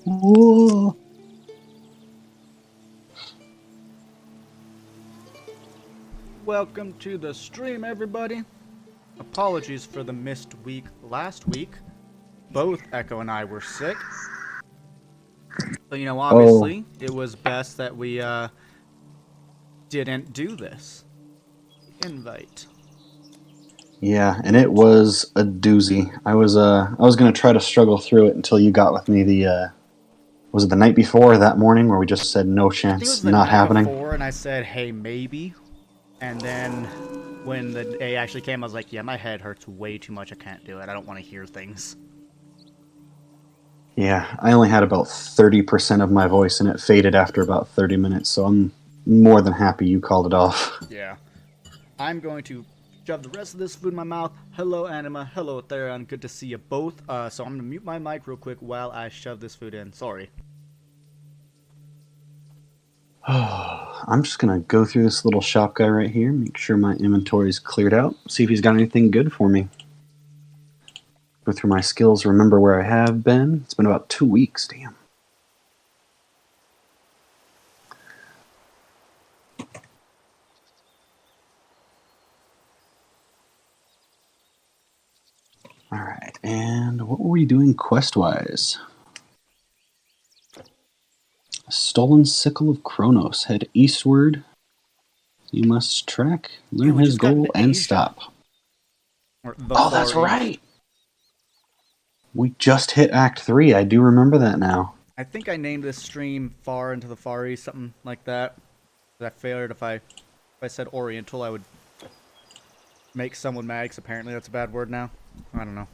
Whoa. Welcome to the stream, everybody. Apologies for the missed week last week. Both Echo and I were sick. So, obviously, it was best that we, didn't do this. Invite. Yeah, and it was a doozy. I was gonna try to struggle through it until you got with me was it the night before or that morning where we just said no I think it was chance, the not night happening? before, and I said, hey, maybe. And then when the day actually came, I was like, yeah, my head hurts way too much. I can't do it. I don't want to hear things. Yeah, I only had about 30% of my voice and it faded after about 30 minutes, so I'm more than happy you called it off. Yeah. I'm going to shove the rest of this food in my mouth. Hello, Anima. Hello, Therion. Good to see you both. So I'm going to mute my mic real quick while I shove this food in. Sorry. I'm just gonna go through this little shop guy right here, make sure my inventory's cleared out, see if he's got anything good for me. Go through my skills, remember where I have been. It's been about 2 weeks, damn. Alright, and what were we doing quest-wise? Stolen Sickle of Kronos. Head eastward. You must track, learn we his just got goal, into and Asia. stop. Oh, that's right! We just hit Act 3. I do remember that now. I think I named this stream Far into the Far East, something like that. I figured if I said Oriental, I would make someone mad, because apparently that's a bad word now. I don't know.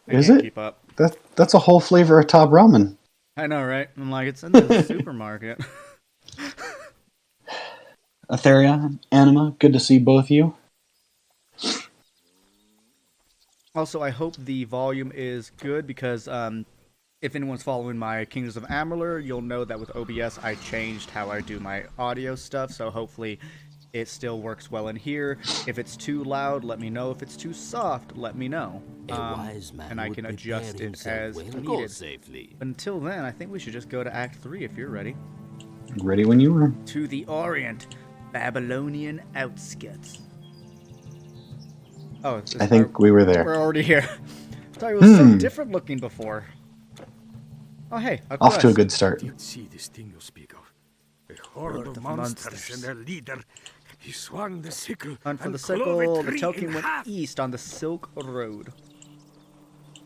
I Is can't it? keep up. That's a whole flavor of top ramen. I know, right? I'm like, it's in the supermarket. Atheria, Anima, good to see both of you. Also, I hope the volume is good because if anyone's following my Kingdoms of Amalur, you'll know that with OBS I changed how I do my audio stuff, so hopefully it still works well in here. If it's too loud, let me know. If it's too soft, let me know. And I can adjust it as needed. But until then, I think we should just go to Act 3 if you're ready. Ready when you were. To the Orient, Babylonian outskirts. Oh, I think we were there. We're already here. I thought it was so different looking before. Oh, hey, a Off to a quest. good start. You'd see this thing you speak of. A horde of monsters and their leader. He swung the sickle Hunt for and the clove sickle. a The tree token in went half. east on the Silk Road.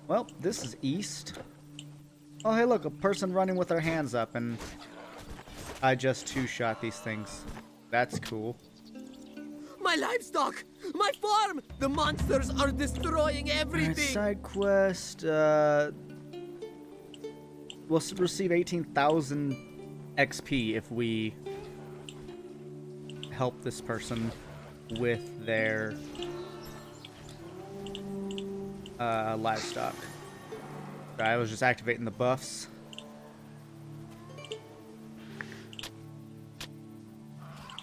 Well, this is east. Oh, hey, look, a person running with their hands up, and I just two-shot these things. That's cool. My livestock! My farm! The monsters are destroying Alright, everything! side quest. We'll receive 18,000 XP if we help this person with their livestock. I was just activating the buffs.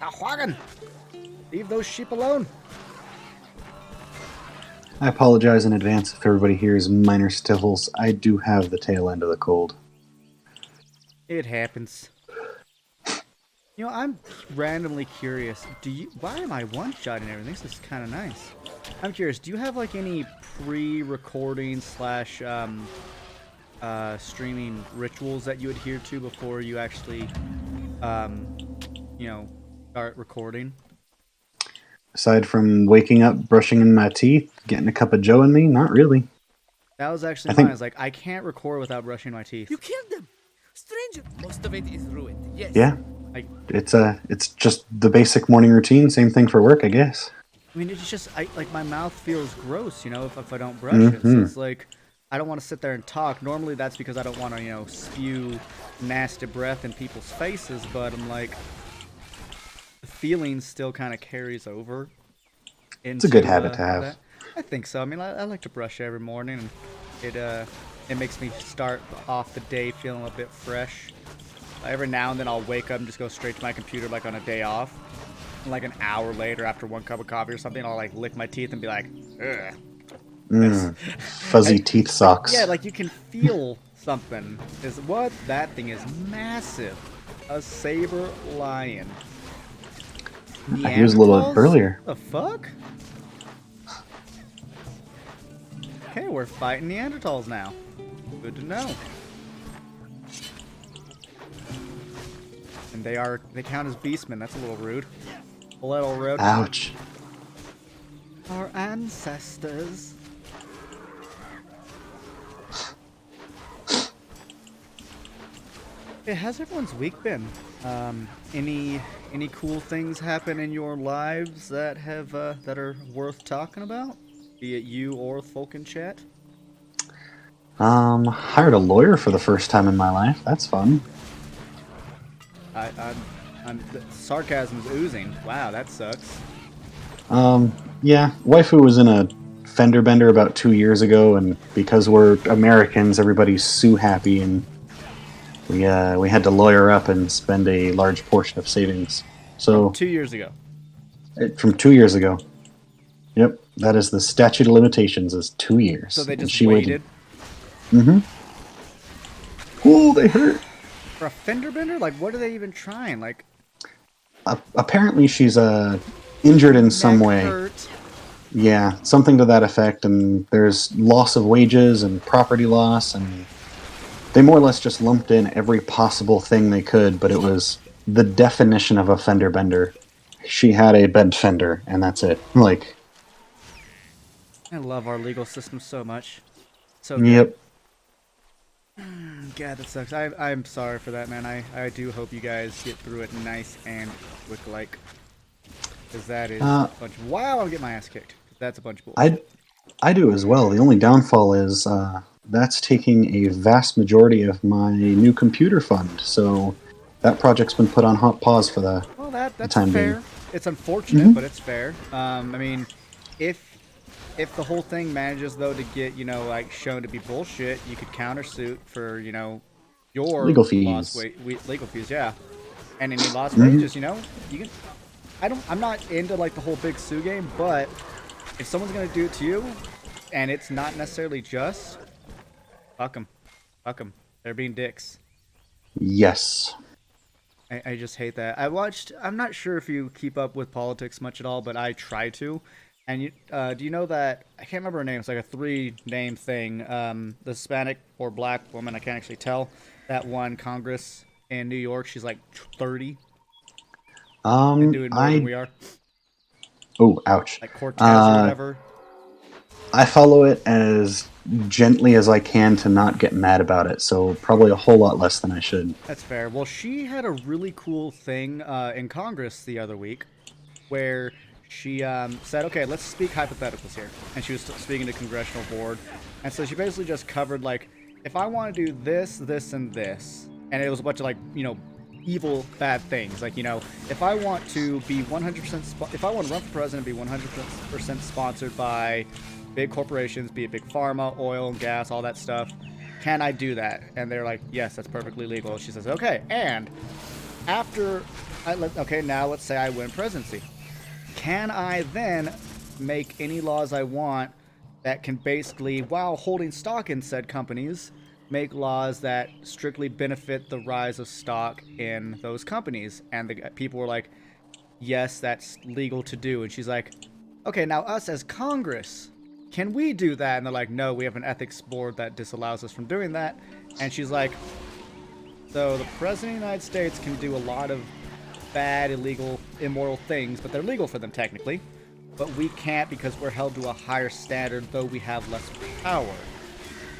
Ahwagan! Leave those sheep alone! I apologize in advance if everybody hears minor sniffles. I do have the tail end of the cold. It happens. You know, I'm randomly curious. Why am I one-shotting everything? This is kind of nice. I'm curious, do you have like any pre-recording / streaming rituals that you adhere to before you actually, start recording? Aside from waking up, brushing in my teeth, getting a cup of joe in me, not really. That was actually mine. I was like, I can't record without brushing my teeth. You killed them! Stranger! Most of it is ruined, yes. Yeah. It's just the basic morning routine. Same thing for work, I guess. I mean, it's just, my mouth feels gross, if I don't brush it. So it's like, I don't want to sit there and talk. Normally that's because I don't want to, spew nasty breath in people's faces, but I'm like, the feeling still kind of carries over into, it's a good habit to have. that. I think so. I mean, I like to brush every morning, and it makes me start off the day feeling a bit fresh. Every now and then I'll wake up and just go straight to my computer like on a day off. And like an hour later, after one cup of coffee or something, I'll like lick my teeth and be like, ugh. Fuzzy teeth socks. Yeah, like you can feel something is what? That thing is massive. A saber lion. He was a little Neanderthals? earlier. The fuck? Okay, we're fighting Neanderthals now. Good to know. And they count as beastmen. That's a little rude. A little rude. Ouch. Our ancestors. Hey, how's everyone's week been? Any cool things happen in your lives that have that are worth talking about? Be it you or folk in chat. Hired a lawyer for the first time in my life. That's fun. The sarcasm's oozing. Wow, that sucks. Yeah, waifu was in a fender bender about 2 years ago, and because we're Americans, everybody's sue happy, and we had to lawyer up and spend a large portion of savings. So From 2 years ago. from 2 years ago. Yep, that is the statute of limitations is 2 years. So they And just she waited Oh, they hurt. for a fender bender. Like, what are they even trying? Like, Apparently, she's injured in some neck way. hurt. Yeah, something to that effect, and there's loss of wages and property loss, and they more or less just lumped in every possible thing they could, but it was the definition of a fender bender. She had a bent fender, and that's it. Like, I love our legal system so much. So good. yep. God, that sucks. I'm sorry for that, man. I do hope you guys get through it nice and quick, like, because that is a bunch of, wow, I'll get my ass kicked. That's a bunch of bullshit. I do as well. The only downfall is that's taking a vast majority of my new computer fund, so that project's been put on hot pause for the Well, that's time fair. being. It's unfortunate, but it's fair. I mean, if the whole thing manages though to get like shown to be bullshit, you could countersuit for your Legal fees. legal fees, yeah, and any lost wages. You can. I'm not into like the whole big sue game, but if someone's gonna do it to you, and it's not necessarily just, fuck them, they're being dicks. Yes. I just hate that. I'm not sure if you keep up with politics much at all, but I try to. And do you know that, I can't remember her name, it's like a 3-name thing, the Hispanic or black woman, I can't actually tell, that won Congress in New York, she's like 30, and doing more than we are. Oh, ouch. Like Cortez or whatever. I follow it as gently as I can to not get mad about it, so probably a whole lot less than I should. That's fair. Well, she had a really cool thing in Congress the other week where she said, okay, let's speak hypotheticals here. And she was speaking to congressional board. And so she basically just covered, like, if I want to do this, this, and this, and it was a bunch of, like, evil, bad things. Like, if I want to be 100%, if I want to run for president, be 100% sponsored by big corporations, be it big pharma, oil, gas, all that stuff, can I do that? And they're like, yes, that's perfectly legal. She says, okay, and after, now let's say I win presidency. Can I then make any laws I want that can basically, while holding stock in said companies, make laws that strictly benefit the rise of stock in those companies? And the people were like, yes, that's legal to do. And she's like, okay, now us as Congress, can we do that? And they're like, no, we have an ethics board that disallows us from doing that. And she's like, so the President of the United States can do a lot of bad, illegal, immoral things, but they're legal for them technically. But we can't because we're held to a higher standard, though we have less power.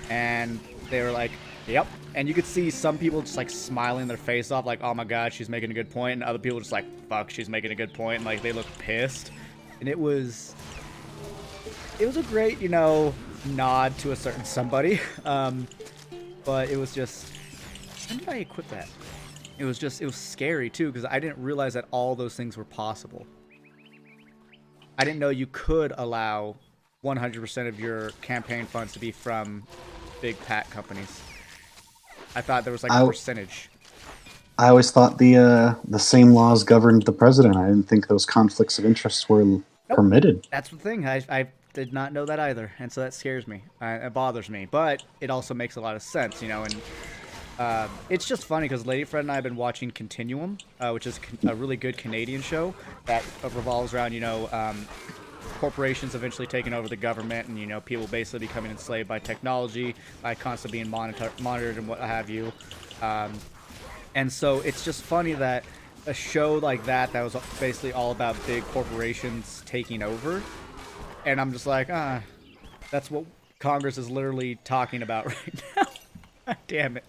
And they were like, yep. And you could see some people just like smiling their face off, like, oh my god, she's making a good point. And other people just like, fuck, she's making a good point. And like they look pissed. And it was a great, nod to a certain somebody. But it was just, when did I equip that? It was scary too, because I didn't realize that all those things were possible. I didn't know you could allow 100% of your campaign funds to be from big PAC companies. I thought there was like a percentage. I always thought the same laws governed the president. I didn't think those conflicts of interest were permitted. That's the thing. I did not know that either, and so that scares me. It bothers me, but it also makes a lot of sense, you know. And it's just funny because Lady Fred and I have been watching Continuum, which is a really good Canadian show that revolves around, you know, corporations eventually taking over the government, and you know, people basically becoming enslaved by technology, by constantly being monitored and what have you. And so it's just funny that a show like that was basically all about big corporations taking over, and I'm just like, that's what Congress is literally talking about right now. God damn it.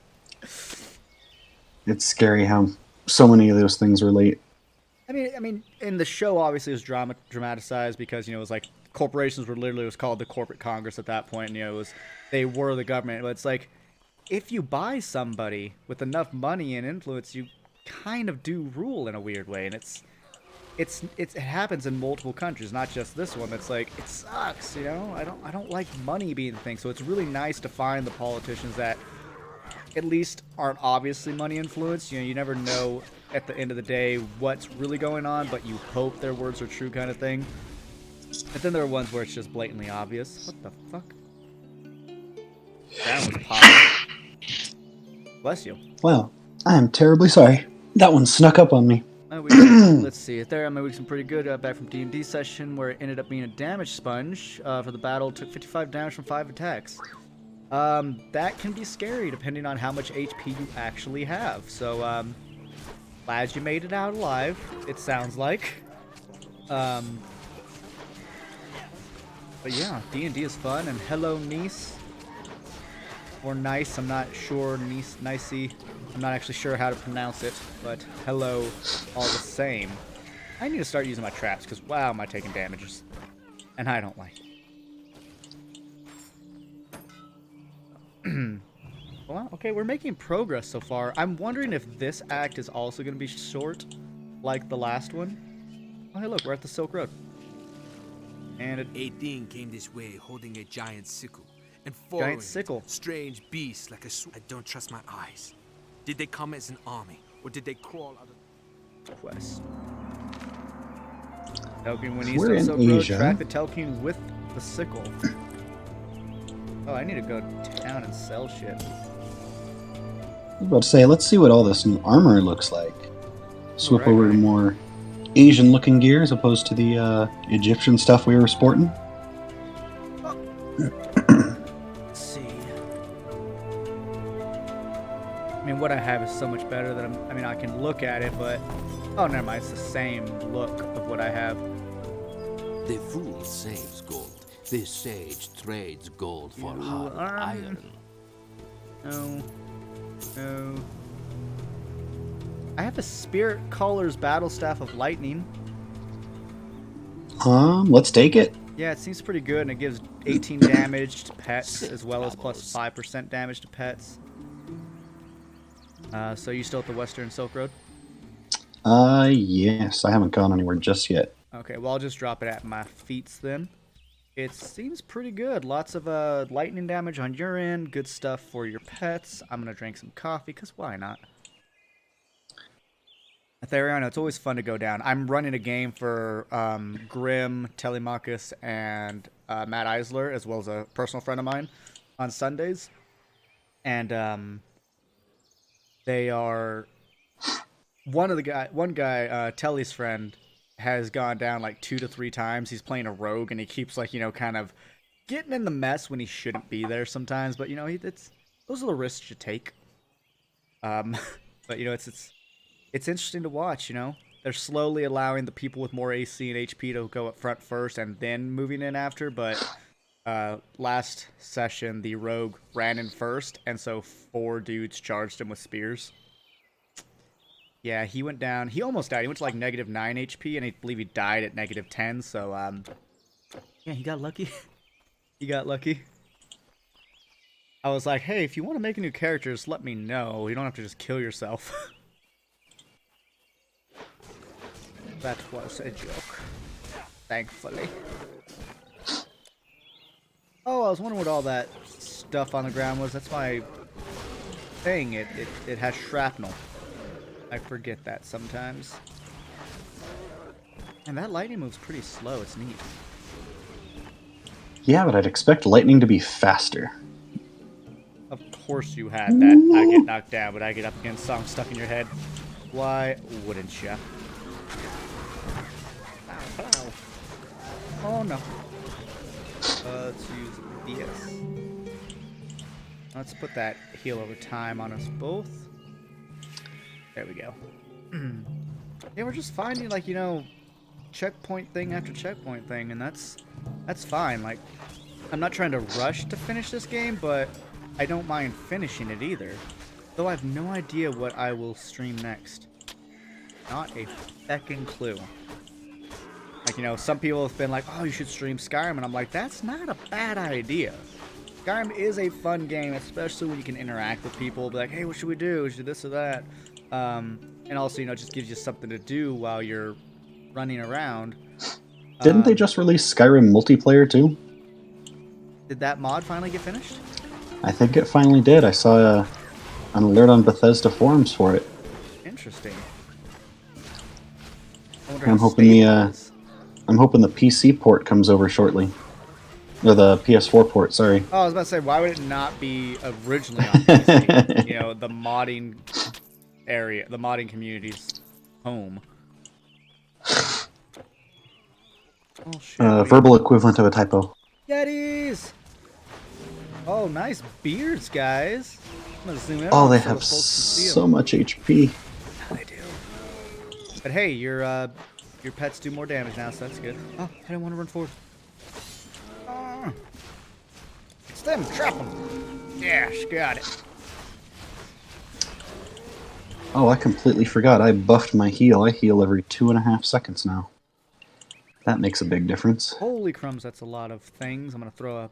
It's scary how so many of those things relate. I mean, in the show, obviously, it was dramatized because, you know, it was like corporations were literally, it was called the corporate Congress at that point, and, you know, they were the government. But it's like, if you buy somebody with enough money and influence, you kind of do rule in a weird way, and it happens in multiple countries, not just this one. It's like, it sucks, you know. I don't like money being the thing, so it's really nice to find the politicians that at least aren't obviously money influenced. You know, you never know at the end of the day what's really going on, but you hope their words are true, kind of thing. But then there are ones where it's just blatantly obvious. What the fuck? That was popping. Bless you. Well, I am terribly sorry. That one snuck up on me. Let's see. There, I'm doing some pretty good. Back from D&D session where it ended up being a damage sponge for the battle. Took 55 damage from 5 attacks. That can be scary depending on how much HP you actually have. So, glad you made it out alive, it sounds like. But yeah, D&D is fun, and hello, niece. Or nice, I'm not sure, niece, nicey. I'm not actually sure how to pronounce it, but hello all the same. I need to start using my traps, because wow, am I taking damages. And I don't like it. Well, okay, we're making progress so far. I'm wondering if this act is also going to be short, like the last one. Oh, hey, look, we're at the Silk Road. And A thing came this way holding a giant sickle. And following sickle. It, strange beasts like a I don't trust my eyes. Did they come as an army, or did they crawl out of... Quest. Telkine when east We're of in Silk Road, Asia. track the Telkine with the sickle. Oh, I need to go down and sell shit. I was about to say, let's see what all this new armor looks like. Swip Right, over to right. more Asian-looking gear as opposed to the Egyptian stuff we were sporting. Let's see. I mean, what I have is so much better that I can look at it, but oh, never mind. It's the same look of what I have. The fool saves gold. The sage trades gold for hard iron. No. No. I have a Spirit Caller's Battle Staff of Lightning. Let's take it. Yeah, it seems pretty good, and it gives 18 damage to pets, as well as plus 5% damage to pets. So you still at the Western Silk Road? Yes, I haven't gone anywhere just yet. Okay, well, I'll just drop it at my feet then. It seems pretty good. Lots of lightning damage on your end. Good stuff for your pets. I'm going to drink some coffee, because why not? Atherion, it's always fun to go down. I'm running a game for Grim, Telemachus, and Matt Eisler, as well as a personal friend of mine, on Sundays. And they are... One guy, Telly's friend, has gone down like 2 to 3 times. He's playing a rogue, and he keeps like, you know, kind of getting in the mess when he shouldn't be there sometimes. But you know, those are the risks you take. But you know, it's interesting to watch. You know, they're slowly allowing the people with more AC and HP to go up front first, and then moving in after. But last session, the rogue ran in first, and so 4 dudes charged him with spears. Yeah, he went down. He almost died. He went to like -9 HP, and I believe he died at -10. So, yeah, he got lucky. He got lucky. I was like, hey, if you want to make a new character, just let me know. You don't have to just kill yourself. That was a joke. Thankfully. Oh, I was wondering what all that stuff on the ground was. That's my thing. It has shrapnel. I forget that sometimes. And that lightning moves pretty slow. It's neat. Yeah, but I'd expect lightning to be faster. Of course you had that. I get knocked down, but I get up again. Song stuck in your head. Why wouldn't ya? Oh no. Let's use this. Let's put that heal over time on us both. There we go. Yeah, we're just finding, like, you know, checkpoint thing after checkpoint thing, and that's fine. Like, I'm not trying to rush to finish this game, but I don't mind finishing it either. Though I have no idea what I will stream next. Not a feckin' clue. Like, you know, some people have been like, oh, you should stream Skyrim, and I'm like, that's not a bad idea. Skyrim is a fun game, especially when you can interact with people. Be like, hey, what should we do? Should we do this or that? And also, you know, it just gives you something to do while you're running around. Didn't they just release Skyrim multiplayer too? Did that mod finally get finished? I think it finally did. I saw an alert on Bethesda forums for it. Interesting. I wonder I'm how hoping stable it is. I'm hoping the PC port comes over shortly. Or the PS4 port, sorry. Oh, I was about to say, why would it not be originally on PC? You know, the modding area, the modding community's home. Oh, shit. Verbal equivalent of a typo. Yetis! Oh, nice beards, guys. I'm gonna zoom in. Oh, they so have the folks can see so 'em. much HP. Yeah, they do. But hey, your pets do more damage now, so that's good. Oh, I didn't want to run forward. Ah. It's them, trap them. Yeah, she got it. Oh, I completely forgot. I buffed my heal. I heal every 2.5 seconds now. That makes a big difference. Holy crumbs, that's a lot of things. I'm gonna throw a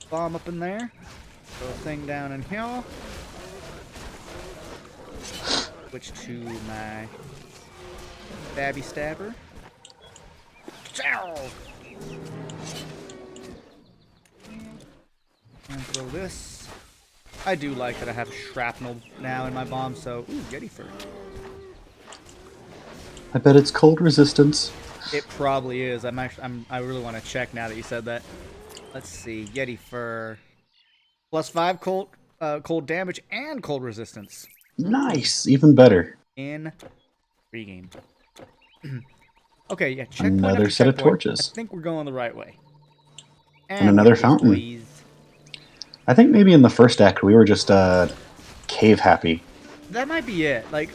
bomb up in there. Throw a thing down in here. Switch to my stabby stabber. And throw this. I do like that I have shrapnel now in my bomb, so ooh, Yeti fur. I bet it's cold resistance. It probably is. I really want to check now that you said that. Let's see, Yeti fur. +5 cold damage and cold resistance. Nice, even better. In pregame. Okay, yeah, checkpoint Another after set of checkpoint. torches. I think we're going the right way. And another fountain. Please. I think maybe in the first act we were just cave happy. That might be it. Like,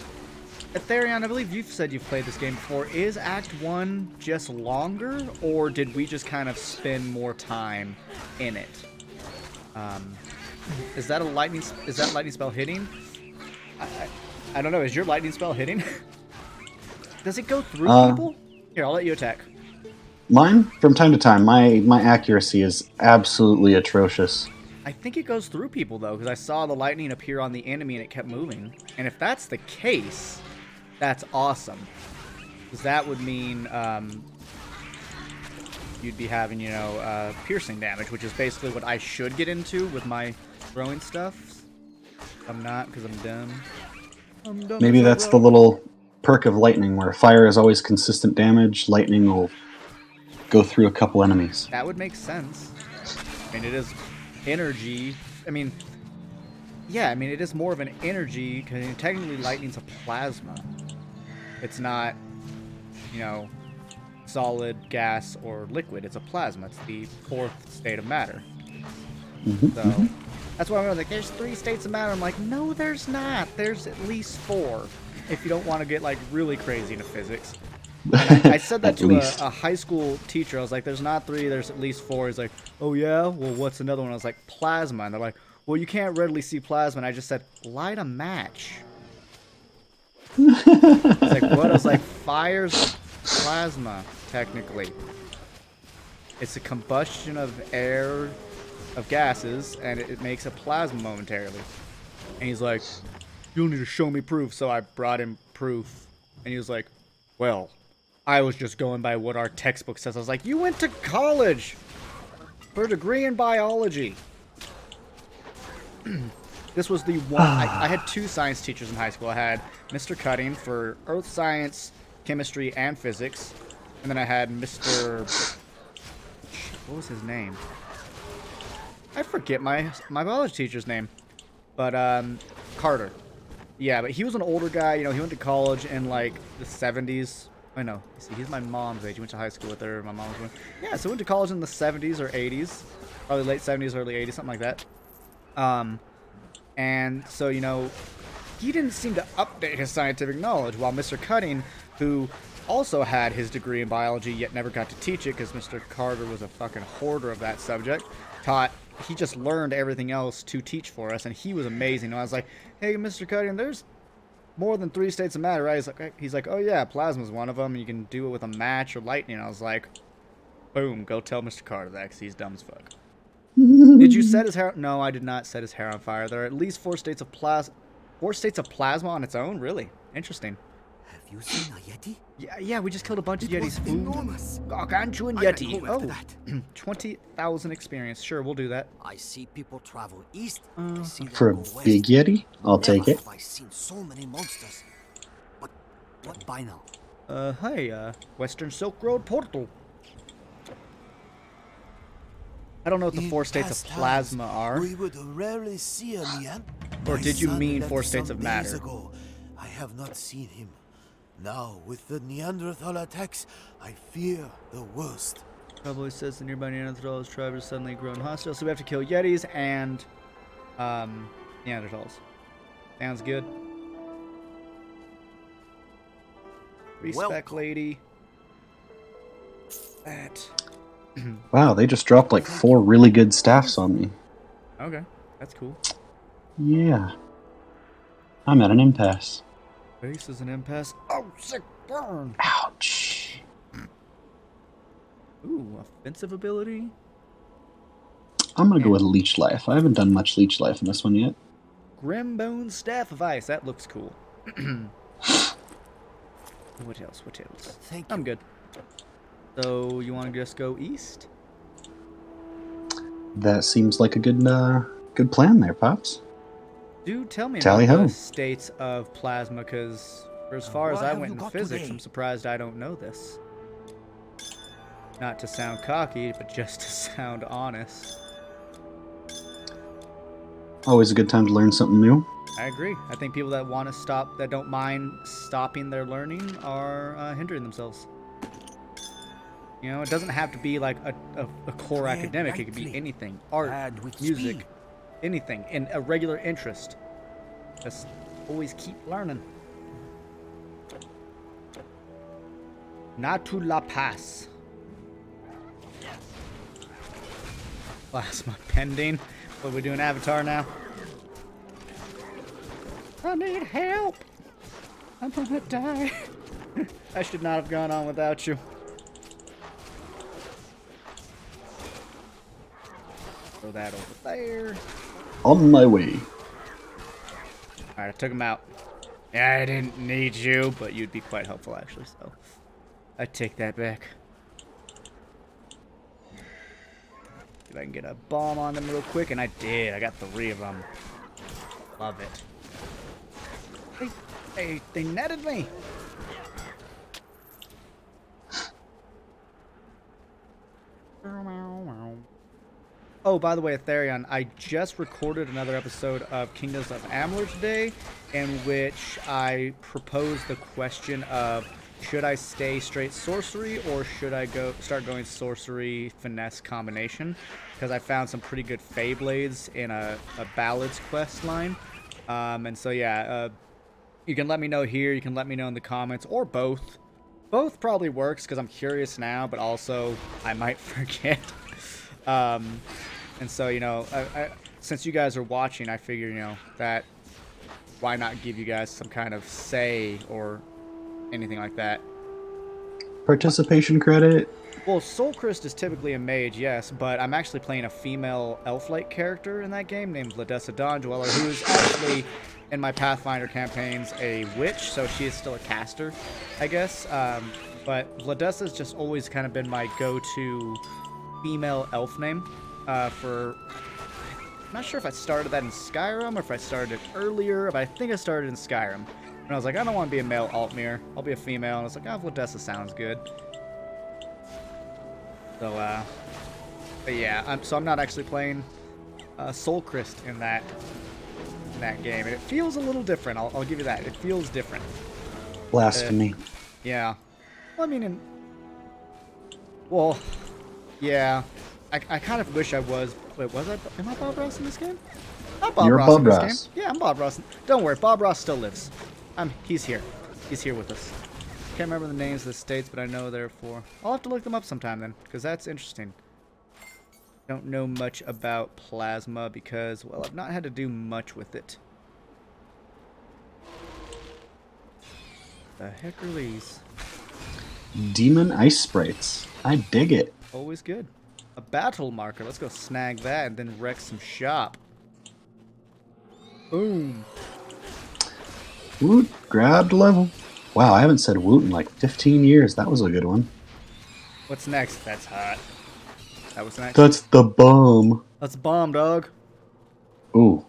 Etherion, I believe you've said you've played this game before. Is Act 1 just longer, or did we just kind of spend more time in it? Is that lightning spell hitting? I don't know. Is your lightning spell hitting? Does it go through people? Here, I'll let you attack. Mine, from time to time, my accuracy is absolutely atrocious. I think it goes through people, though, because I saw the lightning appear on the enemy and it kept moving. And if that's the case, that's awesome. Because that would mean you'd be having, you know, piercing damage, which is basically what I should get into with my throwing stuff. I'm not, because I'm dumb. Maybe that's the little perk of lightning, where fire is always consistent damage, lightning will go through a couple enemies. That would make sense. I mean, it is energy. I mean, yeah, I mean, it is more of an energy, because technically lightning's a plasma. It's not, you know, solid, gas, or liquid. It's a plasma. It's the fourth state of matter. So, that's why I'm like, there's 3 states of matter. I'm like, no, there's not. There's at least 4, if you don't want to get, like, really crazy into physics. I said that to a high school teacher. I was like, there's not 3, there's at least 4. He's like, oh yeah? Well, what's another one? I was like, plasma. And they're like, well, you can't readily see plasma. And I just said, light a match. It's like, what? I was like, fire's plasma, technically. It's a combustion of air, of gases, and it makes a plasma momentarily. And he's like, you'll need to show me proof. So I brought him proof. And he was like, well, I was just going by what our textbook says. I was like, you went to college for a degree in biology. This was the one. I had 2 science teachers in high school. I had Mr. Cutting for earth science, chemistry, and physics. And then I had Mr. What was his name? I forget my biology teacher's name, but Carter. Yeah, but he was an older guy. You know, he went to college in like the 70s. I know. See, he's my mom's age. He went to high school with her. My mom was one. Yeah, so went to college in the 70s or 80s, probably late 70s, early 80s, something like that. And so you know, he didn't seem to update his scientific knowledge, while Mr. Cutting, who also had his degree in biology yet never got to teach it because Mr. Carter was a fucking hoarder of that subject, he just learned everything else to teach for us, and he was amazing. And I was like, hey, Mr. Cutting, there's more than 3 states of matter, right? He's like, oh yeah, plasma's one of them, and you can do it with a match or lightning. And I was like, boom, go tell Mr. Carter that, because he's dumb as fuck. Did you set his hair? No, I did not set his hair on fire. There are at least 4 states of plasma on its own. Really interesting. Have you seen a Yeti? Yeah, we just killed a bunch of It Yetis. was enormous. Gargantuan I might Yeti. go Oh, after that. 20,000 experience. Sure, we'll do that. I see people travel east. I see them For a go west. big Yeti, I'll Never take it. have I seen so many monsters. But what by now? Hey, Western Silk Road portal. I don't know what the 4 states of plasma are. We would rarely see a Neanderthal. Or did you mean 4 states of matter? Ago, I have not seen him. Now, with the Neanderthal attacks, I fear the worst. Probably says the nearby Neanderthals tribe has suddenly grown hostile, so we have to kill Yetis and Neanderthals. Sounds good. Respect, Welcome. lady. That. Wow, they just dropped like 4 really good staffs on me. Okay, that's cool. Yeah. I'm at an impasse. Base is an impasse. Oh, sick burn. Ouch. Ooh, offensive ability. I'm gonna go with Leech Life. I haven't done much Leech Life in this one yet. Grimbone Staff of Ice. That looks cool. What else? What else? Thank you. I'm good. So, you want to just go east? That seems like a good plan there, Pops. Do tell me Tally about ho. the states of plasma, because for as far as What I have went you in got physics, today? I'm surprised I don't know this. Not to sound cocky, but just to sound honest. Always a good time to learn something new. I agree. I think people that want to stop, that don't mind stopping their learning, are hindering themselves. You know, it doesn't have to be like a core Tread academic. It could be lightly. anything. Art, Add with music, speed. anything. In a regular interest. Just always keep learning. Natu La Paz. Plasma pending. What, we doing Avatar now? I need help. I'm gonna die. I should not have gone on without you. Throw that over there. On my way. Alright, I took him out. Yeah, I didn't need you, but you'd be quite helpful actually, so I take that back. See if I can get a bomb on them real quick, and I did. I got 3 of them. Love it. They netted me. Oh, by the way, Aetherion, I just recorded another episode of Kingdoms of Amalur today, in which I proposed the question of, should I stay straight sorcery, or should I start going sorcery finesse combination? Because I found some pretty good Feyblades in a Ballads quest line. And so yeah, you can let me know here, you can let me know in the comments, or both. Both probably works, because I'm curious now, but also I might forget. And so, you know, since you guys are watching, I figure, you know, that why not give you guys some kind of say or anything like that. Participation credit. Well, Soulcrest is typically a mage, yes, but I'm actually playing a female elf-like character in that game named Ladessa Dawn-Dweller, who is actually, in my Pathfinder campaigns, a witch, so she is still a caster, I guess. But Ladessa's just always kind of been my go-to female elf name for... I'm not sure if I started that in Skyrim or if I started it earlier, but I think I started in Skyrim. And I was like, I don't want to be a male Altmere. I'll be a female. And I was like, oh, Ladessa sounds good. So, but yeah, I'm not actually playing Soul Crest in that game, and it feels a little different. I'll give you that. It feels different. Blasphemy. Yeah. Well, I mean, well, yeah. I kind of wish I was. Wait, was I? Am I Bob Ross in this game? Not Bob You're Ross Bob in this Ross. game. Yeah, I'm Bob Ross. Don't worry, Bob Ross still lives. He's here. He's here with us. Can't remember the names of the states, but I know there are 4. I'll have to look them up sometime then, because that's interesting. Don't know much about plasma because, well, I've not had to do much with it. The heck are these? Demon ice sprites. I dig it. Always good. A battle marker. Let's go snag that and then wreck some shop. Boom. Woot, grabbed level. Wow, I haven't said woot in like 15 years. That was a good one. What's next? That's hot. That was next. That's the bomb. That's a bomb, dog. Ooh.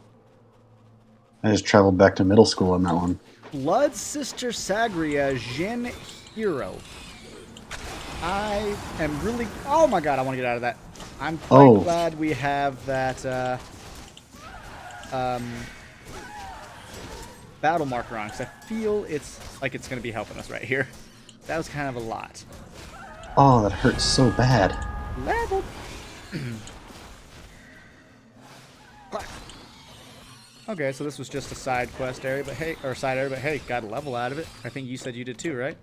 I just traveled back to middle school on that one. Blood Sister Sagria Jin Hero. I am really... Oh my god, I want to get out of that. I'm quite glad we have that battle marker on, because I feel it's like it's going to be helping us right here. That was kind of a lot. Oh, that hurts so bad. Level. Okay, so this was just a side quest area, but hey, or side area, but hey, got a level out of it. I think you said you did too, right?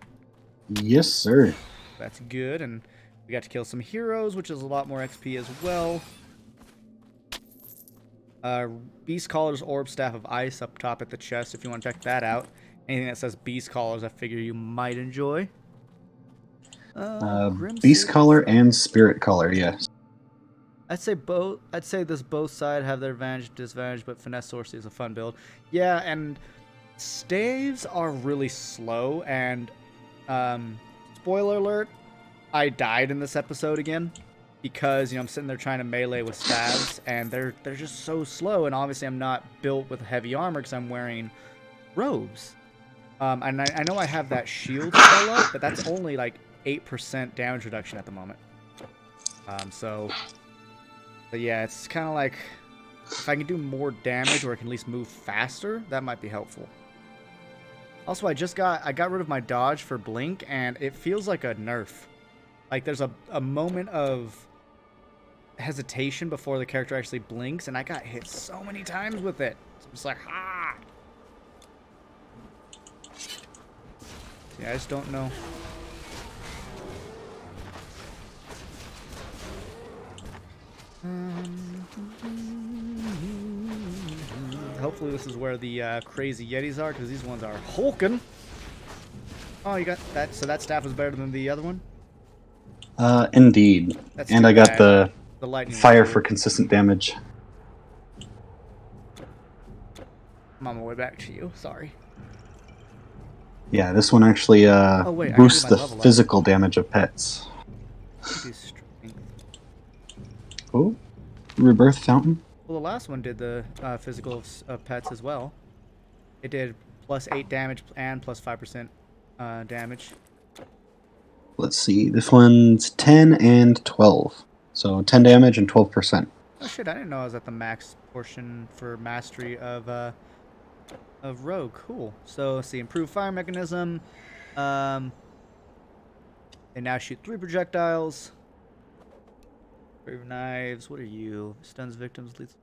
Yes, sir. That's good, and we got to kill some heroes, which is a lot more XP as well. Beast Caller's Orb Staff of Ice up top at the chest if you want to check that out. Anything that says Beast Callers, I figure you might enjoy. Beast Collar and Spirit Collar, yes. I'd say both. I'd say this both sides have their advantage and disadvantage, but Finesse Sorcery is a fun build. Yeah, and staves are really slow, and spoiler alert, I died in this episode again because, you know, I'm sitting there trying to melee with staves, and they're just so slow, and obviously I'm not built with heavy armor because I'm wearing robes. And I know I have that shield spell up, but that's only like 8% damage reduction at the moment. But yeah, it's kind of like if I can do more damage or I can at least move faster, that might be helpful. Also, I got rid of my dodge for blink, and it feels like a nerf. Like there's a moment of hesitation before the character actually blinks, and I got hit so many times with it. So I'm just like, ah. Yeah, I just don't know. Hopefully this is where the crazy Yetis are, because these ones are hulking. Oh, you got that? So that staff was better than the other one? Indeed. That's and too I got bad. the lightning fire for consistent damage. I'm on my way back to you. Sorry. Yeah, this one actually wait, boosts I the can do my level up. physical damage of pets. Do strength. Oh, Rebirth Fountain. Well, the last one did the physical of pets as well. It did plus 8 damage and plus 5% damage. Let's see, this one's 10 and 12. So 10 damage and 12%. Oh shit, I didn't know I was at the max portion for mastery of Rogue. Cool. So let's see, improved fire mechanism. They now shoot 3 projectiles. Brave knives. What are you? Stuns victims. Leads.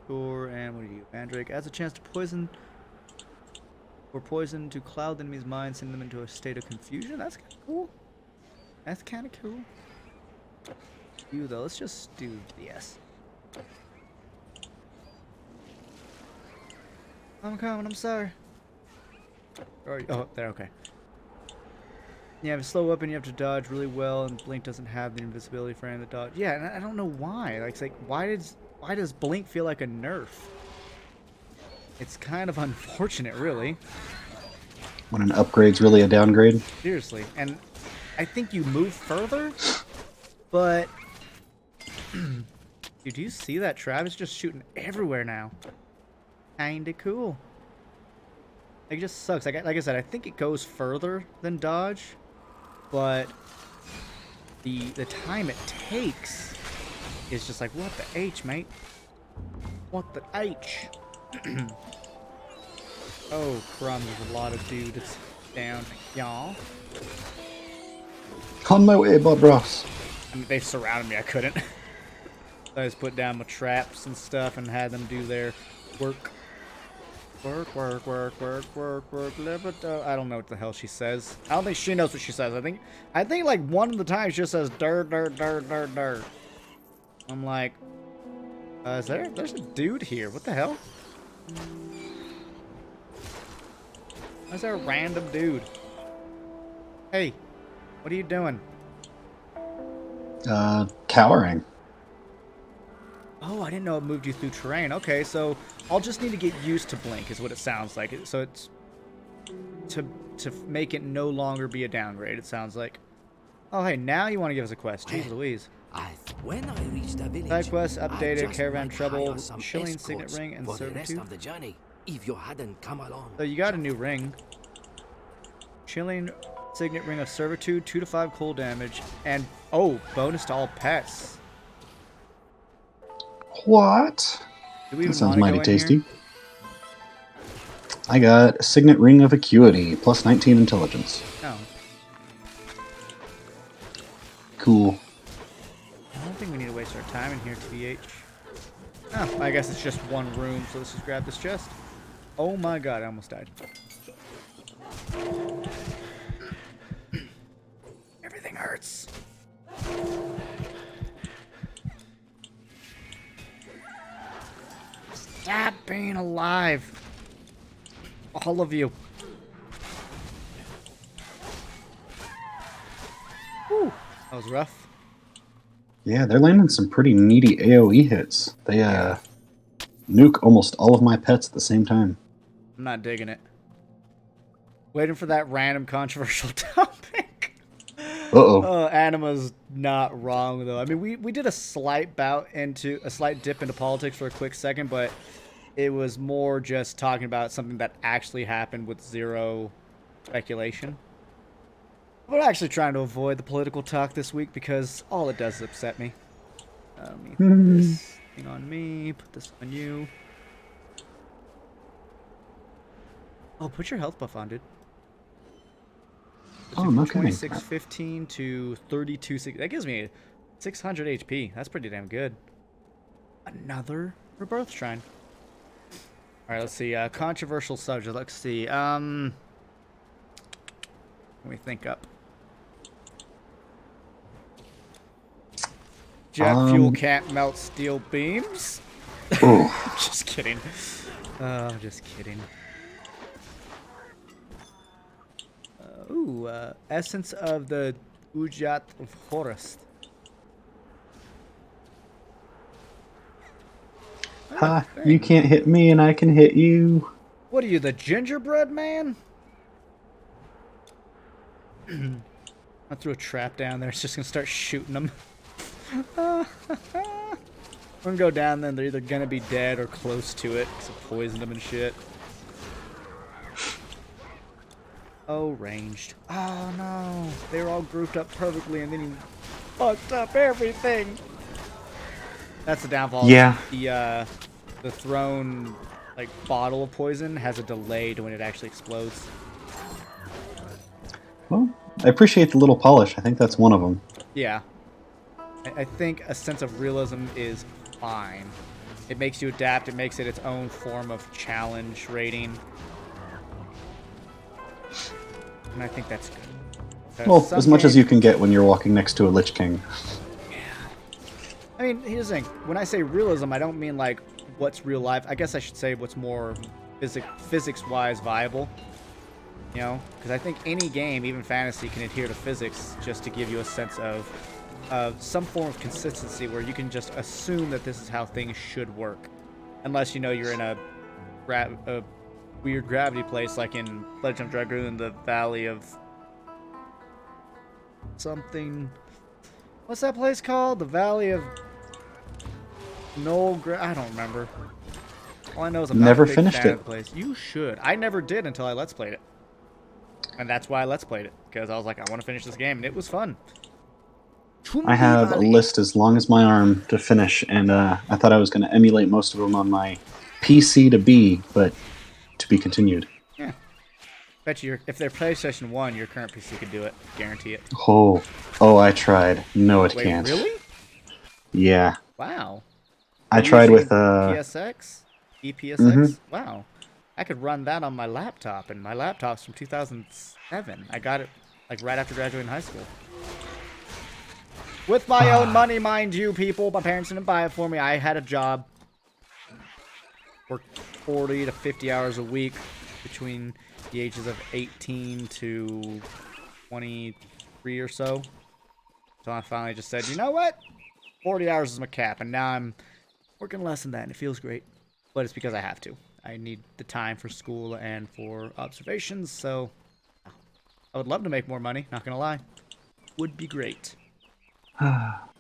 Sure. And what are you? Mandrake adds a chance to poison to cloud the enemy's mind, send them into a state of confusion. That's kind of cool. That's kind of cool. You though. Let's just do this. I'm coming. I'm sorry. Oh, there. Okay. Yeah, if it's slow weapon, you have to dodge really well, and Blink doesn't have the invisibility for any of the dodge. Yeah, and I don't know why. Like, it's like, why does Blink feel like a nerf? It's kind of unfortunate, really. When an upgrade's really a downgrade. Seriously, and I think you move further, but dude, do you see that Travis just shooting everywhere now? Kinda cool. Like, it just sucks. Like I said, I think it goes further than dodge. But the time it takes is just like, what the H, mate? What the H? Oh, crumbs, there's a lot of dudes down, y'all. On my way, Bob Ross. I mean, they surrounded me, I couldn't. So I just put down my traps and stuff and had them do their work. Work, work, work, work, work, work, I don't know what the hell she says. I don't think she knows what she says. I think like one of the times she just says dirt, dirt, dirt, dirt, dirt. I'm like, there's a dude here. What the hell? Why's there a random dude? Hey, what are you doing? Cowering. Oh, I didn't know it moved you through terrain. Okay, so I'll just need to get used to Blink, is what it sounds like. So it's to make it no longer be a downgrade, it sounds like. Oh, hey, now you want to give us a quest. Jeez Louise. When I reached the village, Side quest I updated, just caravan might trouble, hire some chilling signet escorts ring, and for the rest servitude. of the journey, if you hadn't come along. So you got a new ring. Chilling signet ring of servitude, 2 to 5 cool damage, and oh, bonus to all pets. What? Do we That even sounds wanna mighty go in tasty. here? I got a Signet Ring of Acuity, plus 19 intelligence. No. Cool. I don't think we need to waste our time in here, TBH. Oh, I guess it's just one room, so let's just grab this chest. Oh my god, I almost died. Everything hurts. Stop being alive. All of you. Whew, that was rough. Yeah, they're landing some pretty meaty AoE hits. They nuke almost all of my pets at the same time. I'm not digging it. Waiting for that random controversial topic. Uh-oh. Oh, Anima's not wrong though. I mean, we did a slight dip into politics for a quick second, but it was more just talking about something that actually happened with zero speculation. We're actually trying to avoid the political talk this week because all it does is upset me. Let me put this thing on me, put this on you. Oh, put your health buff on, dude. Oh, no kidding. 2615 to 3260. That gives me 600 HP. That's pretty damn good. Another rebirth shrine. All right, let's see. Controversial subject. Let's see. Let me think up. Jet fuel can't melt steel beams. Just kidding. Just kidding. Essence of the Ujat Forest. Ha, you can't hit me and I can hit you. What are you, the gingerbread man? I threw a trap down there. It's just gonna start shooting them. We're gonna go down there and they're either gonna be dead or close to it because it poisoned them and shit. Oh, ranged. Oh no. They were all grouped up perfectly and then he fucked up everything. That's the downfall. Yeah. The thrown like bottle of poison has a delay to when it actually explodes. Well, I appreciate the little polish. I think that's one of them. Yeah. I think a sense of realism is fine. It makes you adapt. It makes it its own form of challenge rating. And I think that's good. Well, as much as you can get when you're walking next to a Lich King. I mean, here's the thing. When I say realism, I don't mean like what's real life. I guess I should say what's more physics-wise viable. You know? Because I think any game, even fantasy, can adhere to physics just to give you a sense of some form of consistency where you can just assume that this is how things should work. Unless, you know, you're in a weird gravity place like in Legend of Dragoon, the Valley of something. What's that place called? The Valley of I don't remember. All I know is I'm never not a big finished fan it. of the place. You should. I never did until I Let's Played it. And that's why I Let's Played it. Because I was like, I want to finish this game. And it was fun. I have a list as long as my arm to finish, and I thought I was going to emulate most of them on my PC to be, but to be continued. Yeah. Bet you if they're PlayStation 1, your current PC could do it. Guarantee it. Oh, I tried. No, it Wait, can't. really? Yeah. Wow. I tried with PSX? EPSX? Mm-hmm. Wow. I could run that on my laptop, and my laptop's from 2007. I got it like right after graduating high school. With my own money, mind you, people. My parents didn't buy it for me. I had a job. Worked 40 to 50 hours a week between the ages of 18 to 23 or so. So I finally just said, you know what? 40 hours is my cap, and now I'm working less than that, and it feels great. But it's because I have to. I need the time for school and for observations, so I would love to make more money, not gonna lie. Would be great.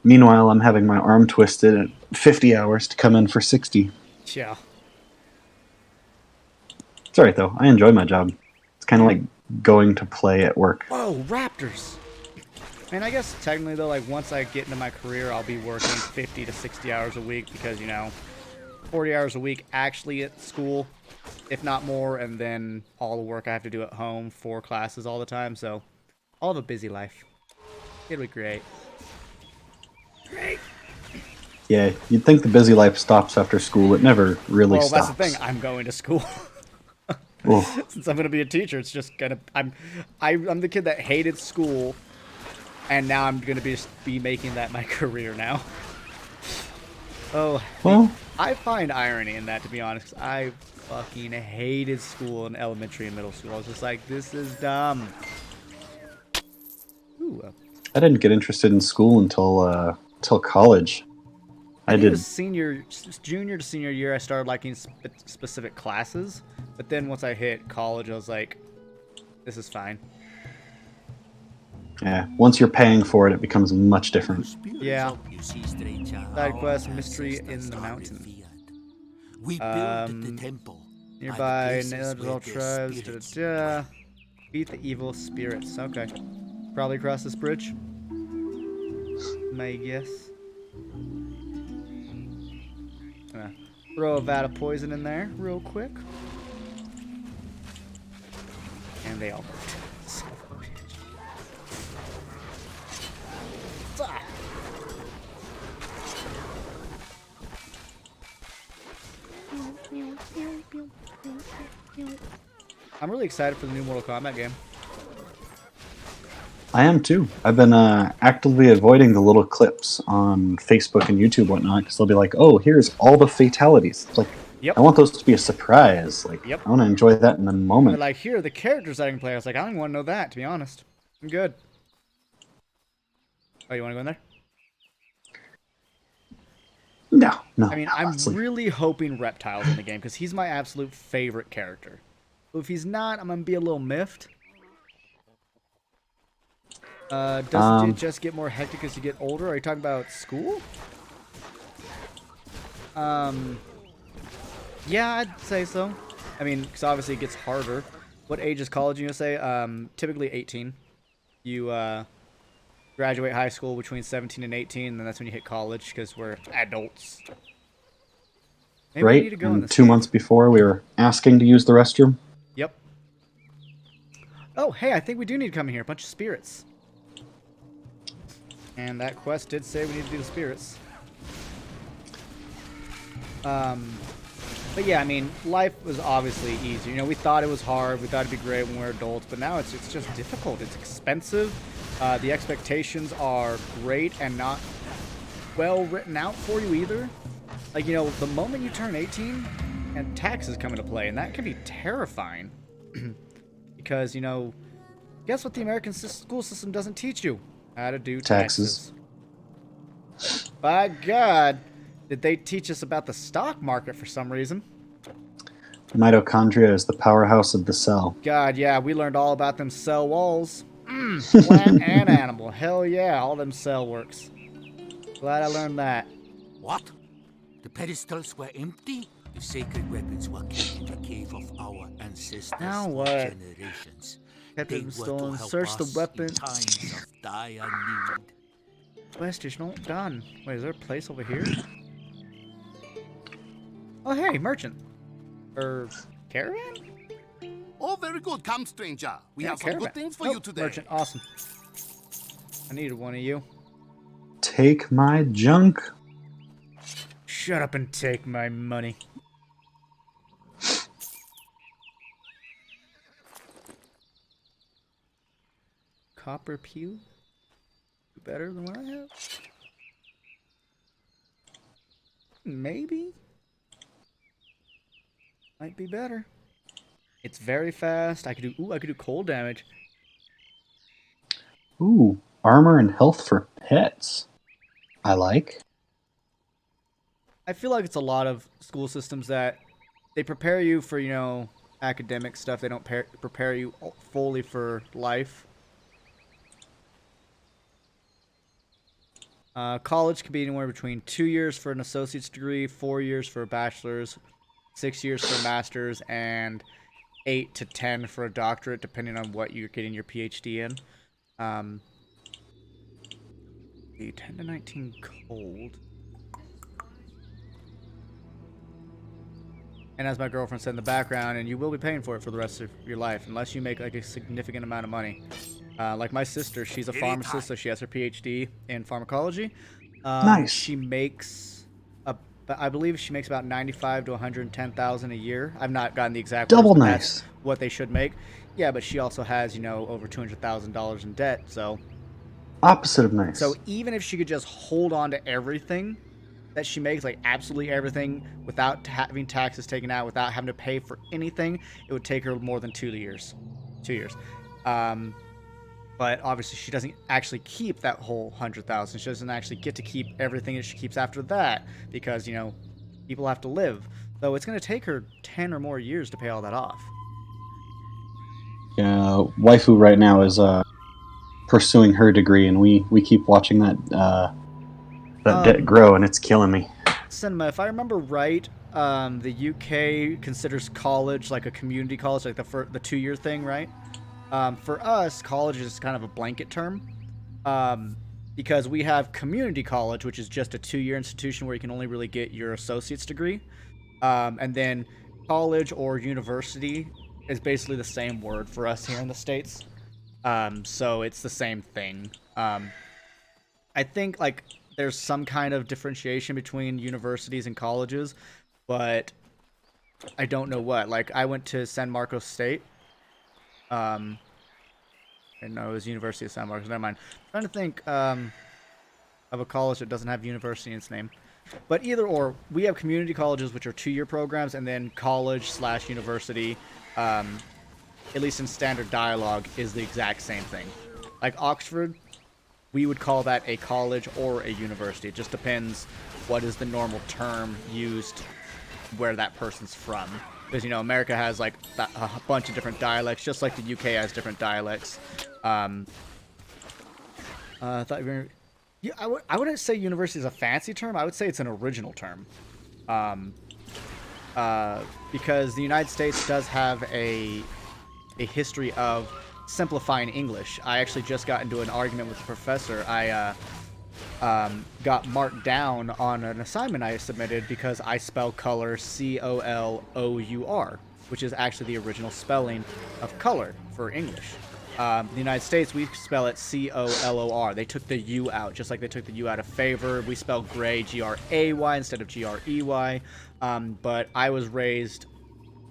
Meanwhile, I'm having my arm twisted at 50 hours to come in for 60. Yeah. It's alright, though. I enjoy my job. It's kind of like going to play at work. Whoa, raptors! And I guess technically, though, like, once I get into my career, I'll be working 50 to 60 hours a week because, 40 hours a week actually at school, if not more, and then all the work I have to do at home, 4 classes all the time, so I'll have a busy life. It'll be great. Great! Yeah, you'd think the busy life stops after school. It never really stops. Well, that's the thing. I'm going to school. Since I'm going to be a teacher, it's just going to... I'm the kid that hated school, and now I'm going to be making that my career now. Oh, well, I find irony in that, to be honest. I fucking hated school in elementary and middle school. I was just like, this is dumb. Ooh. I didn't get interested in school until college. I did. Junior to senior year, I started liking specific classes. But then once I hit college, I was like, this is fine. Yeah, once you're paying for it, it becomes much different. Yeah. Side quest, mystery in the mountain. We built the temple. Nearby, all tribes. Beat the evil spirits. Okay. Probably across this bridge. My guess. Throw a vat of poison in there real quick. And they all worked. I'm really excited for the new Mortal Kombat game. I am too. I've been actively avoiding the little clips on Facebook and YouTube and whatnot because they'll be like, "Oh, here's all the fatalities." It's like, yep. I want those to be a surprise. Like, yep. I want to enjoy that in the moment. They're like, here are the characters I can play. I was like, I don't even want to know that, to be honest. I'm good. Oh, you want to go in there? No. I mean, honestly. I'm really hoping Reptile's in the game because he's my absolute favorite character. But if he's not, I'm gonna be a little miffed. Does it just get more hectic as you get older? Are you talking about school? Yeah, I'd say so. I mean, because obviously it gets harder. What age is college, you say? Typically 18. You graduate high school between 17 and 18, and then that's when you hit college because we're adults. Maybe we need to go in this 2 months before, we were asking to use the restroom. Yep. Oh, hey, I think we do need to come in here. A bunch of spirits. And that quest did say we need to do the spirits. But yeah, I mean, life was obviously easier. You know, we thought it was hard. We thought it'd be great when we were adults, but now it's just difficult. It's expensive. The expectations are great and not well written out for you either. Like, you know, the moment you turn 18, and taxes come into play, and that can be terrifying. Because, you know, guess what the American school system doesn't teach you? How to do taxes. By God, did they teach us about the stock market for some reason? Mitochondria is the powerhouse of the cell. God, yeah, we learned all about them cell walls. Plant and animal. Hell yeah, all them cell works. Glad I learned that. What? The pedestals were empty? The sacred weapons were kept in the cave of our ancestors now for what? generations. Kept They them were stolen. to help Search the us weapon. in times of dire need. Quest is not done. Wait, is there a place over here? Oh, hey, merchant. Or caravan? Oh, very good. Come, stranger. We Yeah, have some caravan. good things for Oh, you today. merchant, awesome. I needed one of you. Take my junk. Shut up and take my money. Copper pew? Better than what I have? Maybe? Might be better. It's very fast. I could do cold damage. Ooh, armor and health for pets. I like. I feel like it's a lot of school systems that they prepare you for, academic stuff. They don't prepare you fully for life. College can be anywhere between 2 years for an associate's degree, 4 years for a bachelor's, 6 years for a master's, and 8 to 10 for a doctorate, depending on what you're getting your PhD in. The 10 to 19 cold. And as my girlfriend said in the background, and you will be paying for it for the rest of your life, unless you make like a significant amount of money. Like my sister, she's a pharmacist, so she has her PhD in pharmacology. Nice. She makes, I believe she makes about 95 to 110,000 a year. I've not gotten the exact Double words, but nice. that's what they should make. Yeah, but she also has, over $200,000 in debt. So Opposite of nice. So even if she could just hold on to everything that she makes, like absolutely everything, without having taxes taken out, without having to pay for anything, it would take her more than 2 years. 2 years. But obviously she doesn't actually keep that whole 100,000. She doesn't actually get to keep everything that she keeps after that because, people have to live. So it's going to take her 10 or more years to pay all that off. Yeah, waifu right now is pursuing her degree, and we keep watching that debt grow, and it's killing me. Cinema, if I remember right, the UK considers college like a community college, like the 2-year thing, right? For us, college is kind of a blanket term, because we have community college, which is just a 2-year institution where you can only really get your associate's degree, and then college or university is basically the same word for us here in the States. So it's the same thing. I think like there's some kind of differentiation between universities and colleges, but I don't know what. Like I went to San Marcos State. And no, it was University of San Marcos. Never mind. I'm trying to think of a college that doesn't have university in its name. But either or, we have community colleges, which are 2-year programs, and then college/university, at least in standard dialogue, is the exact same thing. Like Oxford, we would call that a college or a university. It just depends what is the normal term used where that person's from. Because, America has, like, a bunch of different dialects, just like the UK has different dialects. I thought you were... Yeah, I wouldn't say university is a fancy term. I would say it's an original term. Because the United States does have a history of simplifying English. I actually just got into an argument with a professor. I got marked down on an assignment I submitted because I spell color C-O-L-O-U-R, which is actually the original spelling of color for English. The United States, we spell it C-O-L-O-R. They took the U out, just like they took the U out of favor. We spell gray G-R-A-Y instead of G-R-E-Y. But I was raised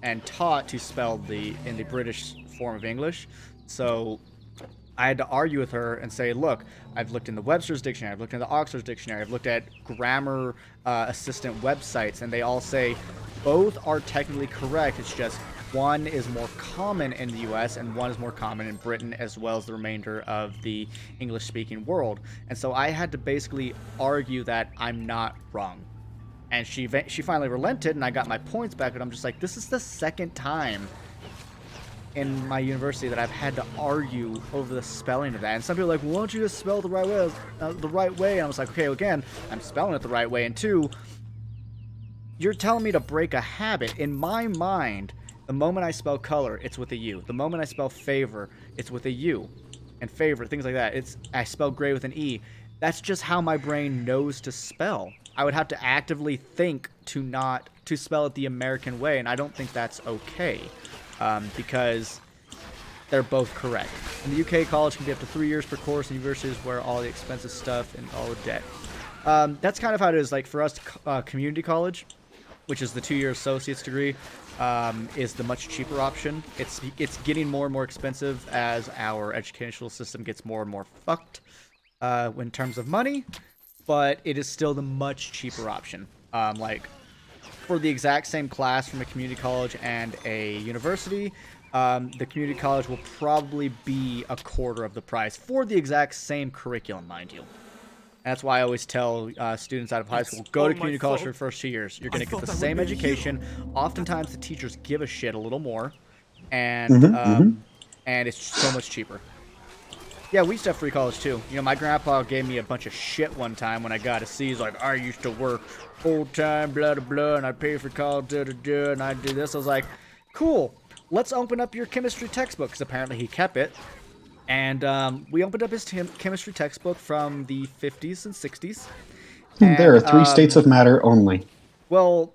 and taught to spell in the British form of English. So I had to argue with her and say, look, I've looked in the Webster's Dictionary, I've looked in the Oxford's Dictionary, I've looked at grammar assistant websites, and they all say both are technically correct. It's just one is more common in the US and one is more common in Britain, as well as the remainder of the English-speaking world. And so I had to basically argue that I'm not wrong. And she finally relented, and I got my points back, and I'm just like, this is the second time in my university that I've had to argue over the spelling of that. And some people are like, well, why don't you just spell it the right way? And I was like, okay, again, I'm spelling it the right way. And two, you're telling me to break a habit. In my mind, the moment I spell color, it's with a U. The moment I spell favor, it's with a U. And favorite, things like that. I spell gray with an E. that's just how my brain knows to spell. I would have to actively think to spell it the American way, and I don't think that's okay, because they're both correct. In the UK, college can be up to 3 years per course, and universities where all the expensive stuff and all the debt. That's kind of how it is. Like for us, community college, which is the 2-year associate's degree, is the much cheaper option. It's getting more and more expensive as our educational system gets more and more fucked in terms of money, but it is still the much cheaper option. Like for the exact same class from a community college and a university, the community college will probably be a quarter of the price for the exact same curriculum, mind you. That's why I always tell students out of high school, go to community college for the first 2 years. You're going to get the same education. Oftentimes, the teachers give a shit a little more, and and it's so much cheaper. Yeah, we used to have free college too. You know, my grandpa gave me a bunch of shit one time when I got a C. He's like, I used to work full time, blah blah blah, and I pay for college, da da da, and I do this. I was like, cool. Let's open up your chemistry textbook, because apparently he kept it. And we opened up his chemistry textbook from the 50s and 60s. And, there are 3 states of matter only. Well,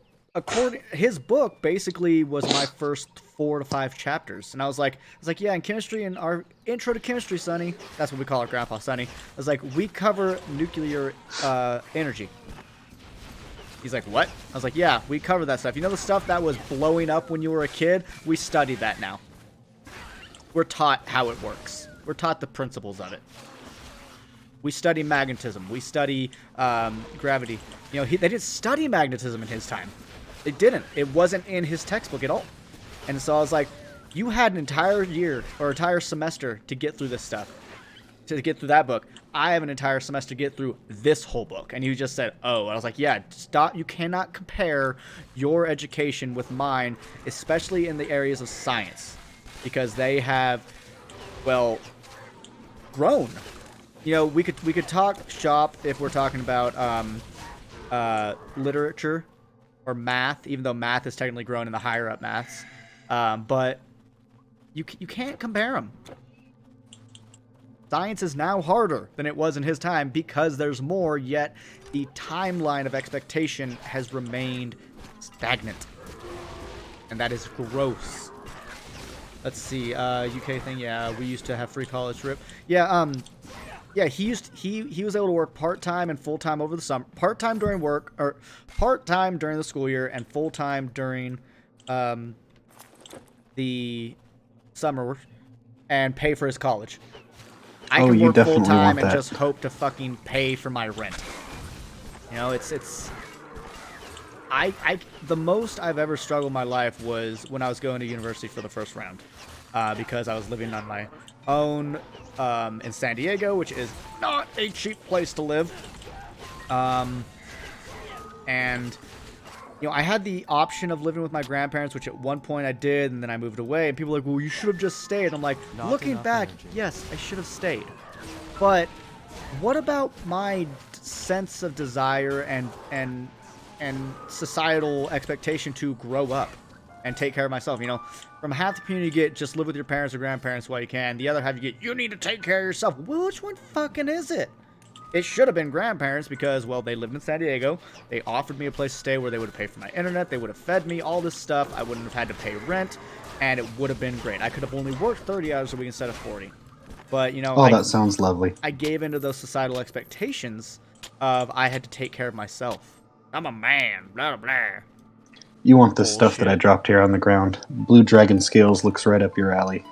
his book basically was my first 4 to 5 chapters. And I was like, yeah, in chemistry, in our intro to chemistry, Sonny, that's what we call our grandpa, Sonny. I was like, we cover nuclear energy. He's like, what? I was like, yeah, we cover that stuff. You know the stuff that was blowing up when you were a kid? We study that now. We're taught how it works. We're taught the principles of it. We study magnetism. We study gravity. You know, they didn't study magnetism in his time. They didn't. It wasn't in his textbook at all. And so I was like, you had an entire year or entire semester to get through this stuff, to get through that book. I have an entire semester to get through this whole book. And he just said, oh. And I was like, yeah, stop. You cannot compare your education with mine, especially in the areas of science, because they have, well, grown. You know, we could talk shop if we're talking about literature or math, even though math is technically grown in the higher up maths. But you can't compare them. Science is now harder than it was in his time because there's more, yet the timeline of expectation has remained stagnant. And that is gross. Let's see, UK thing, yeah, we used to have free college trip. Yeah, yeah, he was able to work part-time and full-time over the summer. Part-time during work, or part-time during the school year, and full-time during the summer, and pay for his college. I can work full-time and just hope to fucking pay for my rent. You know, the most I've ever struggled in my life was when I was going to university for the first round, because I was living on my own in San Diego, which is not a cheap place to live. And you know, I had the option of living with my grandparents, which at one point I did, and then I moved away. And people are like, well, you should have just stayed. I'm like, looking back, yes, I should have stayed. But what about my sense of desire and societal expectation to grow up and take care of myself? You know, from half the community you get just live with your parents or grandparents while you can. The other half you get, you need to take care of yourself. Well, which one fucking is it? It should have been grandparents because, well, they lived in San Diego. They offered me a place to stay where they would have paid for my internet. They would have fed me, all this stuff. I wouldn't have had to pay rent, and it would have been great. I could have only worked 30 hours a week instead of 40. But, you know, that sounds lovely. I gave into those societal expectations of I had to take care of myself. I'm a man, blah, blah, blah. You want this stuff that I dropped here on the ground. Blue Dragon Scales looks right up your alley.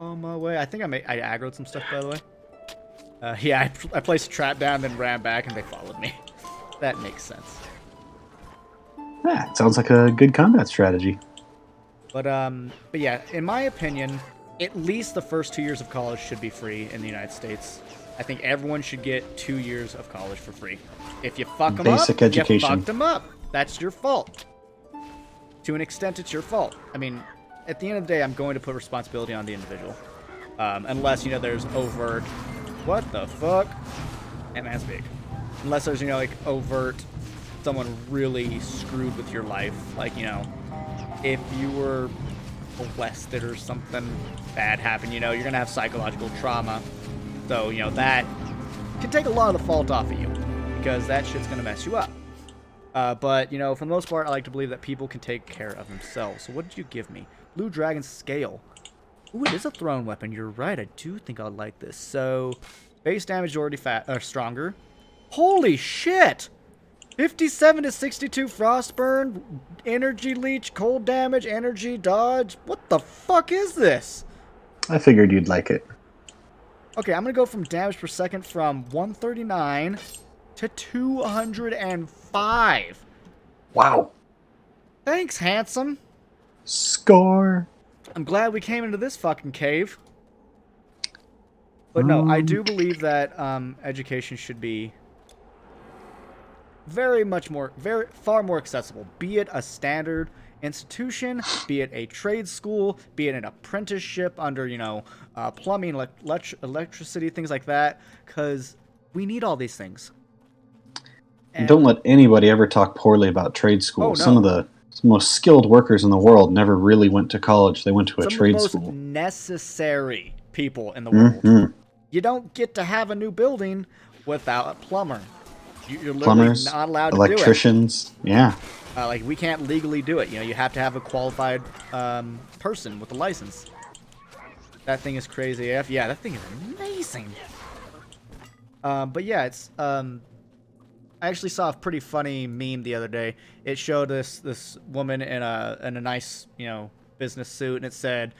On my way. I think I aggroed some stuff, by the way. Yeah, I placed a trap down, then ran back, and they followed me. That makes sense. Yeah, it sounds like a good combat strategy. But yeah, in my opinion, at least the first 2 years of college should be free in the United States. I think everyone should get 2 years of college for free. If you fuck them Basic up, education. you fucked them up. That's your fault. To an extent, it's your fault. I mean, at the end of the day, I'm going to put responsibility on the individual. Unless, you know, there's overt... What the fuck? And that's big. Unless there's, you know, like, overt... Someone really screwed with your life. Like, you know, if you were molested or something bad happened, you know, you're going to have psychological trauma. So, you know, that can take a lot of the fault off of you, because that shit's gonna mess you up. But, you know, for the most part, I like to believe that people can take care of themselves. So what did you give me? Blue Dragon Scale. Ooh, it is a thrown weapon. You're right. I do think I'd like this. So, base damage already stronger. Holy shit! 57 to 62 Frostburn, Energy Leech, Cold Damage, Energy Dodge. What the fuck is this? I figured you'd like it. Okay, I'm going to go from damage per second from 139 to 205. Wow. Thanks, handsome. Score. I'm glad we came into this fucking cave. But no, I do believe that education should be far more accessible. Be it a standard institution, be it a trade school, be it an apprenticeship under, you know, plumbing, electricity, things like that. Because we need all these things. And don't let anybody ever talk poorly about trade school. Oh, no. Some of the most skilled workers in the world never really went to college. They went to a trade school. Some of the most necessary people in the world. You don't get to have a new building without a plumber. You're literally Plumbers, not allowed to electricians. do it. Yeah. Like, we can't legally do it. You know, you have to have a qualified person with a license. That thing is crazy AF. Yeah, that thing is amazing. But yeah, it's I actually saw a pretty funny meme the other day. It showed this woman in a nice, you know, business suit, and it said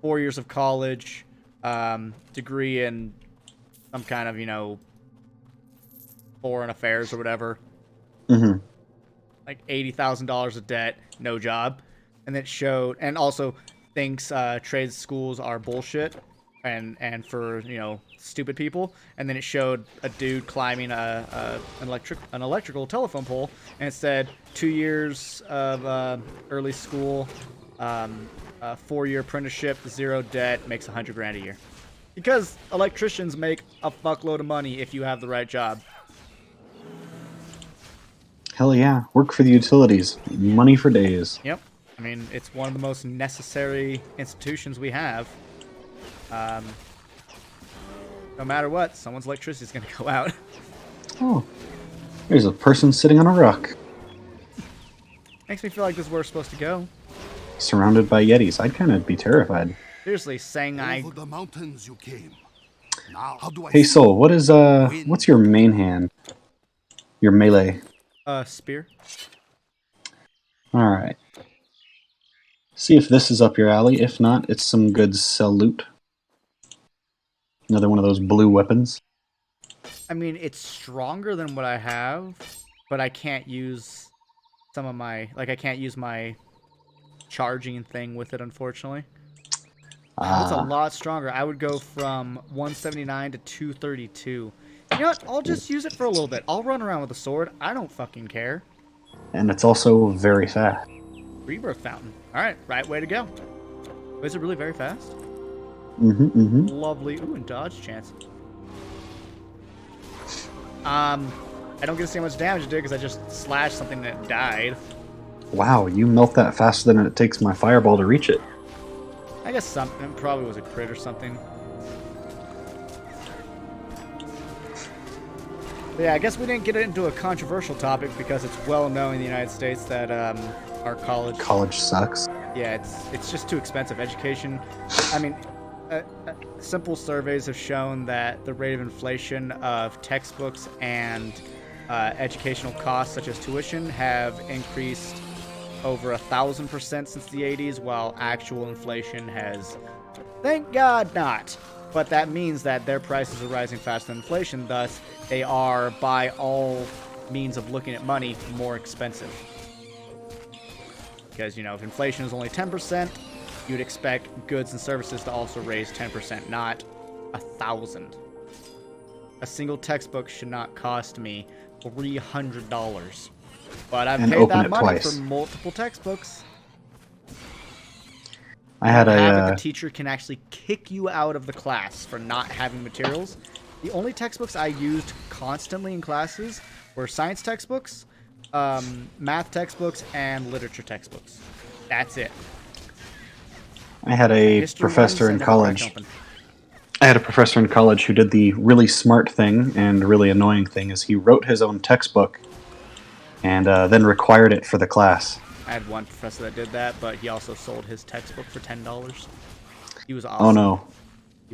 4 years of college, degree in some kind of, you know, foreign affairs or whatever. Mm-hmm. Like $80,000 of debt, no job, and it showed, and also thinks trade schools are bullshit and for, you know, stupid people. And then it showed a dude climbing an electrical telephone pole, and it said 2 years of early school, 4-year apprenticeship, 0 debt, makes $100,000 a year. Because electricians make a fuckload of money if you have the right job. Hell yeah. Work for the utilities. Money for days. Yep. I mean, it's one of the most necessary institutions we have. No matter what, someone's electricity is going to go out. Oh. There's a person sitting on a rock. Makes me feel like this is where we're supposed to go. Surrounded by yetis. I'd kind of be terrified. Seriously, saying Over the mountains you came. Now, how do I Hey see Soul, what's your main hand? Your melee. Spear. Alright. See if this is up your alley. If not, it's some good salute. Another one of those blue weapons. I mean, it's stronger than what I have, but I can't use some of my... Like, I can't use my charging thing with it, unfortunately. It's a lot stronger. I would go from 179 to 232. You know what? I'll just use it for a little bit. I'll run around with a sword. I don't fucking care. And it's also very fast. Rebirth Fountain. Alright, right way to go. Is it really very fast? Lovely. Ooh, and dodge chance. I don't get to see how much damage it did because I just slashed something that died. Wow, you melt that faster than it takes my fireball to reach it. I guess something probably was a crit or something. But yeah, I guess we didn't get into a controversial topic because it's well known in the United States that our college sucks. Yeah, it's just too expensive. Education, I mean, simple surveys have shown that the rate of inflation of textbooks and educational costs such as tuition have increased over 1,000% since the 80s, while actual inflation has, thank God, not. But that means that their prices are rising faster than inflation, thus they are, by all means of looking at money, more expensive. Because, you know, if inflation is only 10%, you'd expect goods and services to also raise 10%, not 1,000. A single textbook should not cost me $300. But I've paid that money for multiple textbooks. I had the teacher can actually kick you out of the class for not having materials. The only textbooks I used constantly in classes were science textbooks, math textbooks, and literature textbooks. That's it. I had a professor in college. I had a professor in college who did the really smart thing and really annoying thing is he wrote his own textbook and then required it for the class. I had one professor that did that, but he also sold his textbook for $10. He was Oh awesome. no,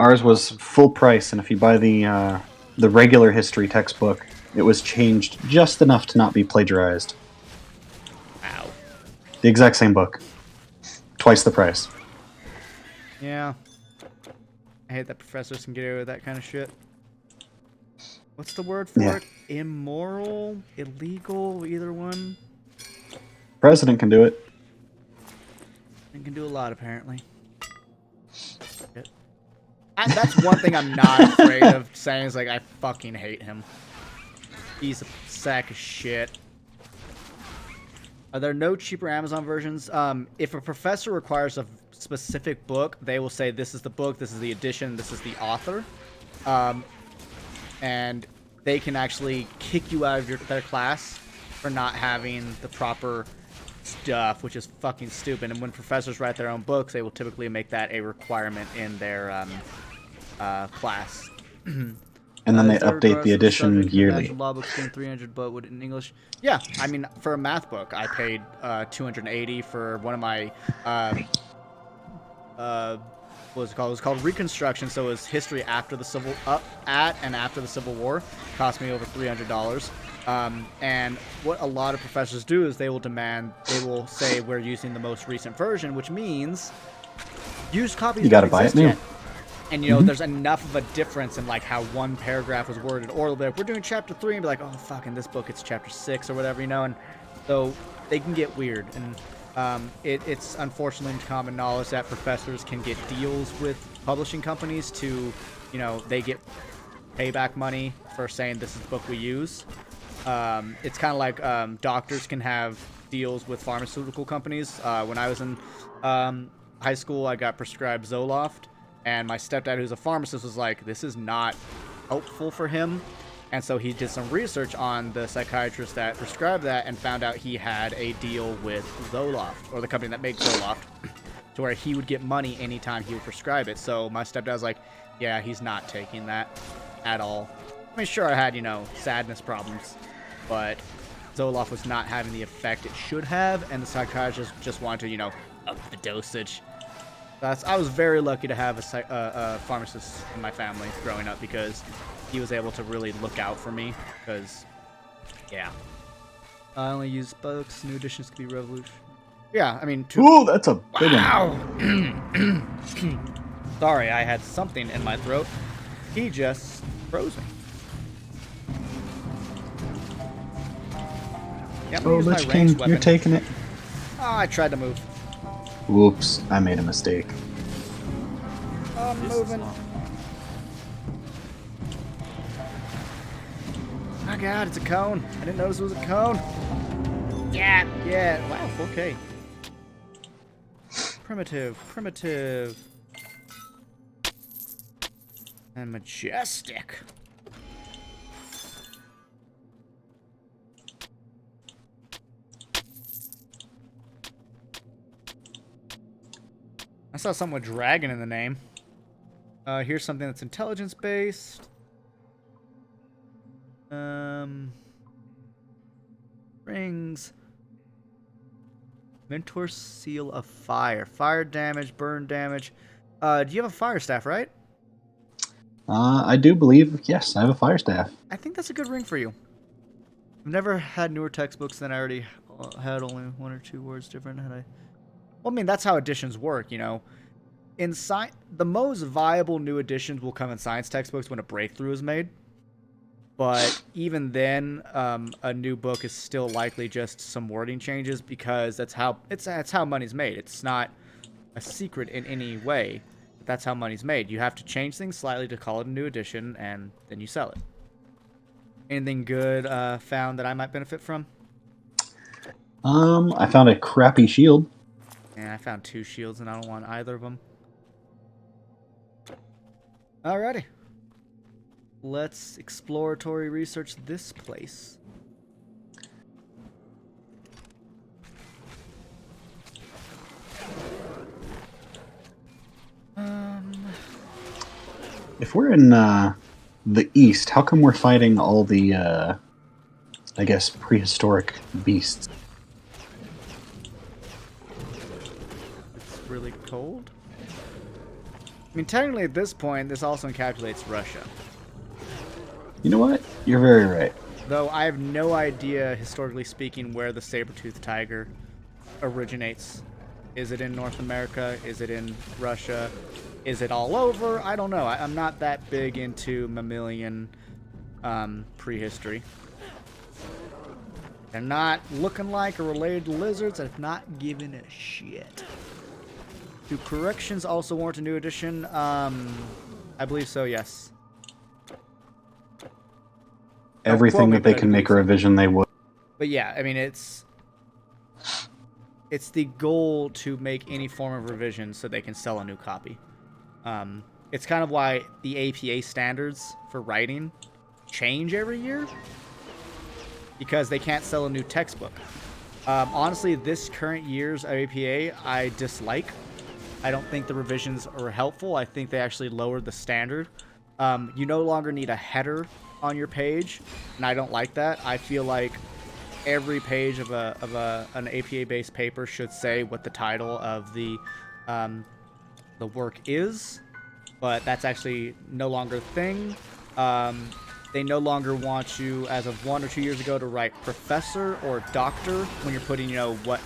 ours was full price, and if you buy the regular history textbook, it was changed just enough to not be plagiarized. Wow. The exact same book, twice the price. Yeah. I hate that professors can get away with that kind of shit. What's the word for Yeah. it? Immoral? Illegal? Either one? President can do it. It can do a lot, apparently. Shit. That's one thing I'm not afraid of saying is, like, I fucking hate him. He's a sack of shit. Are there no cheaper Amazon versions? If a professor requires a specific book, they will say this is the book, this is the edition, this is the author. And they can actually kick you out of their class for not having the proper stuff, which is fucking stupid. And when professors write their own books, they will typically make that a requirement in their class. And then they Is there update the regardless of edition subject, can yearly. National Law books being 300, but would it in English? Yeah, I mean, for a math book, I paid 280 for one of my what was it called? It was called Reconstruction, so it was history after the after the Civil War. It cost me over $300. And what a lot of professors do is they will say we're using the most recent version, which means used copies You gotta don't buy it exist new. yet. And, you know, there's enough of a difference in, like, how one paragraph was worded. Or they'll be like, we're doing chapter 3, and be like, oh, fuck, in this book it's chapter 6 or whatever, you know? And so they can get weird. And it's unfortunately common knowledge that professors can get deals with publishing companies to, you know, they get payback money for saying this is the book we use. It's kind of like doctors can have deals with pharmaceutical companies. When I was in high school, I got prescribed Zoloft. And my stepdad, who's a pharmacist, was like, this is not helpful for him. And so he did some research on the psychiatrist that prescribed that and found out he had a deal with Zoloft, or the company that makes Zoloft, to where he would get money anytime he would prescribe it. So my stepdad was like, yeah, he's not taking that at all. I mean, sure, I had, you know, sadness problems, but Zoloft was not having the effect it should have, and the psychiatrist just wanted to, you know, up the dosage. I was very lucky to have a pharmacist in my family growing up because he was able to really look out for me. Because, yeah. I only use books. New editions could be revolution. Yeah, I mean... Ooh, that's a big one. Wow! Sorry, I had something in my throat. He just froze me. Yeah, Oh, Lich King, you're taking it. Oh, I tried to move. Whoops, I made a mistake. I'm moving. Oh god, it's a cone. I didn't notice it was a cone. Yeah. Wow, 4K. Primitive. And majestic. I saw something with dragon in the name. Here's something that's intelligence-based. Rings. Mentor Seal of Fire. Fire damage, burn damage. Do you have a fire staff, right? I do believe, yes, I have a fire staff. I think that's a good ring for you. I've never had newer textbooks than I already had only 1 or 2 words different. Had I? Well, I mean, that's how editions work, you know. In the most viable new editions will come in science textbooks when a breakthrough is made. But even then, a new book is still likely just some wording changes because that's how money's made. It's not a secret in any way. But that's how money's made. You have to change things slightly to call it a new edition, and then you sell it. Anything good found that I might benefit from? I found a crappy shield. Yeah, I found 2 shields, and I don't want either of them. Alrighty. Let's exploratory research this place. If we're in the east, how come we're fighting all the, I guess, prehistoric beasts? It's really cold. I mean, technically at this point, this also encapsulates Russia. You know what? You're very right. Though I have no idea, historically speaking, where the saber-toothed tiger originates. Is it in North America? Is it in Russia? Is it all over? I don't know. I'm not that big into mammalian prehistory. They're not looking like or related to lizards. I'm not giving a shit. Do corrections also warrant a new edition? I believe so, yes. Everything that they can make a revision, they would. But yeah, I mean, it's the goal to make any form of revision so they can sell a new copy. It's kind of why the APA standards for writing change every year, because they can't sell a new textbook. Honestly, this current year's APA I dislike. I don't think the revisions are helpful. I think they actually lowered the standard. You no longer need a header on your page, and I don't like that. I feel like every page of an APA-based paper should say what the title of the work is, but that's actually no longer a thing. They no longer want you, as of 1 or 2 years ago, to write professor or doctor when you're putting, what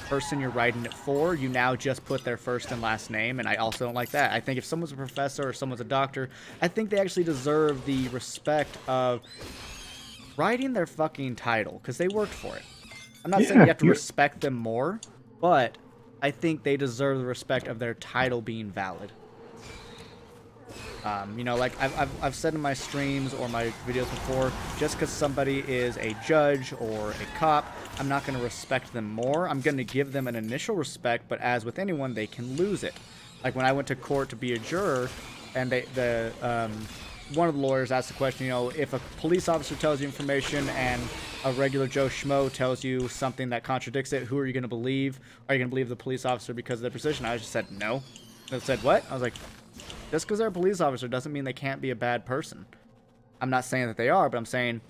person you're writing it for. You now just put their first and last name, and I also don't like that. I think if someone's a professor or someone's a doctor, I think they actually deserve the respect of writing their fucking title, because they worked for it. I'm not saying you have to respect them more, but I think they deserve the respect of their title being valid. Like I've said in my streams or my videos before, just because somebody is a judge or a cop, I'm not going to respect them more. I'm going to give them an initial respect, but as with anyone, they can lose it. Like when I went to court to be a juror, and one of the lawyers asked the question, if a police officer tells you information and a regular Joe Schmo tells you something that contradicts it, who are you going to believe? Are you going to believe the police officer because of their position? I just said no. They said, what? I was like, just because they're a police officer doesn't mean they can't be a bad person. I'm not saying that they are, but I'm saying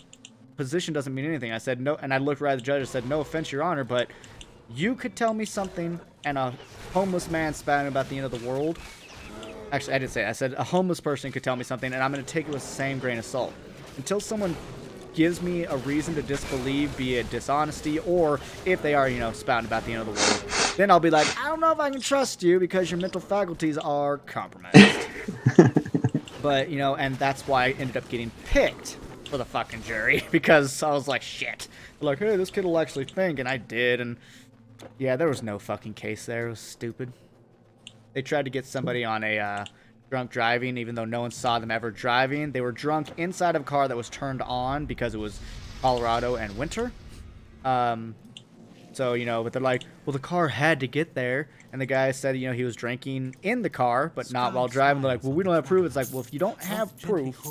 position doesn't mean anything. I said no, and I looked right at the judge and said, no offense, Your Honor, but you could tell me something and a homeless man spouting about the end of the world. Actually, I didn't say it. I said a homeless person could tell me something, and I'm going to take it with the same grain of salt. Until someone gives me a reason to disbelieve, be it dishonesty, or if they are, spouting about the end of the world, then I'll be like, I don't know if I can trust you because your mental faculties are compromised. But, and that's why I ended up getting picked for the fucking jury, because I was like, shit. They're like, hey, this kid will actually think, and I did, and yeah, there was no fucking case there. It was stupid. They tried to get somebody on a drunk driving, even though no one saw them ever driving. They were drunk inside of a car that was turned on because it was Colorado and winter. So, but they're like, well, the car had to get there. And the guy said, he was drinking in the car, but not while driving. They're like, well, we don't have proof. It's like, well, if you don't have proof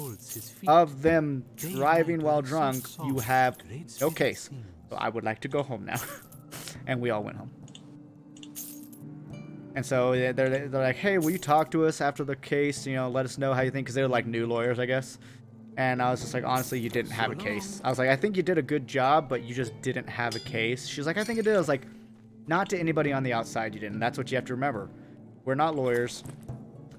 of them driving while drunk, you have no case. So I would like to go home now. And we all went home. And so they're like, hey, will you talk to us after the case? Let us know how you think. Because they're like new lawyers, I guess. And I was just like, honestly, you didn't have a case. I was like, I think you did a good job, but you just didn't have a case. She was like, I think it did. I was like, not to anybody on the outside you didn't. That's what you have to remember. We're not lawyers.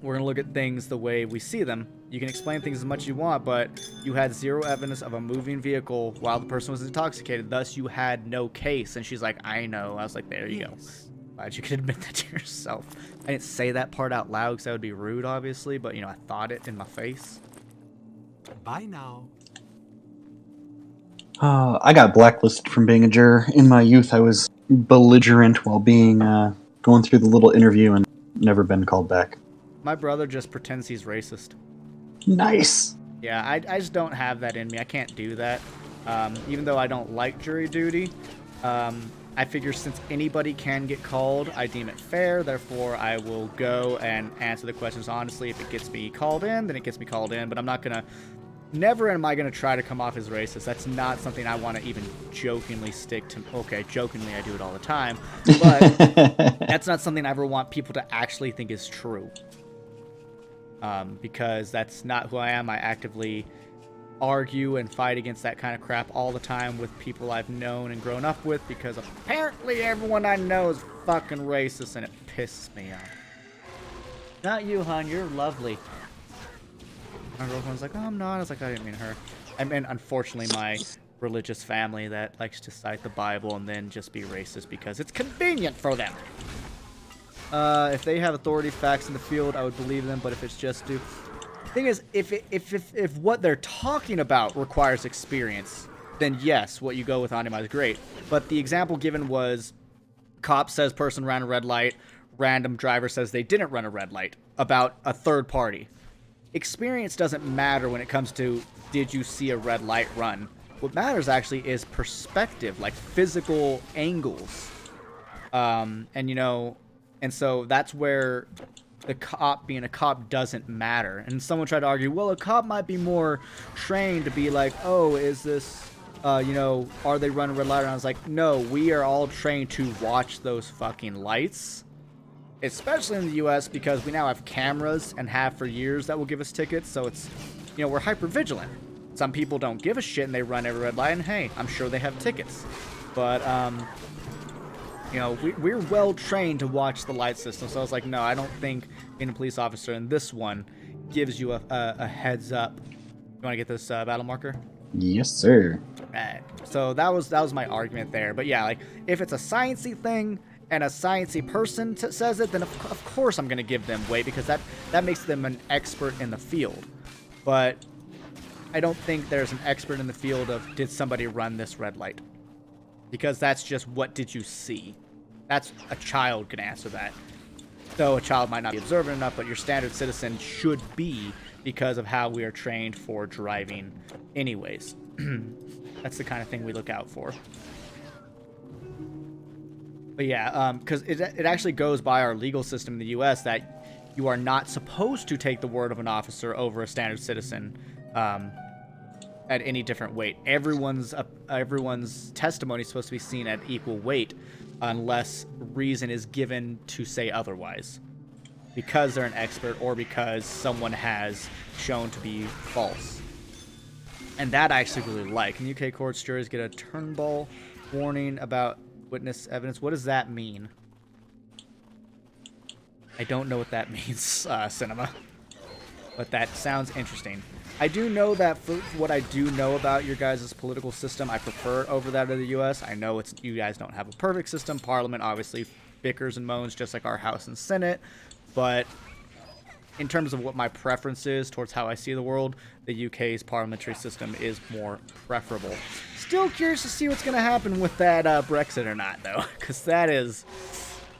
We're going to look at things the way we see them. You can explain things as much as you want, but you had zero evidence of a moving vehicle while the person was intoxicated. Thus, you had no case. And she's like, I know. I was like, there you go. Glad you could admit that to yourself. I didn't say that part out loud because that would be rude, obviously, but, I thought it in my face. Bye now. I got blacklisted from being a juror. In my youth, I was belligerent while being going through the little interview and never been called back. My brother just pretends he's racist. Nice. Yeah, I just don't have that in me. I can't do that. Even though I don't like jury duty, I figure since anybody can get called, I deem it fair. Therefore, I will go and answer the questions honestly. If it gets me called in, then it gets me called in. But I'm not going to... Never am I going to try to come off as racist. That's not something I want to even jokingly stick to. Okay, jokingly I do it all the time. But that's not something I ever want people to actually think is true. because that's not who I am. I actively argue and fight against that kind of crap all the time with people I've known and grown up with, because apparently everyone I know is fucking racist and it pisses me off. Not you, hon. You're lovely. My girlfriend's like, oh, I'm not. I was like, I didn't mean her. I meant, unfortunately, my religious family that likes to cite the Bible and then just be racist because it's convenient for them. If they have authority facts in the field, I would believe them, but if it's just due... Thing is, if what they're talking about requires experience, then yes, what you go with Anima is great. But the example given was, cop says person ran a red light, random driver says they didn't run a red light, about a third party. Experience doesn't matter when it comes to, did you see a red light run? What matters actually is perspective, like physical angles. And so that's where the cop being a cop doesn't matter. And someone tried to argue, well, a cop might be more trained to be like, oh, is this, are they running red light? And I was like, no, we are all trained to watch those fucking lights. Especially in the US, because we now have cameras and have for years that will give us tickets. So it's, we're hyper vigilant. Some people don't give a shit and they run every red light, and hey, I'm sure they have tickets. But, we're well trained to watch the light system, so I was like, no, I don't think being a police officer in this one gives you a heads up. You want to get this battle marker? Yes, sir. Right. So that was my argument there. But yeah, like, if it's a sciencey thing and a sciencey person says it, then of course I'm going to give them weight, because that makes them an expert in the field. But I don't think there's an expert in the field of, did somebody run this red light? Because that's just, what did you see? That's, a child can answer that. Though a child might not be observant enough, but your standard citizen should be, because of how we are trained for driving anyways. That's the kind of thing we look out for. But yeah, because it actually goes by our legal system in the U.S. that you are not supposed to take the word of an officer over a standard citizen at any different weight. Everyone's testimony is supposed to be seen at equal weight, unless reason is given to say otherwise, because they're an expert or because someone has shown to be false. And that I actually really like. In UK courts, juries get a Turnbull warning about witness evidence. What does that mean? I don't know what that means, cinema. But that sounds interesting. I do know that for what I do know about your guys' political system, I prefer it over that of the U.S. I know you guys don't have a perfect system. Parliament obviously bickers and moans just like our House and Senate. But in terms of what my preference is towards how I see the world, the UK's parliamentary system is more preferable. Still curious to see what's going to happen with that Brexit or not, though, because that is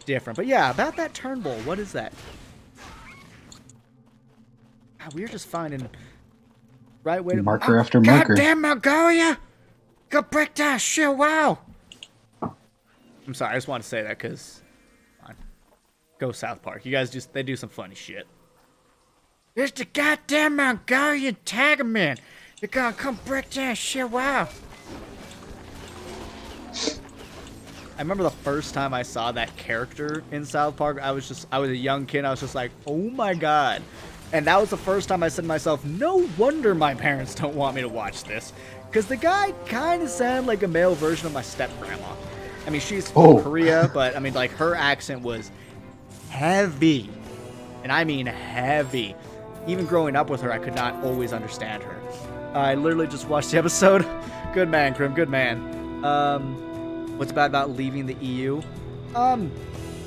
different. But yeah, about that Turnbull, what is that? God, we're just finding right way to marker after marker. Goddamn Mongolia! Go break that shit! Wow. I'm sorry, I just want to say that because go South Park. You guys they do some funny shit. It's the goddamn Mongolian Tiger Man. You're gonna come break that shit! Wow. I remember the first time I saw that character in South Park. I was a young kid. I was just like, oh my god. And that was the first time I said to myself, no wonder my parents don't want me to watch this. Because the guy kind of sounded like a male version of my step-grandma. I mean, she's from Korea, but I mean, like, her accent was heavy. And I mean heavy. Even growing up with her, I could not always understand her. I literally just watched the episode. Good man, Krim, good man. What's bad about leaving the EU?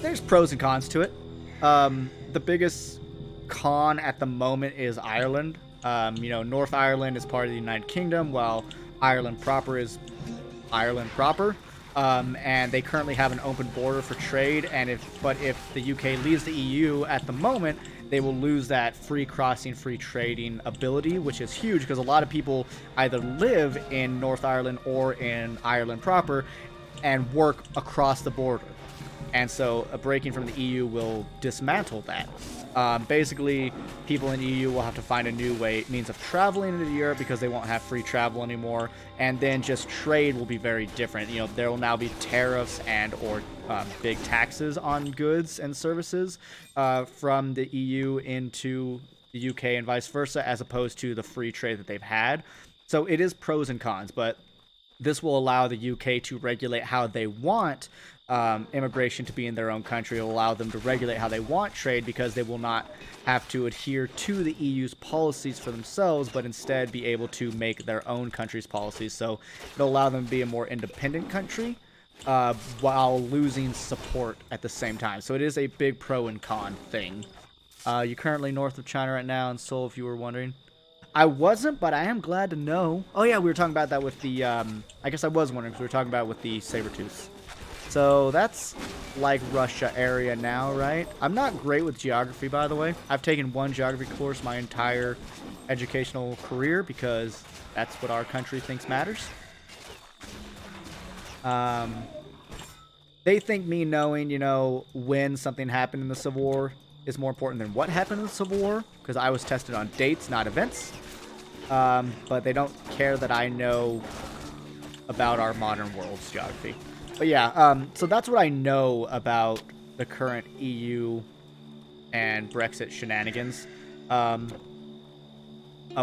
There's pros and cons to it. The biggest con at the moment is Ireland. North Ireland is part of the United Kingdom, while Ireland proper is Ireland proper. And they currently have an open border for trade. And if the UK leaves the EU at the moment, they will lose that free crossing, free trading ability, which is huge because a lot of people either live in North Ireland or in Ireland proper and work across the border. And so a breaking from the EU will dismantle that. Basically, people in the EU will have to find a new means of traveling into Europe because they won't have free travel anymore. And then just trade will be very different. There will now be tariffs or big taxes on goods and services from the EU into the UK and vice versa, as opposed to the free trade that they've had. So it is pros and cons, but this will allow the UK to regulate how they want immigration to be in their own country. It will allow them to regulate how they want trade, because they will not have to adhere to the EU's policies for themselves, but instead be able to make their own country's policies. So it'll allow them to be a more independent country while losing support at the same time. So it is a big pro and con thing. You're currently north of China right now in Seoul, if you were wondering. I wasn't, but I am glad to know. Oh yeah, we were talking about that with the, I guess I was wondering, because we were talking about it with the saber-tooths. So that's like Russia area now, right? I'm not great with geography, by the way. I've taken one geography course my entire educational career, because that's what our country thinks matters. They think me knowing, you know, when something happened in the Civil War is more important than what happened in the Civil War, because I was tested on dates, not events. But they don't care that I know about our modern world's geography. But yeah, so that's what I know about the current EU and Brexit shenanigans. Of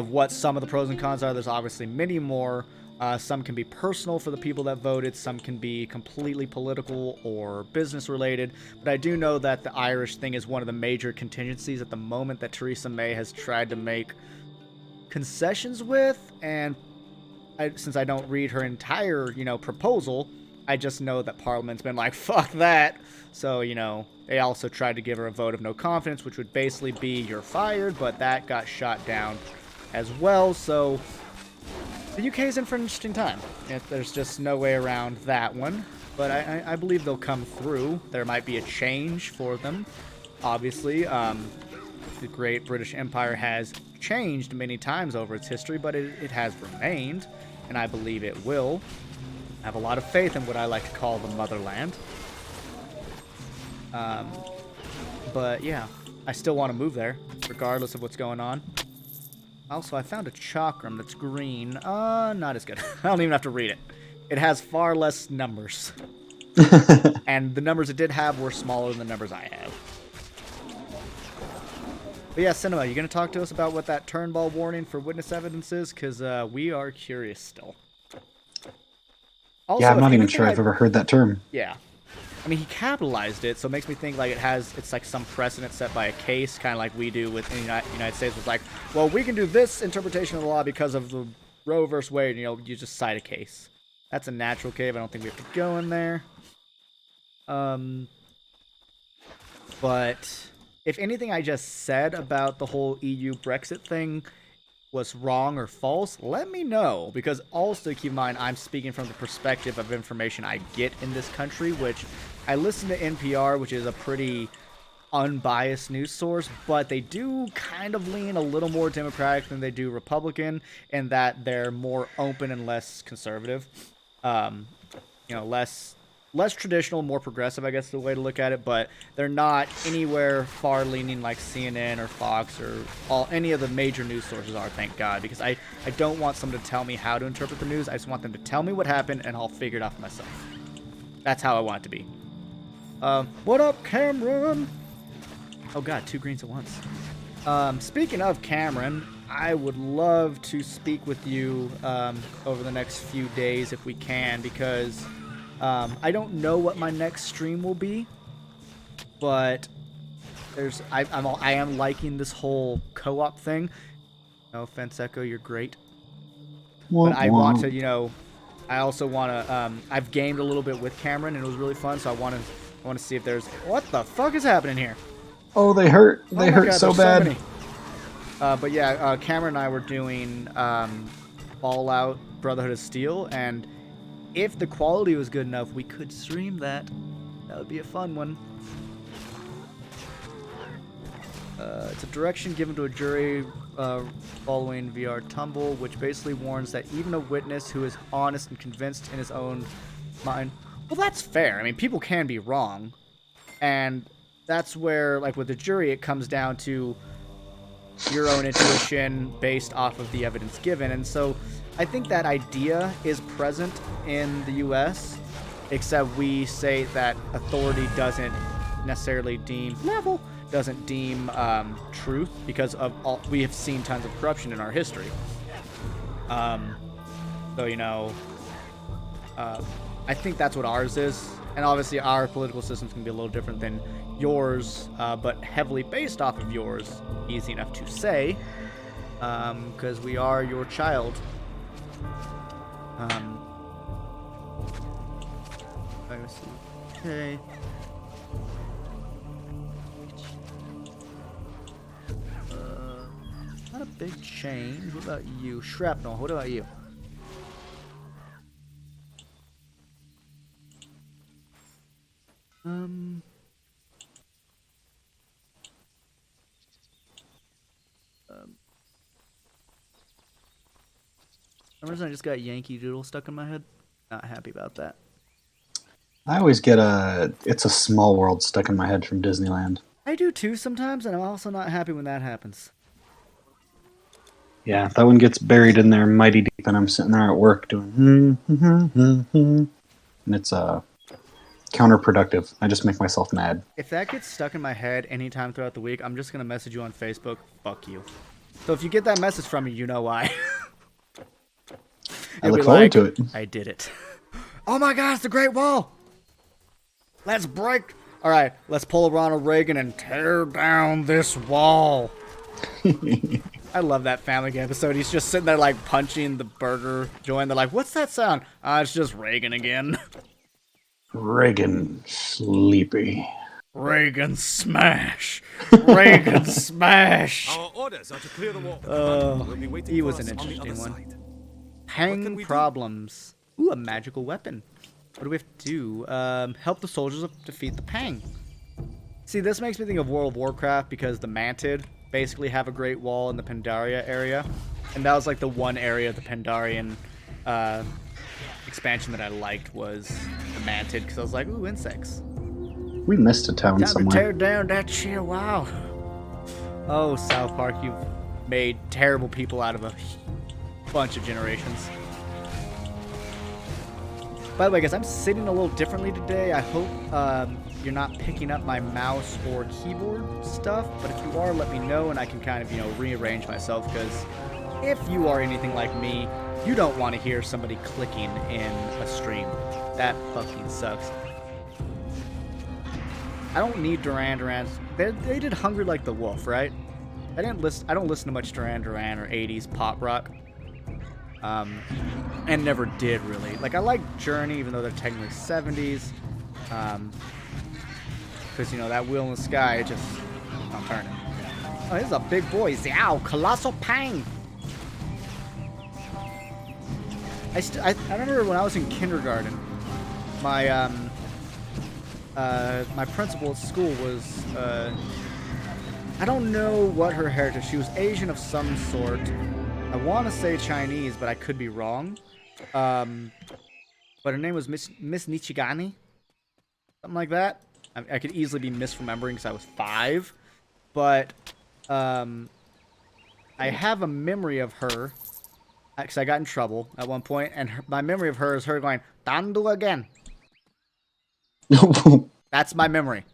what some of the pros and cons are, there's obviously many more. Some can be personal for the people that voted. Some can be completely political or business related. But I do know that the Irish thing is one of the major contingencies at the moment that Theresa May has tried to make concessions with. And since I don't read her entire, you know, proposal, I just know that Parliament's been like, fuck that. So, you know, they also tried to give her a vote of no confidence, which would basically be you're fired, but that got shot down as well. So the UK is in for an interesting time. There's just no way around that one. But I believe they'll come through. There might be a change for them, obviously. The Great British Empire has changed many times over its history, but it has remained, and I believe it will. I have a lot of faith in what I like to call the motherland. But yeah, I still want to move there, regardless of what's going on. Also, I found a chakram that's green. Not as good. I don't even have to read it. It has far less numbers. And the numbers it did have were smaller than the numbers I have. But yeah, Cinema, you going to talk to us about what that turnball warning for witness evidence is? Because we are curious still. Also, yeah, I'm not even sure I've ever heard that term. Yeah. I mean, he capitalized it, so it makes me think like it's like some precedent set by a case, kind of like we do with the United States. It's like, well, we can do this interpretation of the law because of the Roe versus Wade. You know, you just cite a case. That's a natural cave. I don't think we have to go in there. But if anything I just said about the whole EU Brexit thing was wrong or false, let me know, because also keep in mind I'm speaking from the perspective of information I get in this country, which I listen to NPR, which is a pretty unbiased news source, but they do kind of lean a little more Democratic than they do Republican, in that they're more open and less conservative. You know, less traditional, more progressive, I guess is the way to look at it, but they're not anywhere far leaning like CNN or Fox or any of the major news sources are, thank God, because I don't want someone to tell me how to interpret the news. I just want them to tell me what happened, and I'll figure it out for myself. That's how I want it to be. What up, Cameron? Oh God, 2 greens at once. Speaking of Cameron, I would love to speak with you over the next few days if we can, because I don't know what my next stream will be, but I am liking this whole co-op thing. No offense, Echo, you're great. But I want to, you know, I also want to. I've gamed a little bit with Cameron, and it was really fun. So I want to see if there's what the fuck is happening here. Oh, they hurt. They hurt God, so bad. But yeah, Cameron and I were doing Fallout Brotherhood of Steel, and if the quality was good enough, we could stream that. That would be a fun one. It's a direction given to a jury following VR Tumble, which basically warns that even a witness who is honest and convinced in his own mind... Well, that's fair. I mean, people can be wrong. And that's where, like with the jury, it comes down to your own intuition based off of the evidence given. And so I think that idea is present in the U.S., except we say that authority doesn't necessarily deem truth because of all we have seen tons of corruption in our history. So I think that's what ours is, and obviously our political systems can be a little different than yours, but heavily based off of yours. Easy enough to say, because we are your child. Let's see. Okay. Not a big change. What about you? Shrapnel, what about you? For some reason I just got Yankee Doodle stuck in my head. Not happy about that. I always get It's a Small World stuck in my head from Disneyland. I do too sometimes, and I'm also not happy when that happens. Yeah, that one gets buried in there mighty deep, and I'm sitting there at work doing and it's counterproductive. I just make myself mad. If that gets stuck in my head anytime throughout the week, I'm just gonna message you on Facebook. Fuck you. So if you get that message from me, you know why. I look forward to it. I did it. Oh my God, it's the Great Wall. Let's break. All right, let's pull a Ronald Reagan and tear down this wall. I love that Family Guy episode. He's just sitting there like punching the burger joint. They're like, "What's that sound?" It's just Reagan again. Reagan sleepy. Reagan smash. Reagan smash. Our orders are to clear the wall. We'll be waiting He for was us an on the interesting other one. side. Hang problems. Ooh, a magical weapon. What do we have to do? Help the soldiers defeat the Pang. See, this makes me think of World of Warcraft because the Mantid basically have a great wall in the Pandaria area. And that was like the one area of the Pandarian expansion that I liked was the Mantid because I was like, ooh, insects. We missed a town Time somewhere. to tear down that shit, wow. Oh, South Park, you've made terrible people out of a bunch of generations. By the way, guys, I'm sitting a little differently today. I hope you're not picking up my mouse or keyboard stuff, but if you are, let me know and I can kind of, rearrange myself, because if you are anything like me, you don't want to hear somebody clicking in a stream. That fucking sucks. I don't need Duran Duran. They did Hungry Like the Wolf, right? I don't listen to much Duran Duran or 80s pop rock. And never did really. Like, I like Journey, even though they're technically 70s. Because, that wheel in the sky, it just don't turn it. Oh, this is a big boy. Zow, Colossal Pang. I remember when I was in kindergarten, my my principal at school was, I don't know what her heritage. She was Asian of some sort. I want to say Chinese, but I could be wrong. But her name was Miss Nichigani, something like that. I could easily be misremembering because I was 5, but I have a memory of her because I got in trouble at one point, and my memory of her is her going "Tandu again." That's my memory.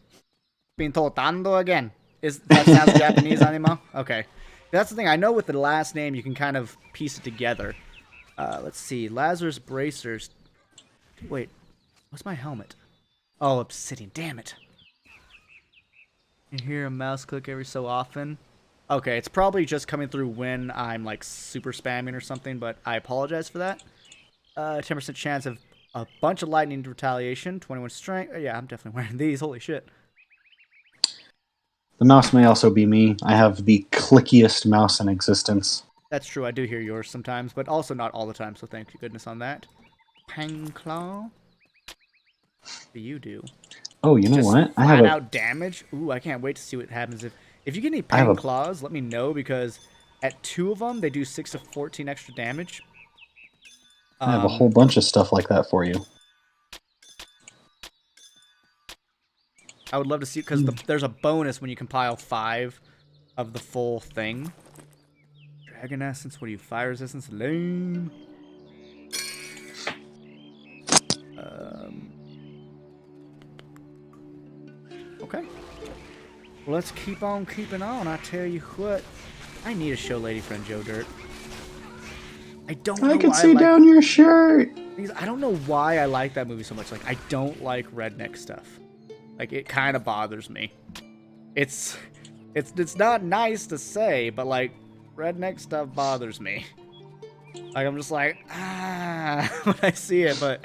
Being told "Tandu again." That sounds Japanese, anima? Okay. That's the thing. I know with the last name, you can kind of piece it together. Let's see. Lazarus Bracers. Wait. What's my helmet? Oh, Obsidian. Damn it. You hear a mouse click every so often. Okay, it's probably just coming through when I'm, like, super spamming or something, but I apologize for that. 10% chance of a bunch of lightning retaliation. 21 strength. Yeah, I'm definitely wearing these. Holy shit. The mouse may also be me. I have the clickiest mouse in existence. That's true. I do hear yours sometimes, but also not all the time, so thank you goodness on that. Pangclaw? What do you do? Oh, you know Just what? I flat have out damage? Ooh, I can't wait to see what happens. If you get any Pangclaws, let me know, because at 2 of them, they do 6 to 14 extra damage. I have a whole bunch of stuff like that for you. I would love to see, because there's a bonus when you compile 5 of the full thing. Dragon Essence, what are you? Fire Resistance? Lame. Oh, Okay. Well, let's keep on keeping on. I tell you what, I need to show lady friend Joe Dirt. I don't know I can why see down your shirt. I don't know why I like that movie so much. Like, I don't like redneck stuff. Like, it kind of bothers me. It's not nice to say, but like, redneck stuff bothers me. Like, I'm just like, when I see it, but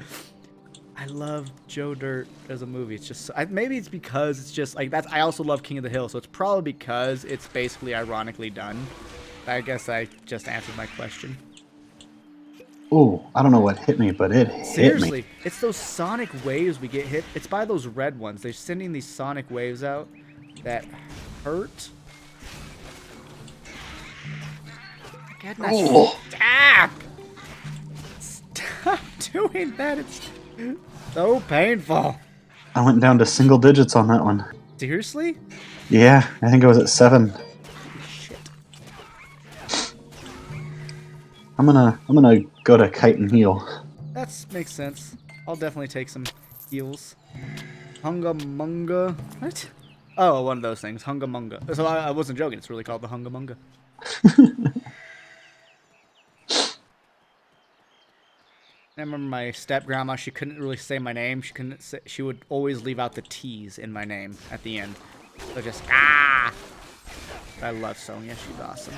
I love Joe Dirt as a movie. It's just, maybe it's because it's just like I also love King of the Hill, so it's probably because it's basically ironically done. I guess I just answered my question. Oh, I don't know what hit me, but it hit me. Seriously, it's those sonic waves we get hit. It's by those red ones. They're sending these sonic waves out that hurt. Goodness. Oh. Stop doing that. It's so painful. I went down to single digits on that one. Seriously? Yeah, I think I was at 7. Shit. I'm gonna go to kite and heal. That makes sense. I'll definitely take some heals. Hunga Munga. What? Oh, one of those things. Hunga Munga. So I wasn't joking. It's really called the Hunga Munga. I remember my step grandma. She couldn't really say my name. She would always leave out the T's in my name at the end. So just ah. I love Sonia. She's awesome.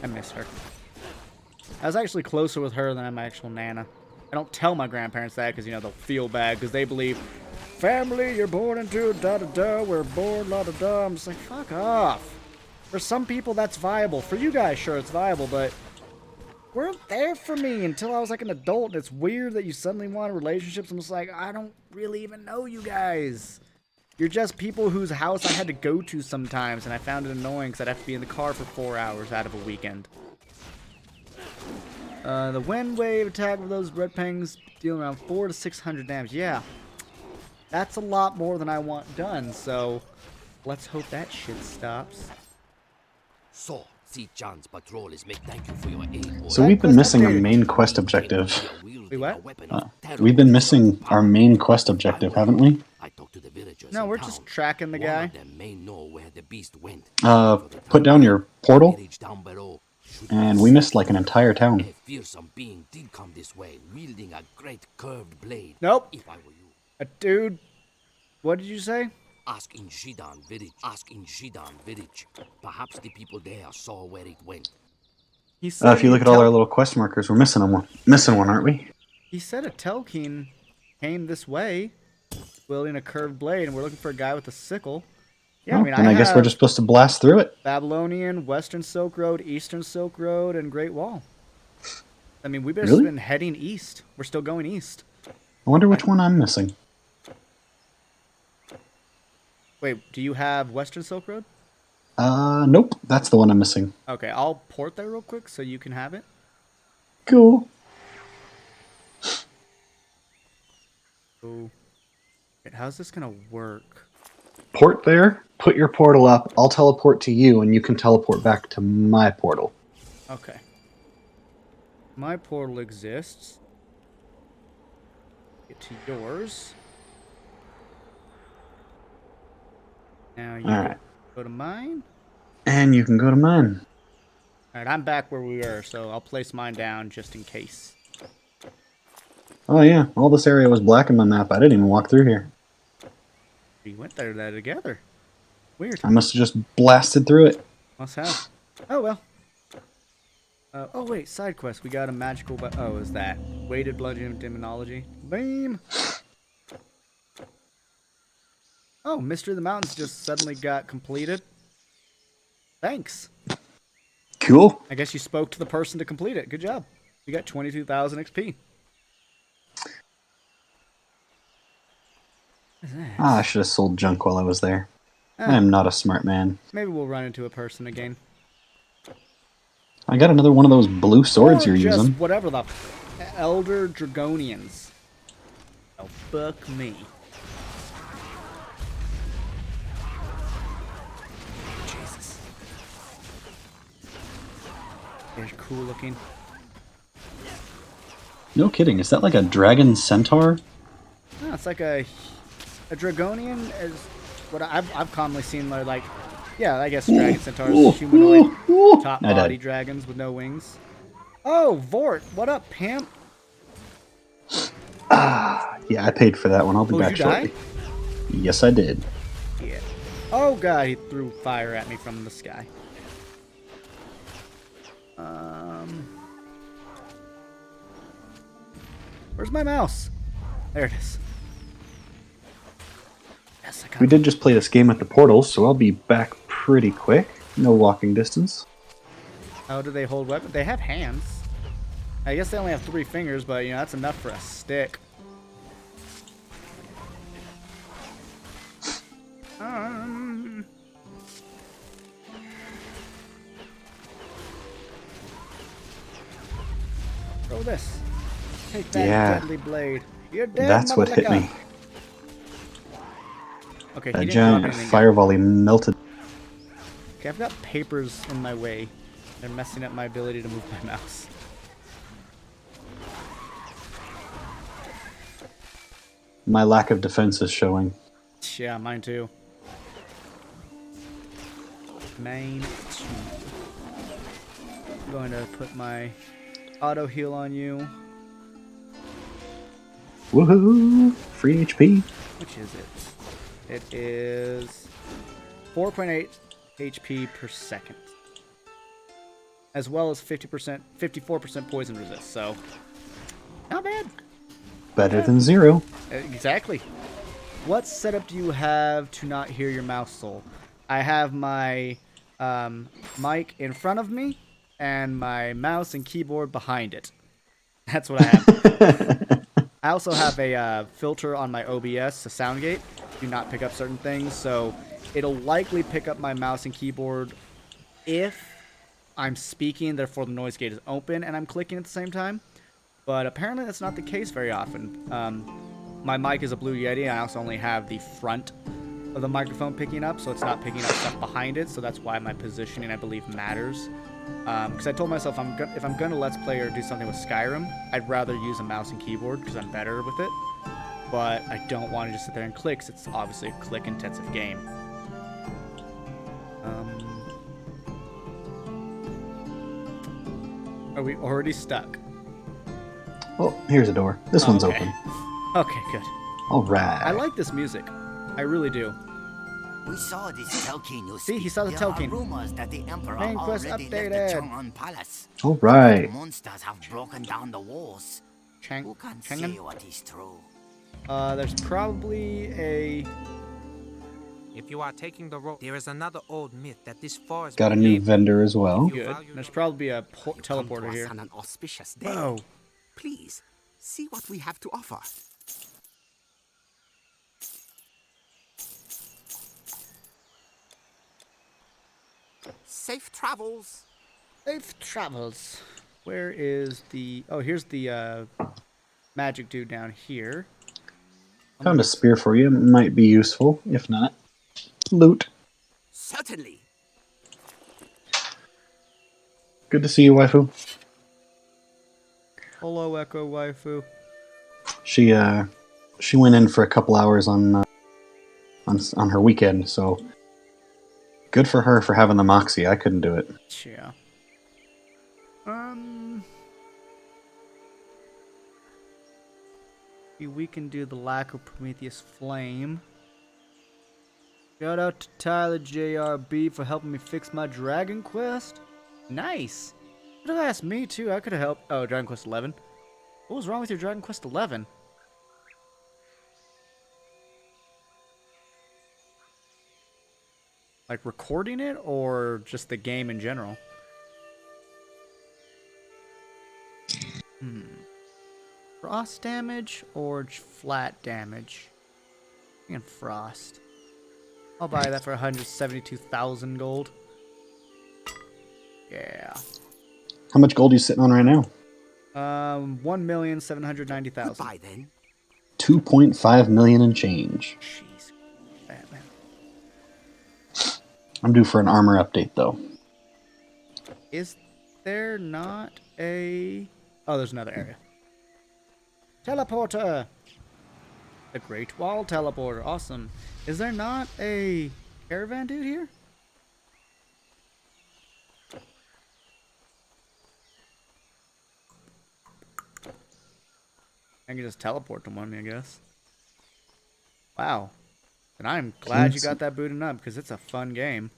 I miss her. I was actually closer with her than my actual Nana. I don't tell my grandparents that because, you know, they'll feel bad because they believe, family, you're born into da-da-da, we're born la-da-da. I'm just like, fuck off. For some people, that's viable. For you guys, sure, it's viable, but weren't there for me until I was like an adult. And it's weird that you suddenly want relationships. I'm just like, I don't really even know you guys. You're just people whose house I had to go to sometimes, and I found it annoying because I'd have to be in the car for 4 hours out of a weekend. The wind wave attack of those red pangs dealing around 400 to 600 damage. Yeah, that's a lot more than I want done, so let's hope that shit stops. So, see John's patrol is make thank you for your aid. So we've been missing a main quest objective. Wait, what? We've been missing our main quest objective, haven't we? I talked to the villagers. No, we're just tracking the guy. One of them may know where the beast went. Put down your portal, Village down below. and we missed like an entire town. A fearsome being did come this way, wielding a great curved blade. Nope. If I were you. Dude, what did you say? Ask in Shidan village. Ask in Shidan village. Perhaps the people there saw where it went. He said If you look at all our little quest markers, we're missing one. Missing one, aren't we? He said a Telkeen came this way, wielding a curved blade, and we're looking for a guy with a sickle. Yeah, Oh, I guess we're just supposed to blast through it. Babylonian, Western Silk Road, Eastern Silk Road, and Great Wall. I mean, we've just Really? been heading east. We're still going east. I wonder which one I'm missing. Wait, do you have Western Silk Road? Nope. That's the one I'm missing. Okay, I'll port that real quick so you can have it. Cool. Oh, wait, how's this gonna work? Port there. Put your portal up. I'll teleport to you, and you can teleport back to my portal. Okay. My portal exists. Get to yours. Now you Alright. go to mine. And you can go to mine. Alright, I'm back where we were, so I'll place mine down just in case. Oh yeah, all this area was black in my map. I didn't even walk through here. We went there together. Weird. I must have just blasted through it. Must have. Oh well. Oh wait, side quest. We got a magical. Oh, is that weighted bludgeon demonology? Beam. Oh, Mystery of the Mountains just suddenly got completed. Thanks. Cool. I guess you spoke to the person to complete it. Good job. You got 22,000 XP. Ah, I should have sold junk while I was there. I am not a smart man. Maybe we'll run into a person again. I got another one of those blue swords Or you're just using. whatever the Elder Dragonians. Oh, fuck me. Jesus. They're cool looking. No kidding. Is that like a dragon centaur? No, it's like a Dragonian is what I've commonly seen are like, yeah, I guess dragon centaurs, humanoid top I body died. dragons with no wings. Oh, Vort, what up, pimp? Yeah, I paid for that one. I'll be Oh, did back you die? shortly. Yes, I did. Yeah. Oh god, he threw fire at me from the sky. Where's my mouse? There it is. Yes, I got We did just play this game at the portals, so I'll be back pretty quick. No walking distance. How do they hold weapons? They have hands. I guess they only have 3 fingers, but you know, that's enough for a stick. Throw this. Take that deadly blade. You're dead, That's what hit motherfucker. me. Okay, he That didn't drop giant anything. fire volley melted. Okay, I've got papers in my way. They're messing up my ability to move my mouse. My lack of defense is showing. Yeah, mine too. Mine too. I'm going to put my auto heal on you. Woohoo! Free HP. Which is it? It is 4.8 HP per second. As well as 54% poison resist, so not bad. Better than 0. Exactly. What setup do you have to not hear your mouse soul? I have my mic in front of me and my mouse and keyboard behind it. That's what I have. I also have a filter on my OBS, a sound gate. Do not pick up certain things, so it'll likely pick up my mouse and keyboard if I'm speaking, therefore the noise gate is open and I'm clicking at the same time. But apparently that's not the case very often. My mic is a Blue Yeti. I also only have the front of the microphone picking up, so it's not picking up stuff behind it. So that's why my positioning, I believe, matters. Because I told myself if I'm going to Let's Play or do something with Skyrim, I'd rather use a mouse and keyboard because I'm better with it. But I don't want to just sit there and click, 'cause it's obviously a click-intensive game. Are we already stuck? Oh, here's a door. This one's okay. open. Okay, good. Alright. I like this music. I really do. We saw this Telkin you See, he speak. saw the There Telkin. are rumors that the Emperor Main quest already updated. left the Chang'an Palace. Alright. Monsters have broken down the walls. Who can say Chang'an? what is true? There's probably a... If you are taking the road, there is another old myth that this forest Got a new vendor as well. Good. There's probably a Come to teleporter us here. on an auspicious day. Whoa. Please, see what we have to offer. Safe travels. Safe travels. Where is the... Oh, here's the magic dude down here. Found a spear for you. Might be useful. If not, loot. Certainly. Good to see you, waifu. Hello, Echo Waifu. She went in for a couple hours on her weekend, so good for her for having the moxie. I couldn't do it. Yeah. We can do the lack of Prometheus Flame. Shout out to Tyler JRB for helping me fix my Dragon Quest. Nice. Could have asked me too. I could have helped. Oh, Dragon Quest 11. What was wrong with your Dragon Quest 11? Like recording it or just the game in general? Frost damage or flat damage? And frost. I'll buy that for 172,000 gold. Yeah. How much gold are you sitting on right now? 1,790,000. Goodbye then. 2.5 million and change. Jeez, Batman. I'm due for an armor update though. Is there not a... Oh, there's another area. Teleporter! The Great Wall Teleporter. Awesome. Is there not a caravan dude here? I can just teleport to one, I guess. Wow. And I'm glad you got that booted up because it's a fun game.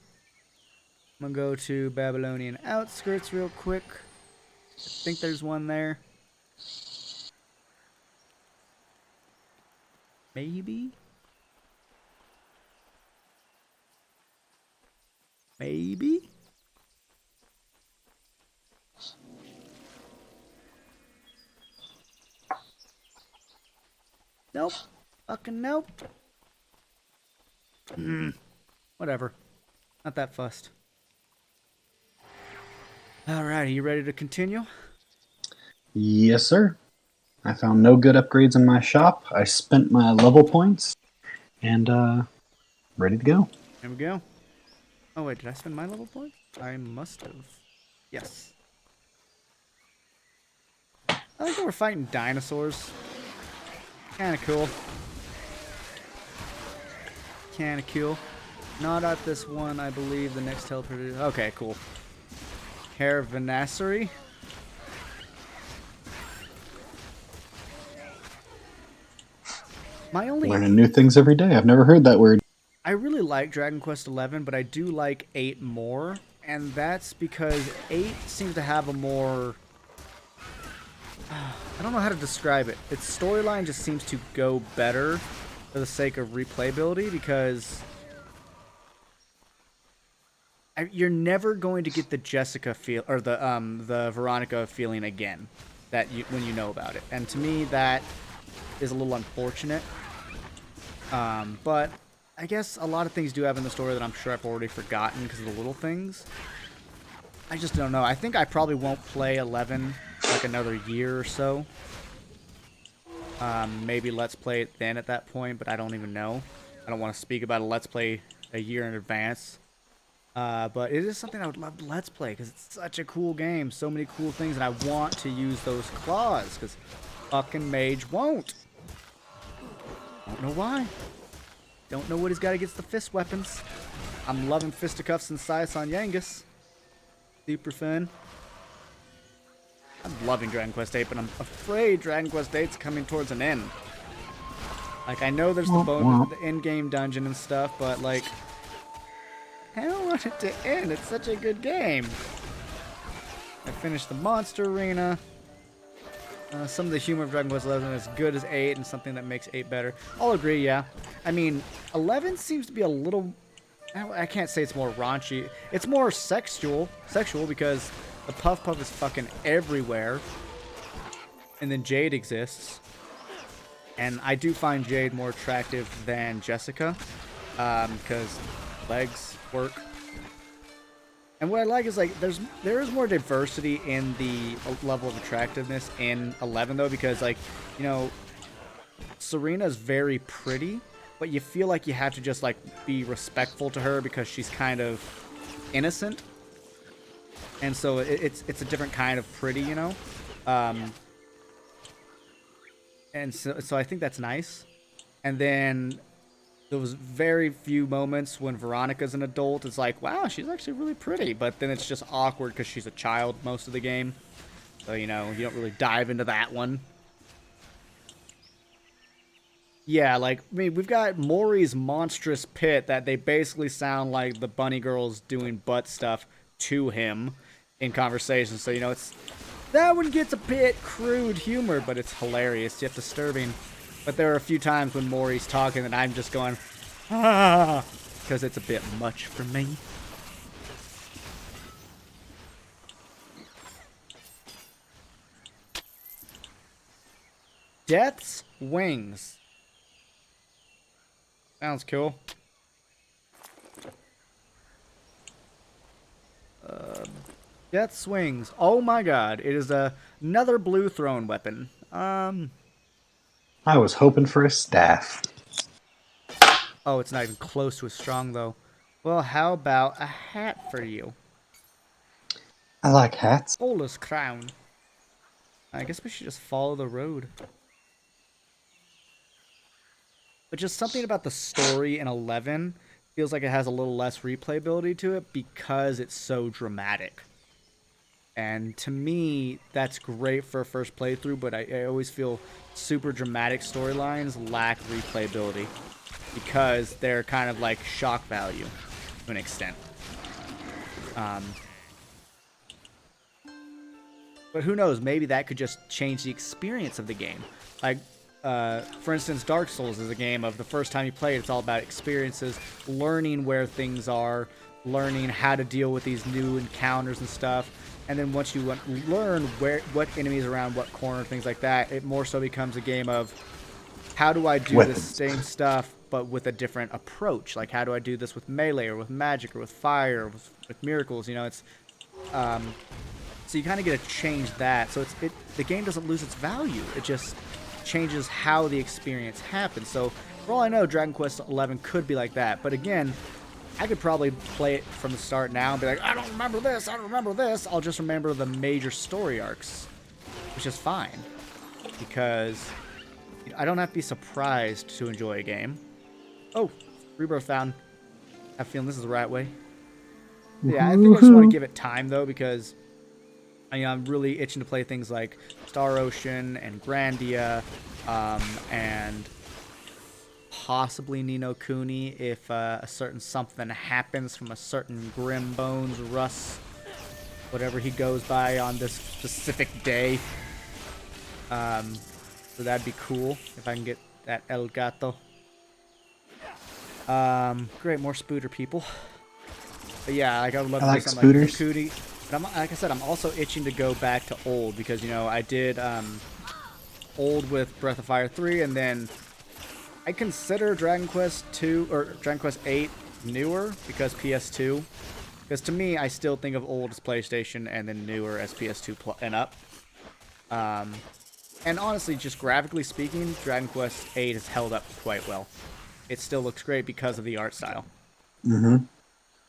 I'm gonna go to Babylonian Outskirts real quick. I think there's one there. Maybe? Maybe? Nope. Fucking nope. Whatever. Not that fussed. Alright, are you ready to continue? Yes, sir. I found no good upgrades in my shop. I spent my level points, and ready to go. There we go. Oh wait, did I spend my level points? I must have. Yes. I like that we're fighting dinosaurs. Kinda cool. Kinda cool. Not at this one, I believe. The next teleporter. Okay, cool. Caravanserai. My only. Learning new things every day. I've never heard that word. I really like Dragon Quest XI, but I do like 8 more, and that's because 8 seems to have a more... I don't know how to describe it. Its storyline just seems to go better for the sake of replayability, because you're never going to get the Jessica feel, or the Veronica feeling again that when you know about it. And to me, that is a little unfortunate. But I guess a lot of things do have in the story that I'm sure I've already forgotten because of the little things. I just don't know. I think I probably won't play 11 like another year or so. Maybe Let's Play it then at that point, but I don't even know. I don't want to speak about a Let's Play a year in advance. But it is something I would love to Let's Play because it's such a cool game. So many cool things, and I want to use those claws because fucking Mage won't. Don't know why. Don't know what he's got against the fist weapons. I'm loving fisticuffs and Sias on Yangus. Super fun. I'm loving Dragon Quest VIII, but I'm afraid Dragon Quest VIII's coming towards an end. Like, I know there's the end-game dungeon and stuff, but, like, I don't want it to end. It's such a good game. I finished the Monster Arena. Some of the humor of Dragon Quest XI is as good as 8 and something that makes 8 better. I'll agree, yeah. I mean, 11 seems to be a little... I can't say it's more raunchy. It's more sexual because the Puff Puff is fucking everywhere. And then Jade exists. And I do find Jade more attractive than Jessica. Because legs work. And what I like is, like, there is more diversity in the level of attractiveness in 11, though, because, like, you know, Serena's very pretty, but you feel like you have to just, like, be respectful to her because she's kind of innocent. And so it's a different kind of pretty, you know? And so I think that's nice. And then there was very few moments when Veronica's an adult. It's like, wow, she's actually really pretty. But then it's just awkward because she's a child most of the game. So, you know, you don't really dive into that one. Yeah, like, I mean, we've got Maury's monstrous pit that they basically sound like the bunny girls doing butt stuff to him in conversation. So, you know, that one gets a bit crude humor, but it's hilarious yet disturbing. But there are a few times when Maury's talking and I'm just going, ah, because it's a bit much for me. Death's Wings. Sounds cool. Death's Wings. Oh my god, it is another blue throne weapon. I was hoping for a staff. Oh, it's not even close to as strong, though. Well, how about a hat for you? I like hats. Ola's crown. I guess we should just follow the road. But just something about the story in 11 feels like it has a little less replayability to it because it's so dramatic. And to me, that's great for a first playthrough, but I always feel super dramatic storylines lack replayability because they're kind of like shock value to an extent. But who knows? Maybe that could just change the experience of the game. Like, for instance, Dark Souls is a game of the first time you play it, it's all about experiences, learning where things are, learning how to deal with these new encounters and stuff. And then once you learn what enemies are around what corner, things like that, it more so becomes a game of how do I do the same stuff but with a different approach? Like, how do I do this with melee or with magic or with fire or with miracles? You know, it's so you kind of get to change that. So the game doesn't lose its value. It just changes how the experience happens. So for all I know, Dragon Quest XI could be like that. But again, I could probably play it from the start now and be like, I don't remember this, I don't remember this. I'll just remember the major story arcs, which is fine. Because I don't have to be surprised to enjoy a game. Oh, Rebirth Fountain. I have a feeling this is the right way. Yeah, I think I just want to give it time, though, because I'm really itching to play things like Star Ocean and Grandia, and possibly Ni no Kuni if a certain something happens from a certain Grim Bones Russ, whatever he goes by on this specific day. So that'd be cool if I can get that El Gato. Great, more Spooter people. But yeah, like I would love to do something like Kuni. But like I said, I'm also itching to go back to old because, you know, I did old with Breath of Fire 3, and then I consider Dragon Quest 2 or Dragon Quest 8 newer because PS2. Because to me, I still think of old as PlayStation and then newer as PS2 and up. And honestly, just graphically speaking, Dragon Quest 8 has held up quite well. It still looks great because of the art style. Mm-hmm.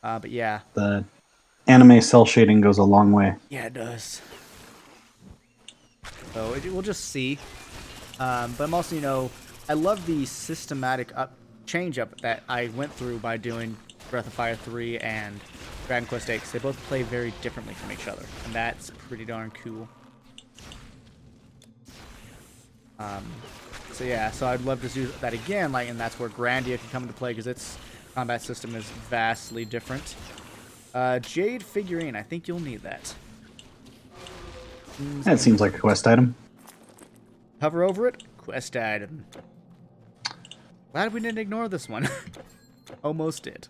But yeah. The anime cell shading goes a long way. Yeah, it does. So we'll just see. But I'm also, you know, I love the systematic change-up that I went through by doing Breath of Fire 3 and Dragon Quest 8, because they both play very differently from each other, and that's pretty darn cool. So yeah, so I'd love to do that again, like, and that's where Grandia can come into play, because its combat system is vastly different. Jade figurine, I think you'll need that. That seems like a quest item. Hover over it, quest item. Glad we didn't ignore this one. Almost did.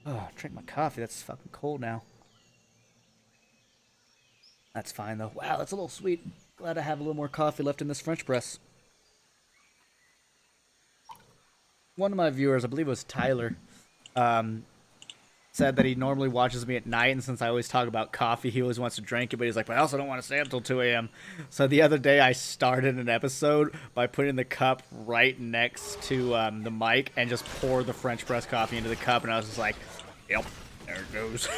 Oh, drink my coffee. That's fucking cold now. That's fine, though. Wow, that's a little sweet. Glad I have a little more coffee left in this French press. One of my viewers, I believe it was Tyler, said that he normally watches me at night, and since I always talk about coffee, he always wants to drink it, but he's like, but I also don't want to stay up till 2 a.m. So the other day, I started an episode by putting the cup right next to the mic and just poured the French press coffee into the cup, and I was just like, yep, there it goes.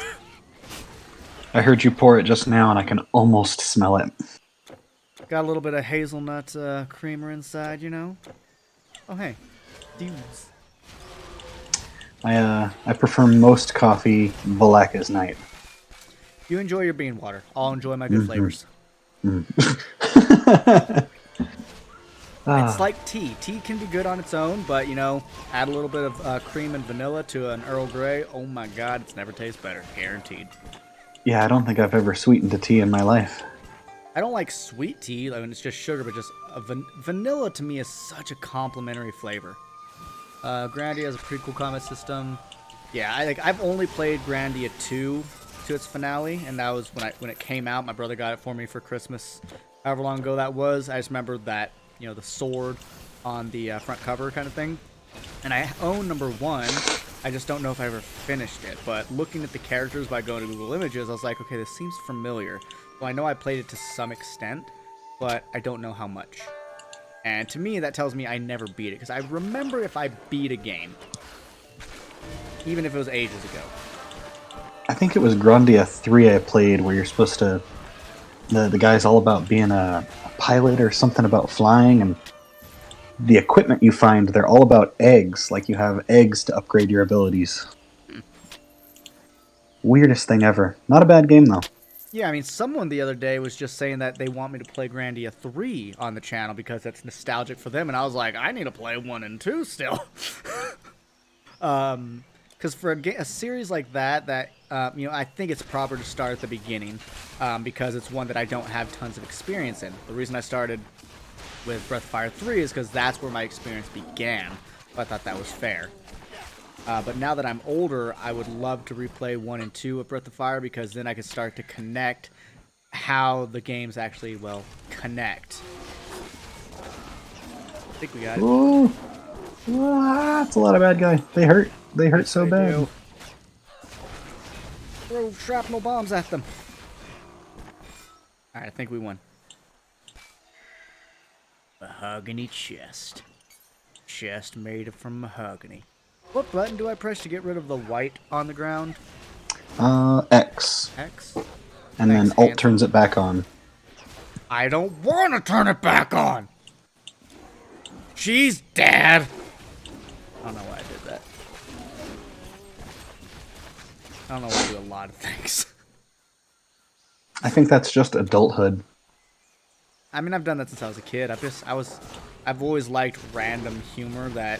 I heard you pour it just now, and I can almost smell it. Got a little bit of hazelnut creamer inside, you know? Oh, hey. Dudes. I prefer most coffee black as night. You enjoy your bean water. I'll enjoy my good flavors. It's like tea. Tea can be good on its own, but, you know, add a little bit of cream and vanilla to an Earl Grey. Oh my god, it's never tastes better. Guaranteed. Yeah, I don't think I've ever sweetened a tea in my life. I don't like sweet tea. I mean, it's just sugar, but just vanilla to me is such a complimentary flavor. Grandia has a pretty cool combat system. Yeah, I've only played Grandia 2 to its finale, and that was when it came out. My brother got it for me for Christmas, however long ago that was. I just remember that, you know, the sword on the front cover kind of thing. And I own number 1. I just don't know if I ever finished it. But looking at the characters by going to Google Images, I was like, okay, this seems familiar. Well, I know I played it to some extent, but I don't know how much. And to me, that tells me I never beat it, because I remember if I beat a game, even if it was ages ago. I think it was Grandia 3 I played, where you're supposed to The guy's all about being a pilot or something about flying, and the equipment you find, they're all about eggs. Like you have eggs to upgrade your abilities. Weirdest thing ever. Not a bad game though. Yeah, I mean, someone the other day was just saying that they want me to play Grandia 3 on the channel because it's nostalgic for them, and I was like, I need to play 1 and 2 still. Because for a series like that, I think it's proper to start at the beginning because it's one that I don't have tons of experience in. The reason I started with Breath of Fire 3 is because that's where my experience began. So I thought that was fair. But now that I'm older, I would love to replay 1 and 2 of Breath of Fire because then I could start to connect how the games actually, connect. I think we got it. Ooh. That's a lot of bad guy. They hurt. They hurt so bad. Do. Throw shrapnel bombs at them. Alright, I think we won. Mahogany chest. Chest made from mahogany. What button do I press to get rid of the white on the ground? X. X? And Thanks, then Alt Hanson. turns it back on. I don't want to turn it back on! She's dead! I don't know why I did that. I don't know why I do a lot of things. I think that's just adulthood. I mean, I've done that since I was a kid. I've always liked random humor that,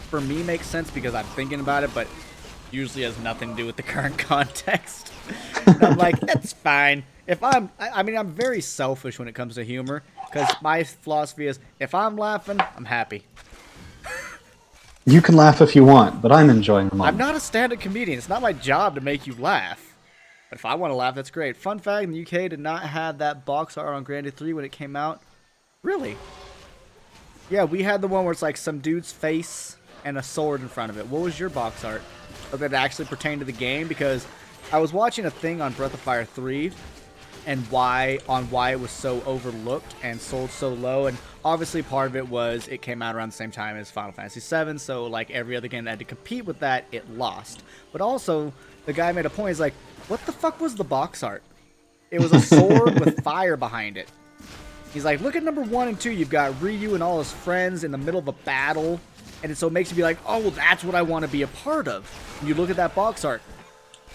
for me, makes sense because I'm thinking about it, but usually has nothing to do with the current context. And I'm like, that's fine. I'm very selfish when it comes to humor because my philosophy is, if I'm laughing, I'm happy. You can laugh if you want, but I'm enjoying the moment. I'm not a stand-up comedian. It's not my job to make you laugh. But if I want to laugh, that's great. Fun fact, in the UK did not have that box art on Grandia 3 when it came out. Really? Yeah, we had the one where it's like some dude's face and a sword in front of it. What was your box art? That actually pertained to the game? Because I was watching a thing on Breath of Fire 3 and why it was so overlooked and sold so low, and obviously part of it was it came out around the same time as Final Fantasy VII, so like every other game that had to compete with that, it lost. But also, the guy made a point, he's like, what the fuck was the box art? It was a sword with fire behind it. He's like, look at number 1 and 2, you've got Ryu and all his friends in the middle of a battle, and so it makes you be like, oh, well, that's what I want to be a part of. And you look at that box art.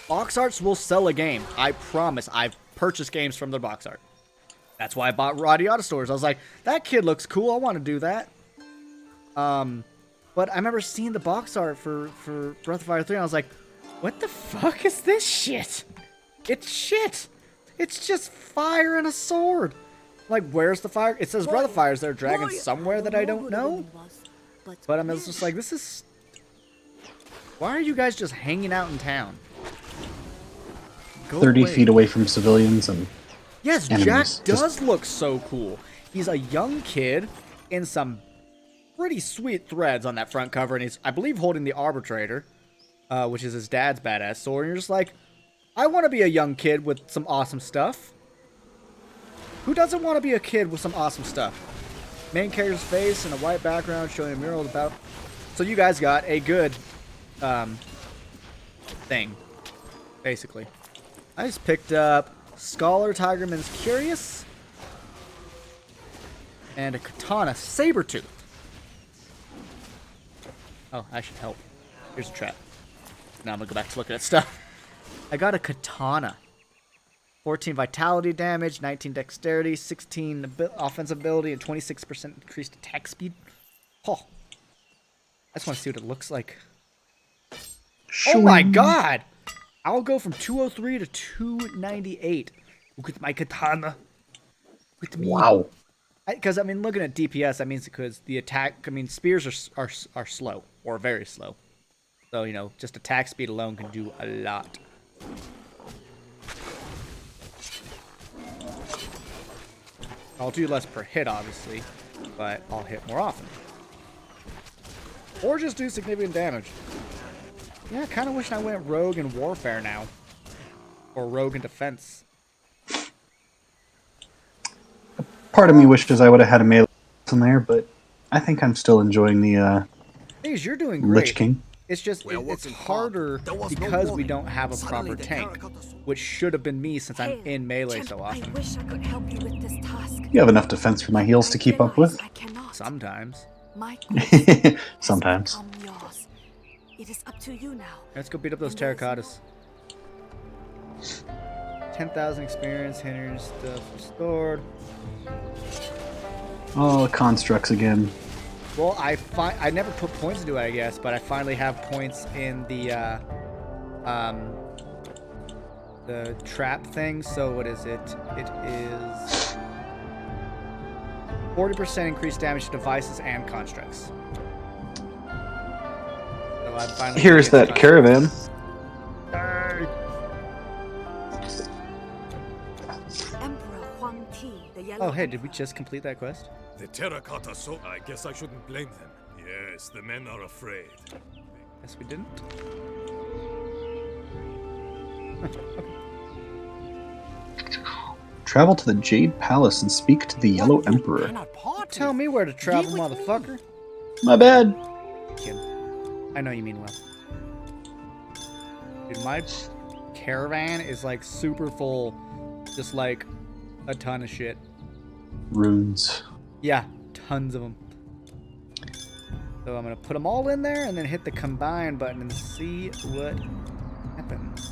Box arts will sell a game. I promise. I've purchased games from their box art. That's why I bought Radiata stores. I was like, that kid looks cool. I want to do that. But I remember seeing the box art for Breath of Fire 3, and I was like, what the fuck is this shit? It's shit. It's just fire and a sword. Like, where's the fire? It says Breath of Fire. Is there a dragon somewhere that I don't know? But I'm just like, this is... Why are you guys just hanging out in town? Go 30 away. feet away from civilians and Yes, enemies. Jack does look so cool. He's a young kid in some pretty sweet threads on that front cover, and he's, I believe, holding the Arbitrator, which is his dad's badass sword. And you're just like, I want to be a young kid with some awesome stuff. Who doesn't want to be a kid with some awesome stuff? Main character's face and a white background showing a mural about. So you guys got a good thing, basically. I just picked up Scholar Tigerman's Curious and a Katana Sabertooth. Oh, I should help. Here's a trap. Now I'm gonna go back to looking at stuff. I got a Katana. 14 vitality damage, 19 dexterity, 16 offensive ability, and 26% increased attack speed. Oh. I just want to see what it looks like. Oh my god! I'll go from 203 to 298 with my katana. With me. Wow. Because, I mean, looking at DPS, that means because the attack... I mean, spears are slow. Or very slow. So, you know, just attack speed alone can do a lot. I'll do less per hit, obviously. But I'll hit more often. Or just do significant damage. Yeah, I kind of wish I went rogue in warfare now. Or rogue in defense. Part of me wishes I would have had a melee in there, but I think I'm still enjoying the Thing is, you're doing great. Lich King. It's just We are it's working hard. harder There was no because we warning. don't have a Suddenly proper the tank, terracotta sword- which should have been me since I'm in melee so I often. wish I could help you with this task. You have enough defense for my heals to keep up with. I cannot. Sometimes. My quest has Sometimes. become yours. It is up to you now. Let's go beat up those And there's terracottas. 10,000 experience, hinders, stuff restored. Oh, constructs again. Well, I never put points into it, I guess, but I finally have points in the trap thing. So what is it? It is 40% increased damage to devices and constructs. So I finally Here's that caravan. Emperor Huang Ti, the Yellow Oh, hey, did we Emperor. just complete that quest? The terracotta so I guess I shouldn't blame them. Yes, the men are afraid. Yes, we didn't. Travel to the Jade Palace and speak to the Yellow Emperor. Cannot part Tell with. me where to travel, Leave with me. motherfucker. My bad. Kid. I know you mean well. Dude, my caravan is like super full. Just like a ton of shit. Runes. Yeah, tons of them. So I'm gonna put them all in there and then hit the combine button and see what happens.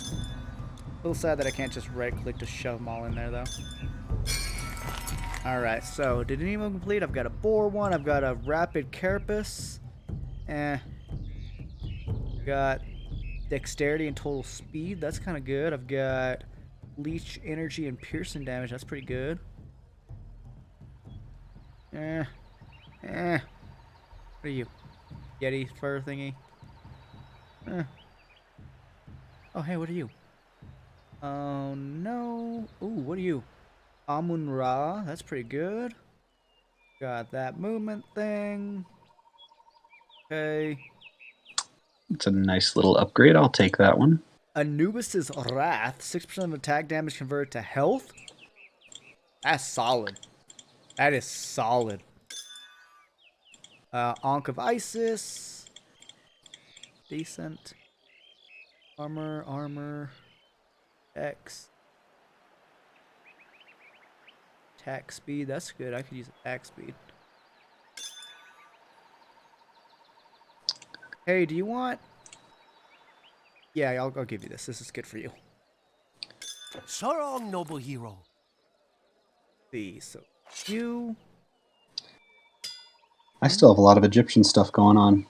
A little sad that I can't just right click to shove them all in there though. Alright, so did anyone complete? I've got a boar one, I've got a rapid carapace. Got dexterity and total speed, that's kinda good. I've got leech energy and piercing damage, that's pretty good. What are you? Yeti fur thingy? Oh, hey, what are you? Oh, no. Ooh, what are you? Amun-Ra, that's pretty good. Got that movement thing. Okay. It's a nice little upgrade. I'll take that one. Anubis's Wrath, 6% of attack damage converted to health. That's solid. That is solid. Ankh of Isis. Decent. Armor. X. Attack speed, that's good. I could use attack speed. Hey, do you want... Yeah, I'll give you this. This is good for you. So long, noble hero. See, so you... I still have a lot of Egyptian stuff going on.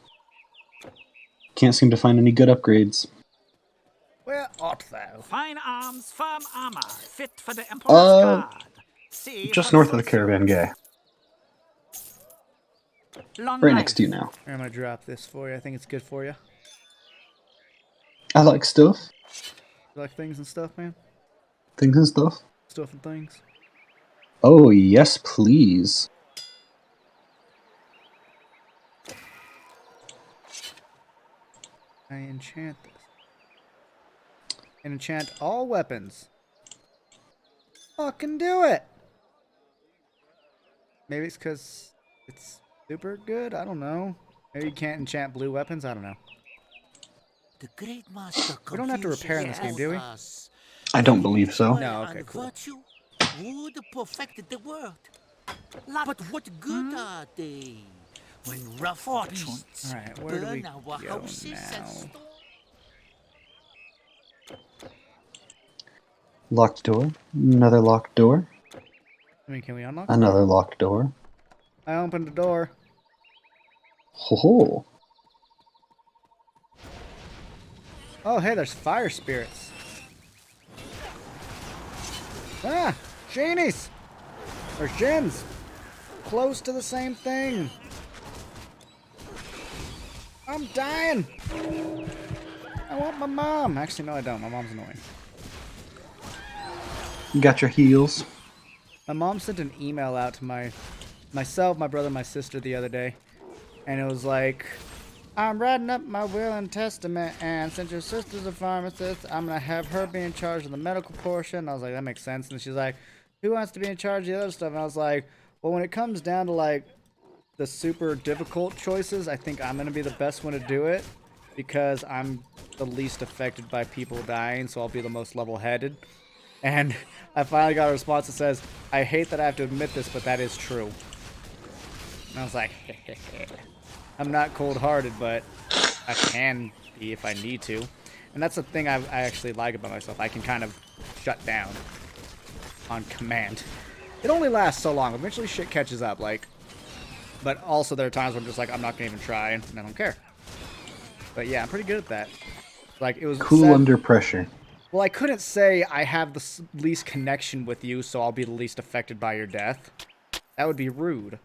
Can't seem to find any good upgrades. Where art thou? Fine arms, firm armor, fit for the Emperor's guard. See Just for north of the fulfillment. caravan guy. Long Right life. next to you now. I'm gonna drop this for you. I think it's good for you. I like stuff. You like things and stuff, man? Things and stuff. Stuff and things. Oh, yes, please. I enchant this. And enchant all weapons. Fucking do it! Maybe it's because it's super good? I don't know. Maybe you can't enchant blue weapons? I don't know. The great master We don't have to repair in this game, do we? us. I don't believe so. No, okay, cool. Virtue would perfect the world. But what good are they when rough beasts Alright, where do we burn go our houses and now? stores? Locked door. Another locked door. I mean, can we unlock? Another locked door. I opened the door. Ho ho. Oh, hey, there's fire spirits. Ah, genies! Or gens. Close to the same thing. I'm dying. I want my mom. Actually, no, I don't. My mom's annoying. You got your heals. My mom sent an email out to myself, my brother, my sister the other day. And it was like, I'm writing up my will and testament, and since your sister's a pharmacist, I'm going to have her be in charge of the medical portion. I was like, that makes sense. And she's like, who wants to be in charge of the other stuff? And I was like, well, when it comes down to, like, the super difficult choices, I think I'm gonna be the best one to do it because I'm the least affected by people dying, so I'll be the most level-headed. And I finally got a response that says, "I hate that I have to admit this, but that is true." And I was like, I'm not cold-hearted, but I can be if I need to. And that's the thing I actually like about myself. I can kind of shut down on command. It only lasts so long. Eventually shit catches up, like. But also there are times when I'm just like, I'm not going to even try, and I don't care. But yeah, I'm pretty good at that. Like, it was cool said, under pressure. well, I couldn't say I have the least connection with you, so I'll be the least affected by your death. That would be rude.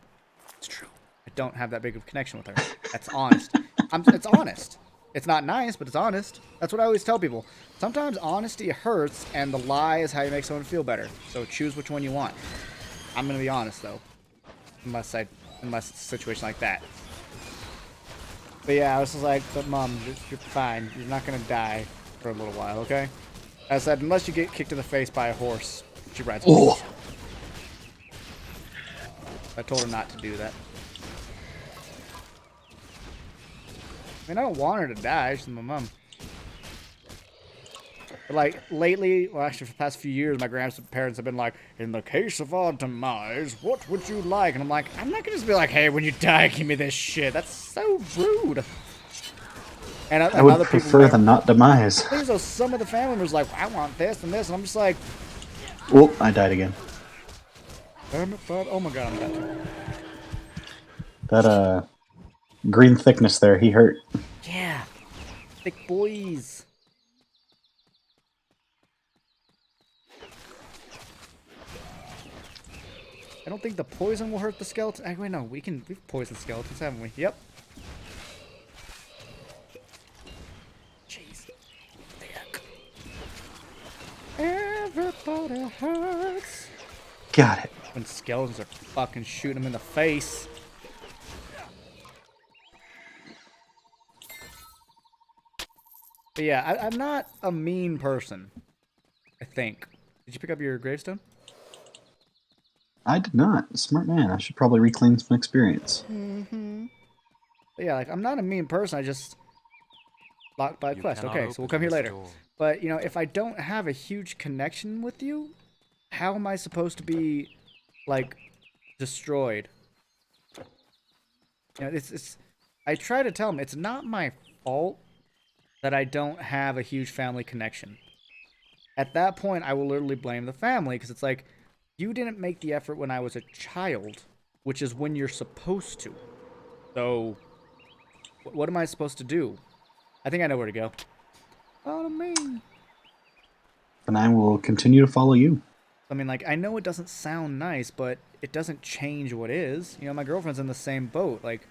It's true. I don't have that big of a connection with her. That's honest. It's honest. It's not nice, but it's honest. That's what I always tell people. Sometimes honesty hurts, and the lie is how you make someone feel better. So choose which one you want. I'm going to be honest, though. Unless situation like that. But yeah, I was just like, but Mom, you're fine. You're not going to die for a little while, okay? I said, unless you get kicked in the face by a horse. She rides a horse. I told her not to do that. I mean, I don't want her to die. She's my mom. But like, lately, well, actually, for the past few years, my grandparents have been like, in the case of our demise, what would you like? And I'm like, I'm not going to just be like, hey, when you die, give me this shit. That's so rude. And I would prefer the not demise. So some of the family members like, I want this and this. And I'm just like, oh, I died again. Oh my god, I'm dying. That, green thickness there, he hurt. Yeah. Thick boys. I don't think the poison will hurt the skeleton. Wait, no, we've poisoned skeletons, haven't we? Yep. Jeez. Thick. Everybody hurts. Got it. When skeletons are fucking shooting them in the face. But yeah, I'm not a mean person. I think. Did you pick up your gravestone? I did not. Smart man. I should probably reclaim some experience. Mm-hmm. But yeah, like, I'm not a mean person. I just locked by a quest. Okay, so we'll come here later. But, you know, if I don't have a huge connection with you, how am I supposed to be, like, destroyed? You know, it's I try to tell them it's not my fault that I don't have a huge family connection. At that point, I will literally blame the family, because it's like, you didn't make the effort when I was a child, which is when you're supposed to. So, what am I supposed to do? I think I know where to go. Follow me. And I will continue to follow you. I mean, like, I know it doesn't sound nice, but it doesn't change what is. You know, my girlfriend's in the same boat. Like,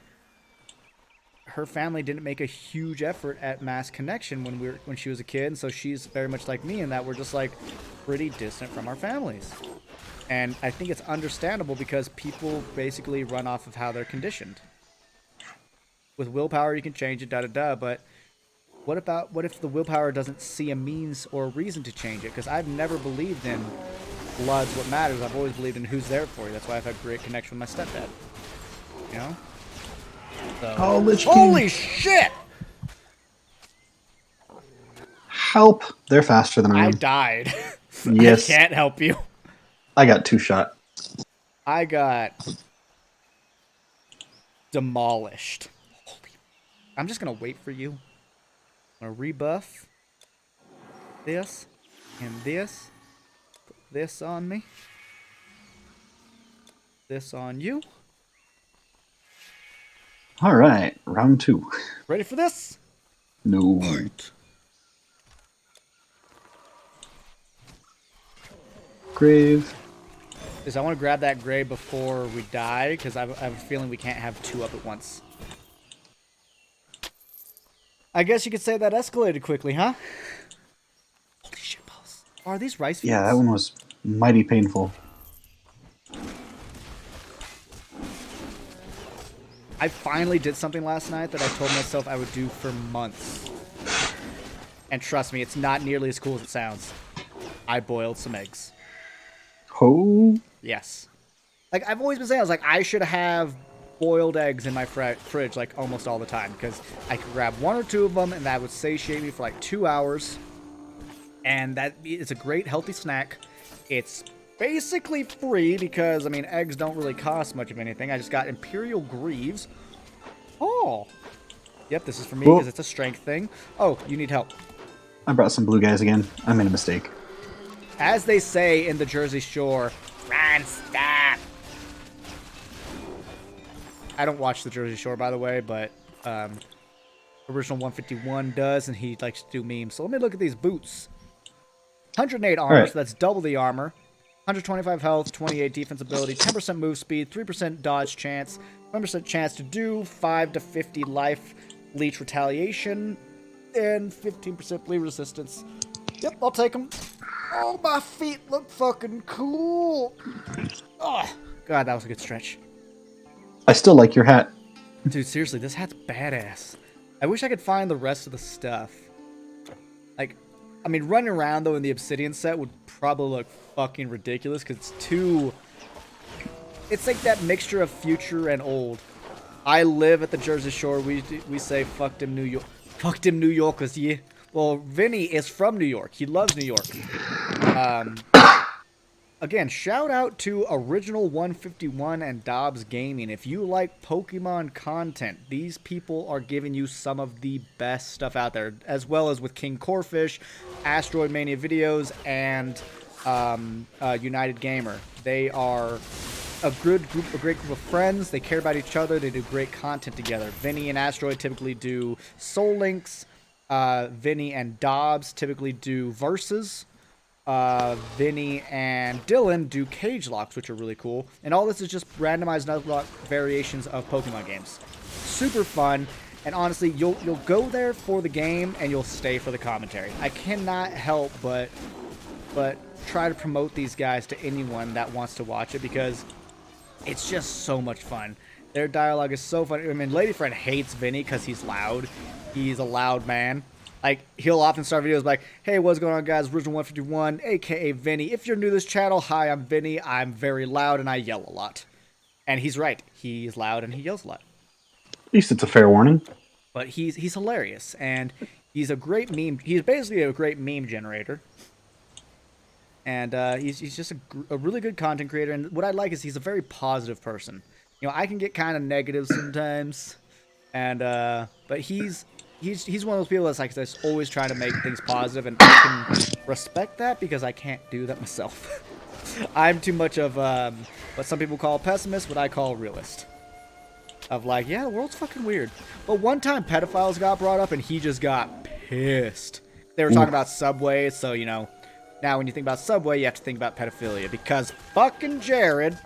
her family didn't make a huge effort at mass connection when she was a kid, and so she's very much like me in that we're just, like, pretty distant from our families. And I think it's understandable because people basically run off of how they're conditioned. With willpower, you can change it, da-da-da, but what if the willpower doesn't see a means or a reason to change it? Because I've never believed in blood's what matters. I've always believed in who's there for you. That's why I've had great connection with my stepdad. You know? So, holy shit! Help! They're faster than I am. I died. Yes. I can't help you. I got 2 shot. I got demolished. I'm just gonna wait for you. I'm gonna rebuff this and this. Put this on me. This on you. Alright, round 2. Ready for this? No. Right. Grave. I want to grab that grave before we die, because I have a feeling we can't have 2 up at once. I guess you could say that escalated quickly, huh? Holy shit balls. Are these rice fields? Yeah, that one was mighty painful. I finally did something last night that I told myself I would do for months. And trust me, it's not nearly as cool as it sounds. I boiled some eggs. Oh? Yes. Like, I've always been saying, I was like, I should have boiled eggs in my fridge like almost all the time because I could grab 1 or 2 of them and that would satiate me for like 2 hours. And that is a great healthy snack. It's basically free because, I mean, eggs don't really cost much of anything. I just got Imperial Greaves. Oh. Yep, this is for me because it's a strength thing. Oh, you need help. I brought some blue guys again. I made a mistake. As they say in the Jersey Shore, Ron, stop. I don't watch the Jersey Shore, by the way, but original 151 does, and he likes to do memes. So let me look at these boots. 108 armor, right. so that's double the armor. 125 health, 28 defense ability, 10% move speed, 3% dodge chance, 1% chance to do, 5 to 50 life leech retaliation, and 15% bleed resistance. Yep, I'll take them. Oh, my feet look fucking cool. Oh, God, that was a good stretch. I still like your hat. Dude, seriously, this hat's badass. I wish I could find the rest of the stuff. Like, I mean, running around, though, in the Obsidian set would probably look fucking ridiculous, because it's too... It's like that mixture of future and old. I live at the Jersey Shore. We say, fuck them New York. Fuck them New Yorkers, yeah. Well, Vinny is from New York. He loves New York. Again, shout out to Original 151 and Dobbs Gaming. If you like Pokemon content, these people are giving you some of the best stuff out there, as well as with King Corfish, Asteroid Mania Videos, and United Gamer. They are a great group of friends. They care about each other. They do great content together. Vinny and Asteroid typically do Soul Links. Vinny and Dobbs typically do Versus. Vinny and Dylan do cage locks, which are really cool. And all this is just randomized Nuzlocke variations of Pokemon games. Super fun. And honestly, you'll go there for the game and you'll stay for the commentary. I cannot help but try to promote these guys to anyone that wants to watch it because it's just so much fun. Their dialogue is so fun. I mean, Lady Friend hates Vinny because he's loud. He's a loud man. Like, he'll often start videos like, hey, what's going on, guys? Original 151, a.k.a. Vinny. If you're new to this channel, hi, I'm Vinny. I'm very loud, and I yell a lot. And he's right. He's loud, and he yells a lot. At least it's a fair warning. But he's hilarious, and he's a great meme. He's basically a great meme generator. And he's just a really good content creator. And what I like is he's a very positive person. You know, I can get kind of negative sometimes. And but he's one of those people that's always trying to make things positive, and I can respect that because I can't do that myself. I'm too much of what some people call a pessimist, what I call a realist. Of like, yeah, the world's fucking weird. But one time pedophiles got brought up and he just got pissed. They were talking about Subway, so you know, now when you think about Subway, you have to think about pedophilia because fucking Jared.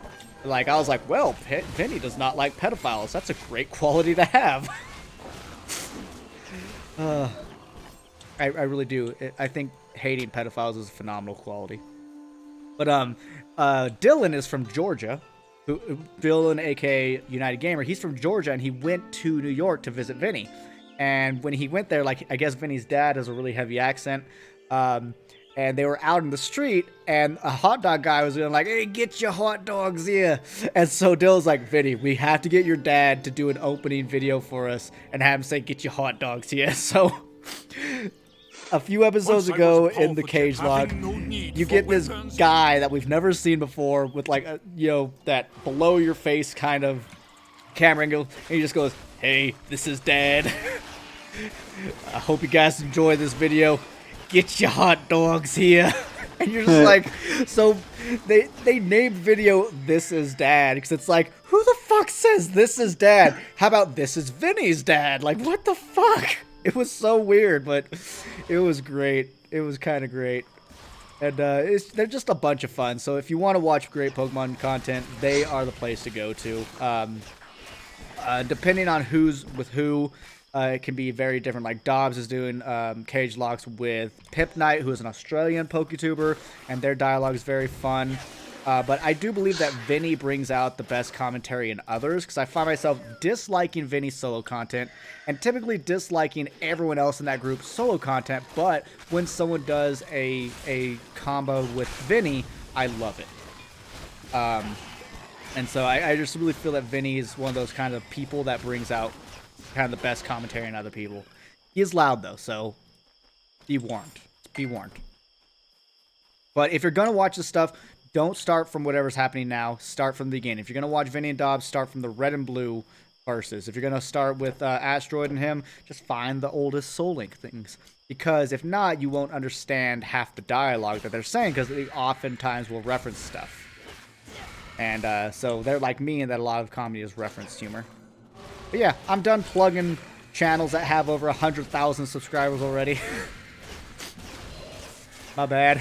Like, I was like, well, Vinny does not like pedophiles. That's a great quality to have. I really do. I think hating pedophiles is a phenomenal quality. But Dylan is from Georgia. Dylan, aka United Gamer, he's from Georgia, and he went to New York to visit Vinny. And when he went there, like, I guess Vinny's dad has a really heavy accent. And they were out in the street, and a hot dog guy was going like, hey, get your hot dogs here. And so Dylan's like, Vinny, we have to get your dad to do an opening video for us and have him say, get your hot dogs here. So a few episodes ago in the cage log, you get this guy that we've never seen before with like, that below your face kind of camera angle. And he just goes, hey, this is Dad. I hope you guys enjoy this video. Get your hot dogs here. And you're just like, so they named video This Is Dad because it's like, who the fuck says this is Dad? How about this is Vinny's dad? Like, what the fuck? It was so weird, but it was great. It was kind of great. And they're just a bunch of fun. So if you want to watch great Pokemon content, they are the place to go to. Depending on who's with who, it can be very different. Like Dobbs is doing cage locks with Pip Knight, who is an Australian PokeTuber, and their dialogue is very fun. But I do believe that Vinny brings out the best commentary in others, because I find myself disliking Vinny's solo content, and typically disliking everyone else in that group's solo content, but when someone does a combo with Vinny, I love it. And so I just really feel that Vinny is one of those kind of people that brings out kind of the best commentary in other people. He is loud though, so be warned. Be warned. But if you're gonna watch this stuff, don't start from whatever's happening now. Start from the beginning. If you're gonna watch Vinny and Dobbs, start from the red and blue verses. If you're gonna start with Asteroid and him, just find the oldest Soul Link things. Because if not, you won't understand half the dialogue that they're saying, because they oftentimes will reference stuff. And so they're like me in that a lot of comedy is referenced humor. But yeah, I'm done plugging channels that have over 100,000 subscribers already. My bad.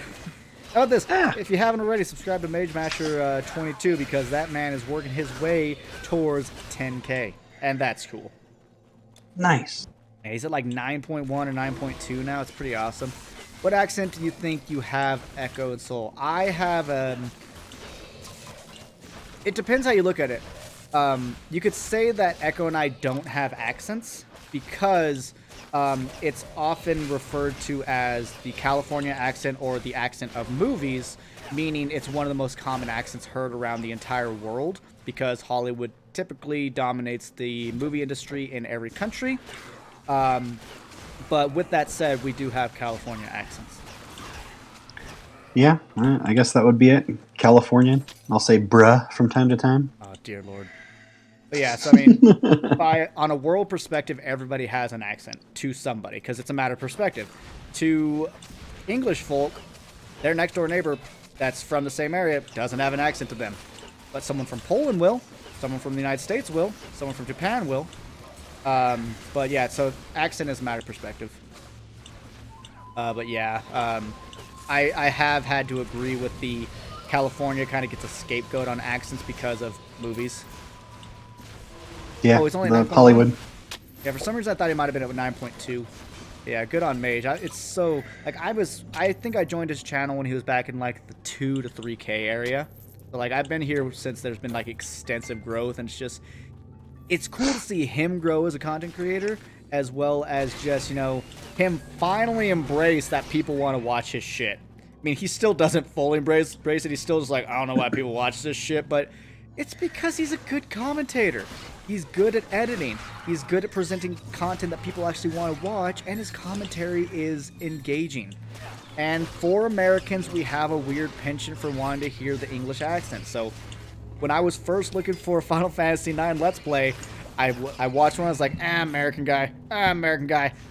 How about this? If you haven't already, subscribe to Mage Masher 22 because that man is working his way towards 10K. And that's cool. Nice. Yeah, he's at like 9.1 or 9.2 now. It's pretty awesome. What accent do you think you have, Echo and Soul? I have it depends how you look at it. You could say that Echo and I don't have accents because it's often referred to as the California accent or the accent of movies, meaning it's one of the most common accents heard around the entire world because Hollywood typically dominates the movie industry in every country. But with that said, we do have California accents. Yeah, I guess that would be it. Californian. I'll say bruh from time to time. Oh, dear Lord. But yeah, so I mean, on a world perspective, everybody has an accent to somebody because it's a matter of perspective. To English folk, their next door neighbor that's from the same area doesn't have an accent to them. But someone from Poland will, someone from the United States will, someone from Japan will. But yeah, so accent is a matter of perspective. But yeah, I have had to agree with the California kind of gets a scapegoat on accents because of movies. Yeah, oh, it's only the Hollywood. Yeah, for some reason I thought he might have been at 9.2. Yeah, good on Mage. It's so like I think I joined his channel when he was back in like the 2 to 3K area. So like I've been here since there's been like extensive growth, and it's cool to see him grow as a content creator, as well as just, you know, him finally embrace that people want to watch his shit. I mean, he still doesn't fully embrace it. He's still just like, I don't know why people watch this shit, but it's because he's a good commentator. He's good at editing. He's good at presenting content that people actually want to watch, and his commentary is engaging. And for Americans, we have a weird penchant for wanting to hear the English accent. So when I was first looking for Final Fantasy IX Let's Play, I watched one. I was like, American guy.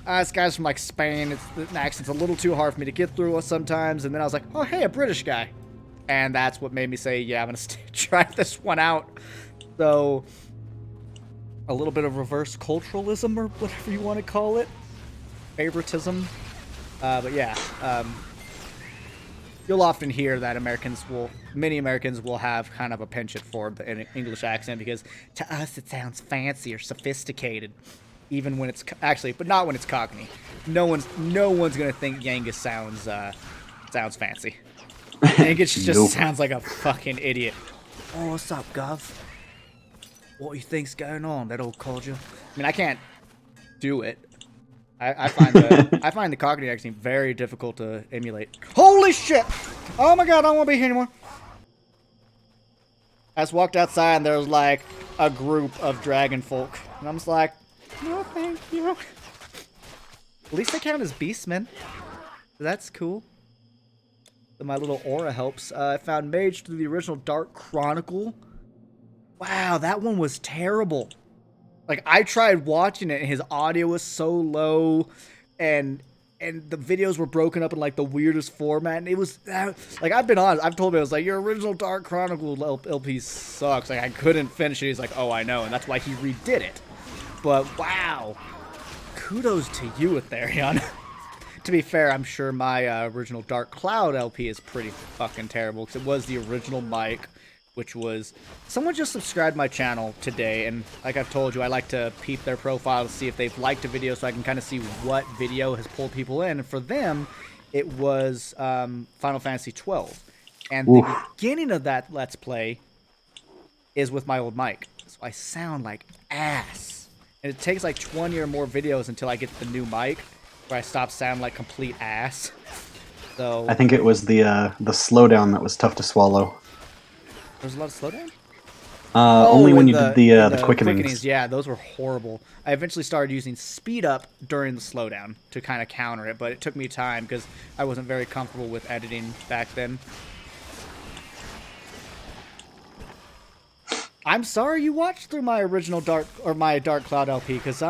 This guy's from like Spain. The accent's a little too hard for me to get through sometimes. And then I was like, oh, hey, a British guy. And that's what made me say, yeah, I'm going to try this one out. So a little bit of reverse culturalism or whatever you want to call it. Favoritism. But yeah, you'll often hear that many Americans will have kind of a penchant for the English accent because to us it sounds fancy or sophisticated, even when it's but not when it's Cockney. No one's gonna think Yangus sounds fancy. Yangus just sounds like a fucking idiot. Oh, what's up, Gov? What do you think's going on, that old codger? I mean, I can't do it. I find the Cockney accent very difficult to emulate. Holy shit! Oh my god, I don't want to be here anymore. I just walked outside and there was like a group of dragon folk. And I'm just like, no thank you. At least they count as beastmen. That's cool. So my little aura helps. I found Mage through the original Dark Chronicle. Wow, that one was terrible. Like, I tried watching it, and his audio was so low, and the videos were broken up in, like, the weirdest format, and it was, like, I've been honest, I've told him, I was like, your original Dark Chronicle LP sucks, like, I couldn't finish it. He's like, oh, I know, and that's why he redid it. But, wow, kudos to you, Ethereon. To be fair, I'm sure my original Dark Cloud LP is pretty fucking terrible, because it was the original mic, which was, someone just subscribed my channel today, and like I've told you, I like to peep their profile to see if they've liked a video so I can kind of see what video has pulled people in, and for them, it was Final Fantasy 12, and the beginning of that Let's Play is with my old mic, so I sound like ass, and it takes like 20 or more videos until I get the new mic, where I stop sounding like complete ass, so... I think it was the slowdown that was tough to swallow. There's a lot of slowdown? Only when in you did in the quickenings. Yeah, those were horrible. I eventually started using speed up during the slowdown to kind of counter it, but it took me time because I wasn't very comfortable with editing back then. I'm sorry you watched through my original Dark Cloud LP because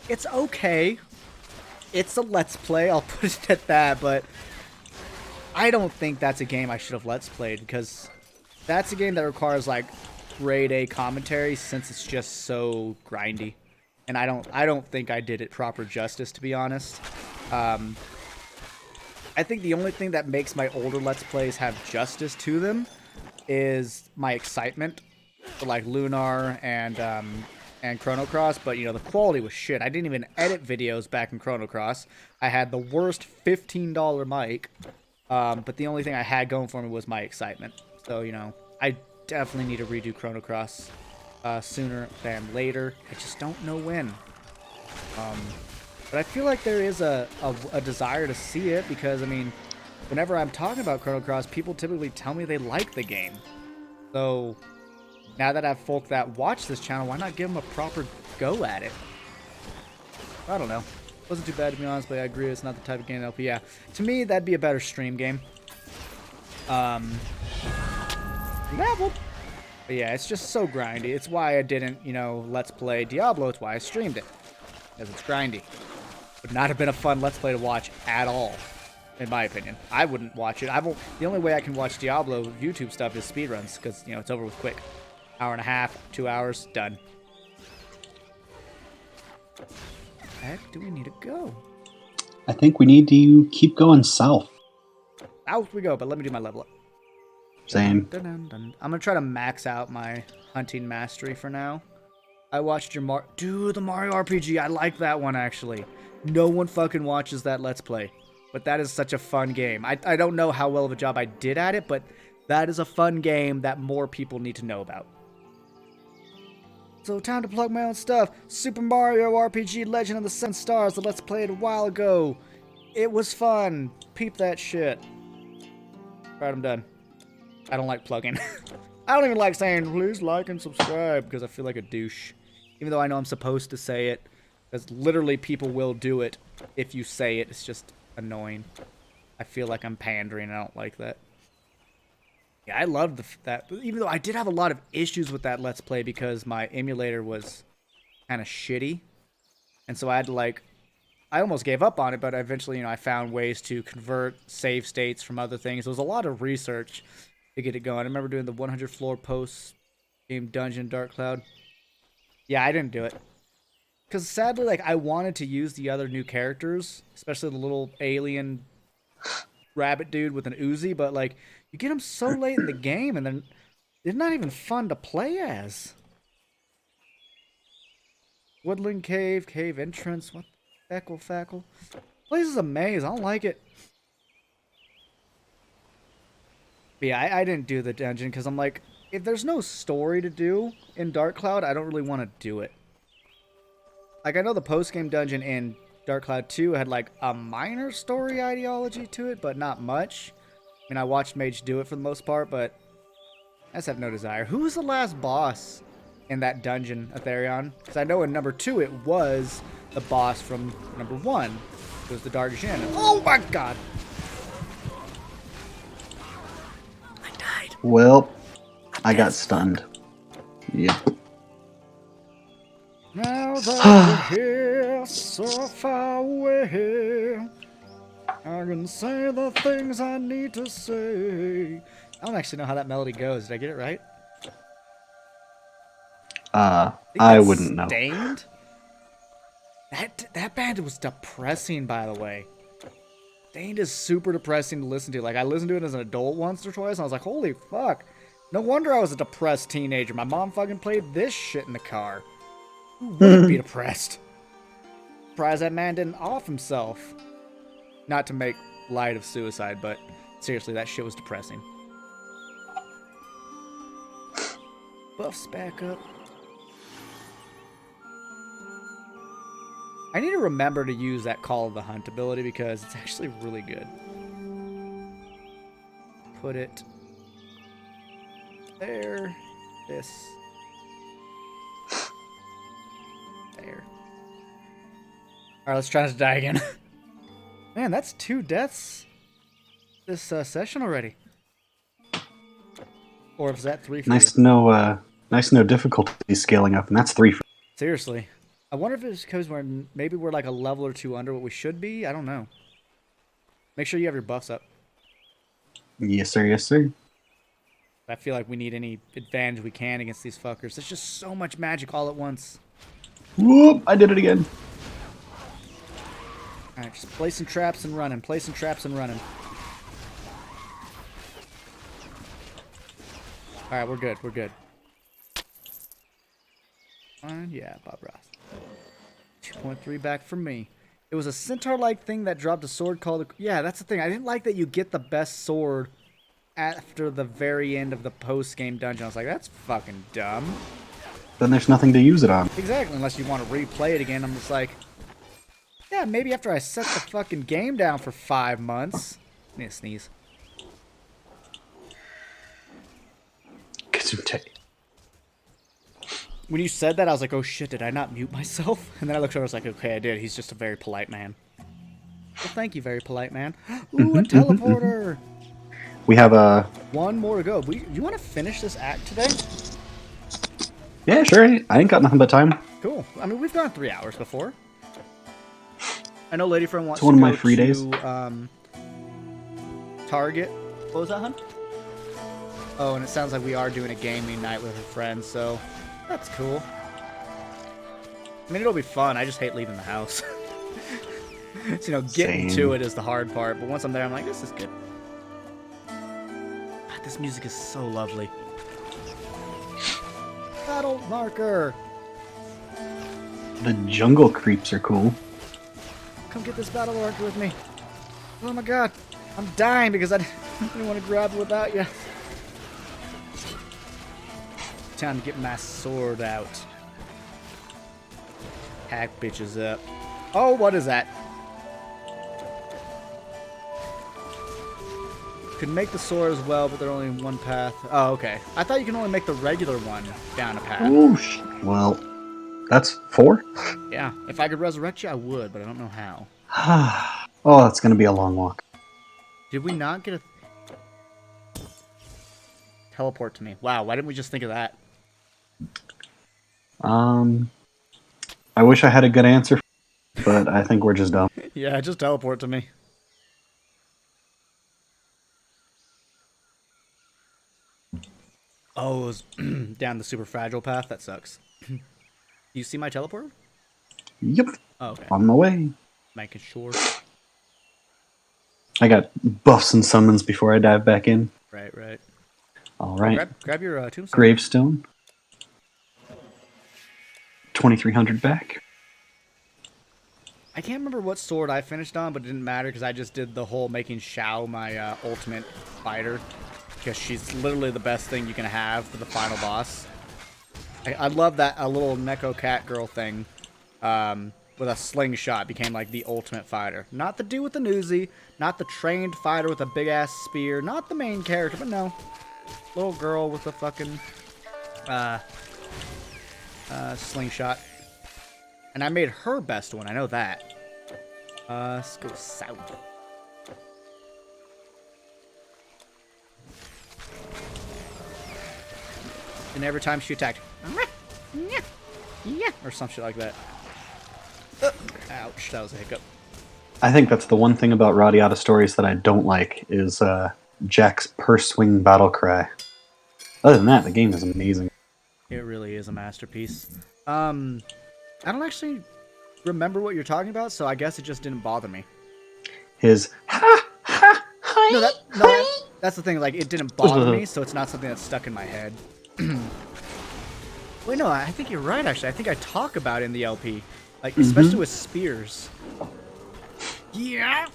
it's okay. It's a Let's Play, I'll put it at that, but I don't think that's a game I should have Let's Played because that's a game that requires like grade A commentary since it's just so grindy, and I don't think I did it proper justice, to be honest. I think the only thing that makes my older Let's Plays have justice to them is my excitement for like Lunar and Chrono Cross, but you know the quality was shit. I didn't even edit videos back in Chrono Cross. I had the worst $15 mic, but the only thing I had going for me was my excitement. So you know, I definitely need to redo Chrono Cross sooner than later. I just don't know when. But I feel like there is a desire to see it because I mean, whenever I'm talking about Chrono Cross, people typically tell me they like the game. So now that I have folk that watch this channel, why not give them a proper go at it? I don't know. Wasn't too bad, to be honest, but I agree it's not the type of game LP. Yeah, to me, that'd be a better stream game. Level. But yeah, it's just so grindy. It's why I didn't, you know, Let's Play Diablo. It's why I streamed it. Because it's grindy. Would not have been a fun Let's Play to watch at all, in my opinion. I wouldn't watch it. The only way I can watch Diablo YouTube stuff is speedruns, because, you know, it's over with quick. Hour and a half, 2 hours, done. Where the heck do we need to go? I think we need to keep going south. Out we go, but let me do my level up. Same. Dun, dun, dun, dun. I'm gonna try to max out my hunting mastery for now. I watched your Dude, the Mario RPG, I like that one, actually. No one fucking watches that Let's Play. But that is such a fun game. I don't know how well of a job I did at it, but that is a fun game that more people need to know about. So time to plug my own stuff. Super Mario RPG Legend of the Seven Stars, the Let's Play it a while ago. It was fun. Peep that shit. Alright, I'm done. I don't like plugging. I don't even like saying, please like and subscribe, because I feel like a douche. Even though I know I'm supposed to say it, because literally people will do it if you say it. It's just annoying. I feel like I'm pandering. I don't like that. Yeah, I loved that. Even though I did have a lot of issues with that Let's Play because my emulator was kind of shitty. And so I had to like... I almost gave up on it, but eventually, you know, I found ways to convert save states from other things. It was a lot of research to get it going. I remember doing the 100 floor post game dungeon Dark Cloud. Yeah, I didn't do it. Because sadly, like, I wanted to use the other new characters, especially the little alien rabbit dude with an Uzi, but, like, you get them so late in the game, and then they're not even fun to play as. Woodland Cave, cave entrance, what the fackle? Place is a maze, I don't like it. But yeah, I didn't do the dungeon, because I'm like, if there's no story to do in Dark Cloud, I don't really want to do it. Like, I know the post-game dungeon in Dark Cloud 2 had, like, a minor story ideology to it, but not much. I mean, I watched Mage do it for the most part, but I just have no desire. Who was the last boss in that dungeon, Aetherion? Because I know in number 2 it was the boss from number 1. It was the Dark Jinn. Oh my god! I died. Well, I got stunned. Yeah. Now that you're here, so far away, I can say the things I need to say. I don't actually know how that melody goes. Did I get it right? I wouldn't know. Stained? That band was depressing, by the way. Stained is super depressing to listen to. Like, I listened to it as an adult once or twice, and I was like, holy fuck. No wonder I was a depressed teenager. My mom fucking played this shit in the car. Who wouldn't be depressed? Surprised that man didn't off himself. Not to make light of suicide, but seriously, that shit was depressing. Buffs back up. I need to remember to use that Call of the Hunt ability because it's actually really good. Put it There. This. There. Alright, let's try not to die again. Man, that's 2 deaths this session already. Or is that 3 for Nice you? Nice to know difficulty scaling up, and that's 3 for Seriously. I wonder if it's because maybe we're like a level or 2 under what we should be. I don't know. Make sure you have your buffs up. Yes, sir. Yes, sir. I feel like we need any advantage we can against these fuckers. There's just so much magic all at once. Whoop! I did it again. Alright, just placing traps and running. Placing traps and running. Alright, we're good. We're good. Fine, yeah, Bob Ross. 2.3 back from me. It was a centaur-like thing that dropped a sword called... Yeah, that's the thing. I didn't like that you get the best sword after the very end of the post-game dungeon. I was like, that's fucking dumb. Then there's nothing to use it on. Exactly, unless you want to replay it again. I'm just like... Yeah, maybe after I set the fucking game down for 5 months. I need to sneeze. Gesundheit. When you said that, I was like, oh shit, did I not mute myself? And then I looked over, I was like, okay, I did. He's just a very polite man. Well, thank you, very polite man. Ooh, a teleporter! We have a... 1 more to go. You want to finish this act today? Yeah, sure. I ain't got nothing but time. Cool. I mean, we've gone 3 hours before. I know Lady Friend wants It's one to of go my free days. Target. What was that, hun? Oh, and it sounds like we are doing a gaming night with her friends, so that's cool. I mean, it'll be fun. I just hate leaving the house. So, you know, getting to it is the hard part, but once I'm there, I'm like, this is good. God, this music is so lovely. Battle marker! The jungle creeps are cool. Come get this battle marker with me. Oh my god. I'm dying because I didn't want to grab it without you. Time to get my sword out. Hack bitches up. Oh, what is that? Could make the sword as well, but they're only in 1 path. Oh, okay. I thought you can only make the regular one down a path. Ooh, well, that's 4? Yeah, if I could resurrect you, I would, but I don't know how. Oh, it's gonna be a long walk. Did we not get a... Teleport to me. Wow, why didn't we just think of that? I wish I had a good answer, but I think we're just dumb. Yeah, just teleport to me. Oh, it was down the super fragile path? That sucks. You see my teleport? Yep. Oh, okay. On my way. Making sure. I got buffs and summons before I dive back in. Right, right. All right. Grab your tombstone. Gravestone. 2,300 back. I can't remember what sword I finished on, but it didn't matter because I just did the whole making Xiao my ultimate fighter. Because she's literally the best thing you can have for the final boss. I love that a little Neko cat girl thing with a slingshot became like the ultimate fighter. Not the dude with the newsie, not the trained fighter with a big ass spear, not the main character, but no. Little girl with a fucking slingshot. And I made her best one, I know that. Let's go south. And every time she attacked, or some shit like that. Ouch, that was a hiccup. I think that's the one thing about Radiata stories that I don't like is Jack's purse swing battle cry. Other than that, the game is amazing. It really is a masterpiece. I don't actually remember what you're talking about, so I guess it just didn't bother me. His ha ha hi. No, that's the thing. Like, it didn't bother me, so it's not something that's stuck in my head. Wait, no, I think you're right. Actually, I think I talk about it in the LP, like especially with spears. Yeah.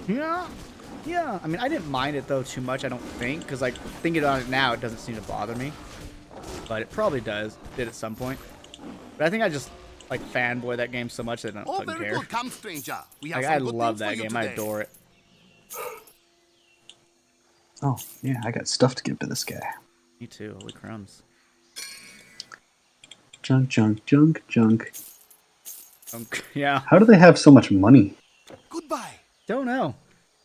I mean, I didn't mind it though too much. I don't think, because like thinking on it now, it doesn't seem to bother me, but it probably did at some point. But I think I just like fanboy that game so much that I don't fucking care. Come, stranger. We have Like, I love that game. I adore it. Oh, yeah, I got stuff to give to this guy. Me too. Holy crumbs. Junk, junk, junk, junk. Yeah. How do they have so much money? Goodbye. Don't know.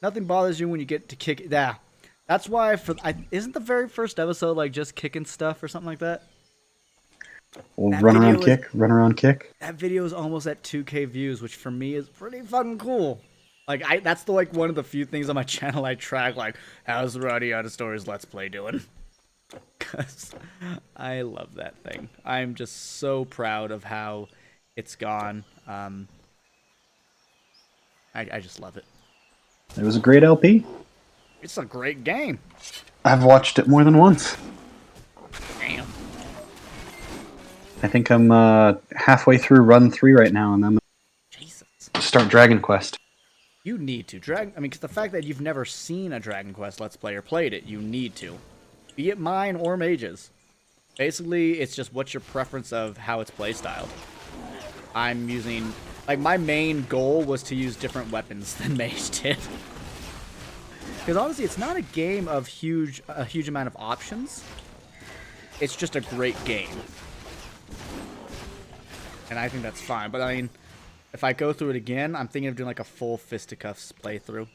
Nothing bothers you when you get to kick. Yeah. That's why isn't the very first episode like just kicking stuff or something like that? Well, That run around, video is- kick, run around, kick. That video is almost at 2K views, which for me is pretty fucking cool. Like that's the like one of the few things on my channel I track. Like, how's the Roddy Out of Stories Let's Play doing? Because I love that thing. I'm just so proud of how it's gone. I just love it. It was a great LP. It's a great game. I've watched it more than once. Damn. I think I'm halfway through Run 3 right now, and I'm Jesus. start Dragon Quest. You need to. Because the fact that you've never seen a Dragon Quest Let's Play or played it, you need to. Be it mine or Mage's. Basically, it's just what's your preference of how it's playstyled. I'm using... Like, my main goal was to use different weapons than Mage did. Because honestly, it's not a game of a huge amount of options. It's just a great game. And I think that's fine. But I mean, if I go through it again, I'm thinking of doing like a full Fisticuffs playthrough.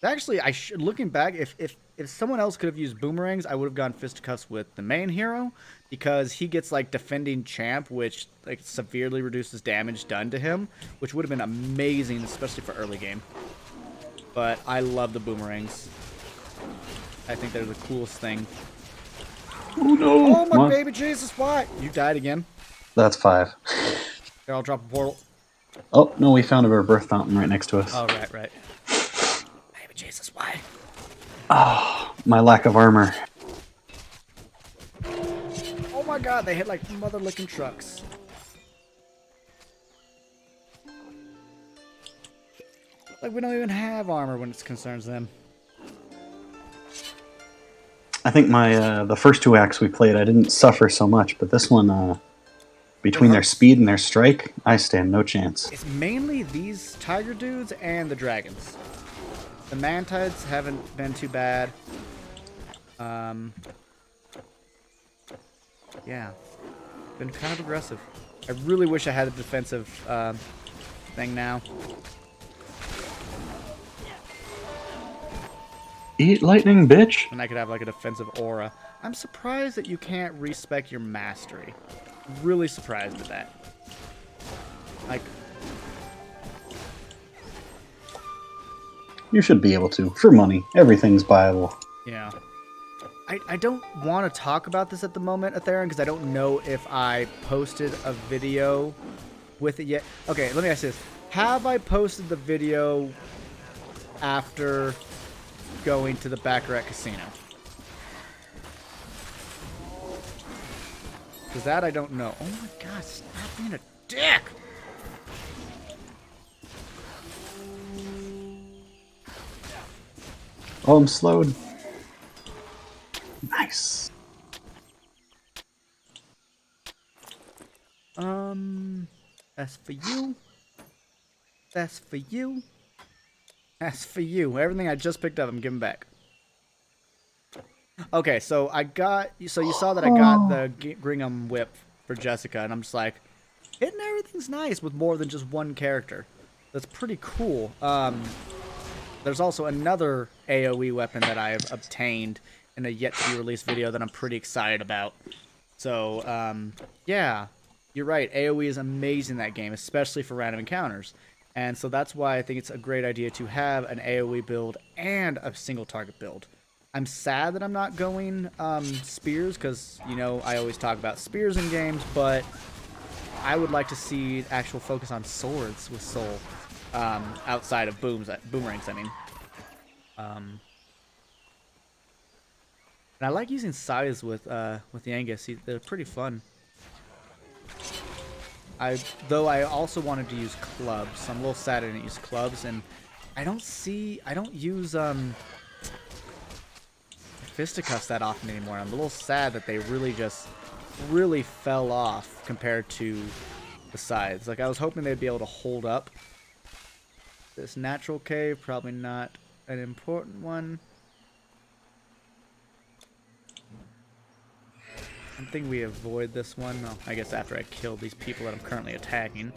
Actually, looking back, if someone else could have used boomerangs, I would have gone Fisticuffs with the main hero, because he gets like defending champ, which like severely reduces damage done to him, which would have been amazing, especially for early game. But I love the boomerangs. I think they're the coolest thing. Oh no! Oh my baby Jesus! Why? You died again. That's 5. Here, I'll drop a portal. Oh no, we found a birth fountain right next to us. Oh right. Baby Jesus, why? Oh, my lack of armor. Oh my God! They hit like mother-licking trucks. Like we don't even have armor when it concerns them. I think my the first 2 acts we played, I didn't suffer so much, but this one, between their speed and their strike, I stand no chance. It's mainly these tiger dudes and the dragons. The mantides haven't been too bad. Yeah, been kind of aggressive. I really wish I had a defensive thing now. Eat lightning, bitch! And I could have like a defensive aura. I'm surprised that you can't respec your mastery. Really surprised at that. Like, You should be able to. For money. Everything's buyable. yeah. I don't want to talk about this at the moment, Atheron, because I don't know if I posted a video with it yet. Okay, let me ask this. Have I posted the video after going to the Baccarat Casino? Because that I don't know. Oh my God, stop being a dick! Oh, I'm slowed. Nice. That's for you. That's for you. That's for you. Everything I just picked up, I'm giving back. Okay, so you saw that I got the Gingham whip for Jessica, and I'm just like, hitting everything's nice with more than just one character. That's pretty cool. There's also another AoE weapon that I have obtained in a yet-to-be-released video that I'm pretty excited about. So, yeah, you're right. AoE is amazing in that game, especially for random encounters. And so that's why I think it's a great idea to have an AoE build and a single-target build. I'm sad that I'm not going spears, because, you know, I always talk about spears in games, but I would like to see actual focus on swords with Soul. Outside of boomerangs, I mean. And I like using scythes with Yangus. They're pretty fun. Though I also wanted to use clubs. I'm a little sad I didn't use clubs, and I don't use fisticuffs that often anymore. I'm a little sad that they really fell off compared to the scythes. Like, I was hoping they'd be able to hold up. This natural cave, probably not an important one. I think we avoid this one. Well, I guess after I kill these people that I'm currently attacking.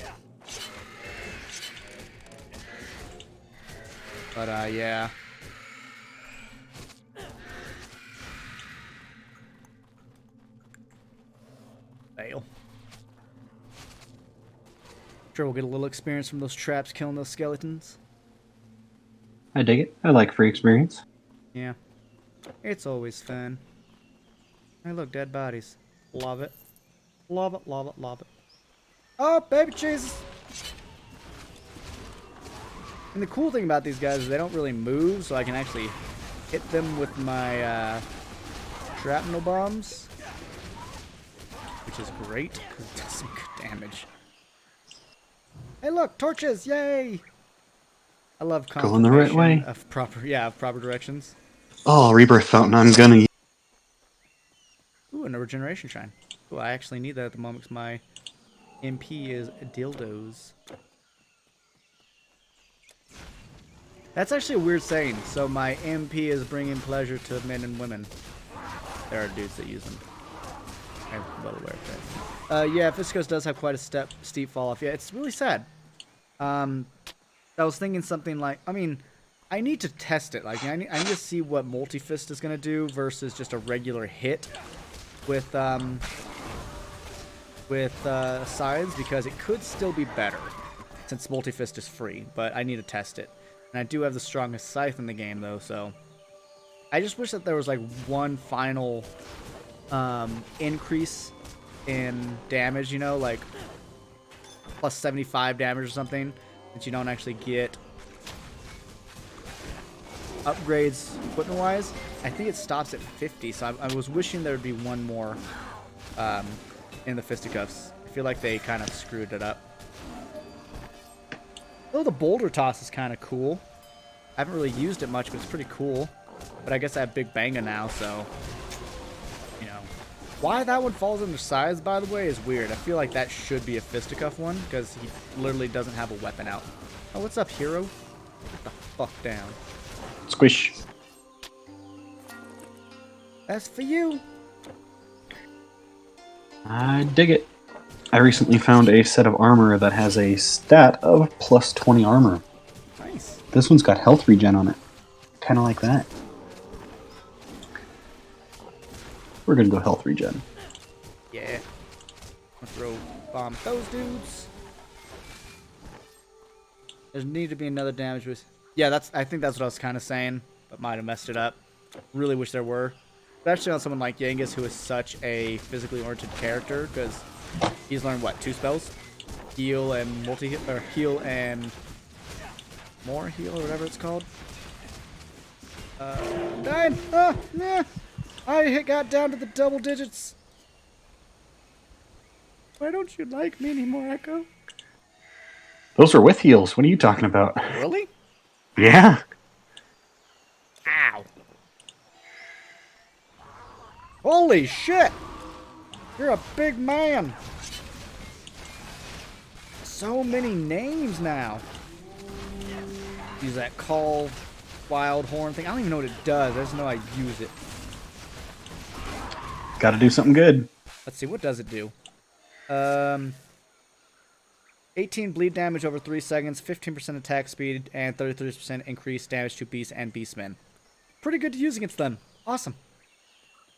But, yeah. Fail. Sure, we'll get a little experience from those traps killing those skeletons. I dig it. I like free experience. Yeah. It's always fun. Hey, look, dead bodies. Love it. Love it, love it, love it. Oh, baby Jesus! And the cool thing about these guys is they don't really move, so I can actually hit them with my shrapnel bombs. Which is great, because it does some good damage. Hey look, torches! Yay! I love going the right way. of proper directions. Oh, rebirth fountain. I'm gonna. Ooh, and a regeneration shrine. Ooh, I actually need that at the moment because my MP is dildos. That's actually a weird saying. So my MP is bringing pleasure to men and women. There are dudes that use them. I'm well aware of that. Yeah, Fiscos does have quite a steep fall off. Yeah, it's really sad. I was thinking something like, I mean, I need to test it. Like, I need to see what multi-fist is gonna do versus just a regular hit with scythes, because it could still be better since multi-fist is free. But I need to test it, and I do have the strongest scythe in the game though. So I just wish that there was like one final increase in damage, you know, like plus 75 damage or something, that you don't actually get upgrades equipment wise. I think it stops at 50, so I was wishing there would be one more in the fisticuffs. I feel like they kind of screwed it up. Oh, the boulder toss is kind of cool. I haven't really used it much, but it's pretty cool. But I guess I have Big Banga now, so you know. Why that one falls under size, by the way, is weird. I feel like that should be a fisticuff one, because he literally doesn't have a weapon out. Oh, what's up, hero? Get the fuck down. Squish. That's for you. I dig it. I recently found a set of armor that has a stat of plus 20 armor. Nice. This one's got health regen on it. Kind of like that. We're gonna go health regen. Yeah. I'm gonna throw bomb those dudes. There need to be another damage boost. Yeah, I think that's what I was kind of saying, but might have messed it up. Really wish there were. Especially on someone like Yangus, who is such a physically oriented character, because he's learned what, 2 spells? Heal and heal and more heal or whatever it's called. Dying! Ah, nah. I got down to the double digits. Why don't you like me anymore, Echo? Those are with heals. What are you talking about? Really? Yeah. Ow. Holy shit! You're a big man. So many names now. Use that call wild horn thing. I don't even know what it does. I just know I use it. Gotta do something good. Let's see, what does it do? 18 bleed damage over 3 seconds, 15% attack speed, and 33% increased damage to beasts and beastmen. Pretty good to use against them. Awesome.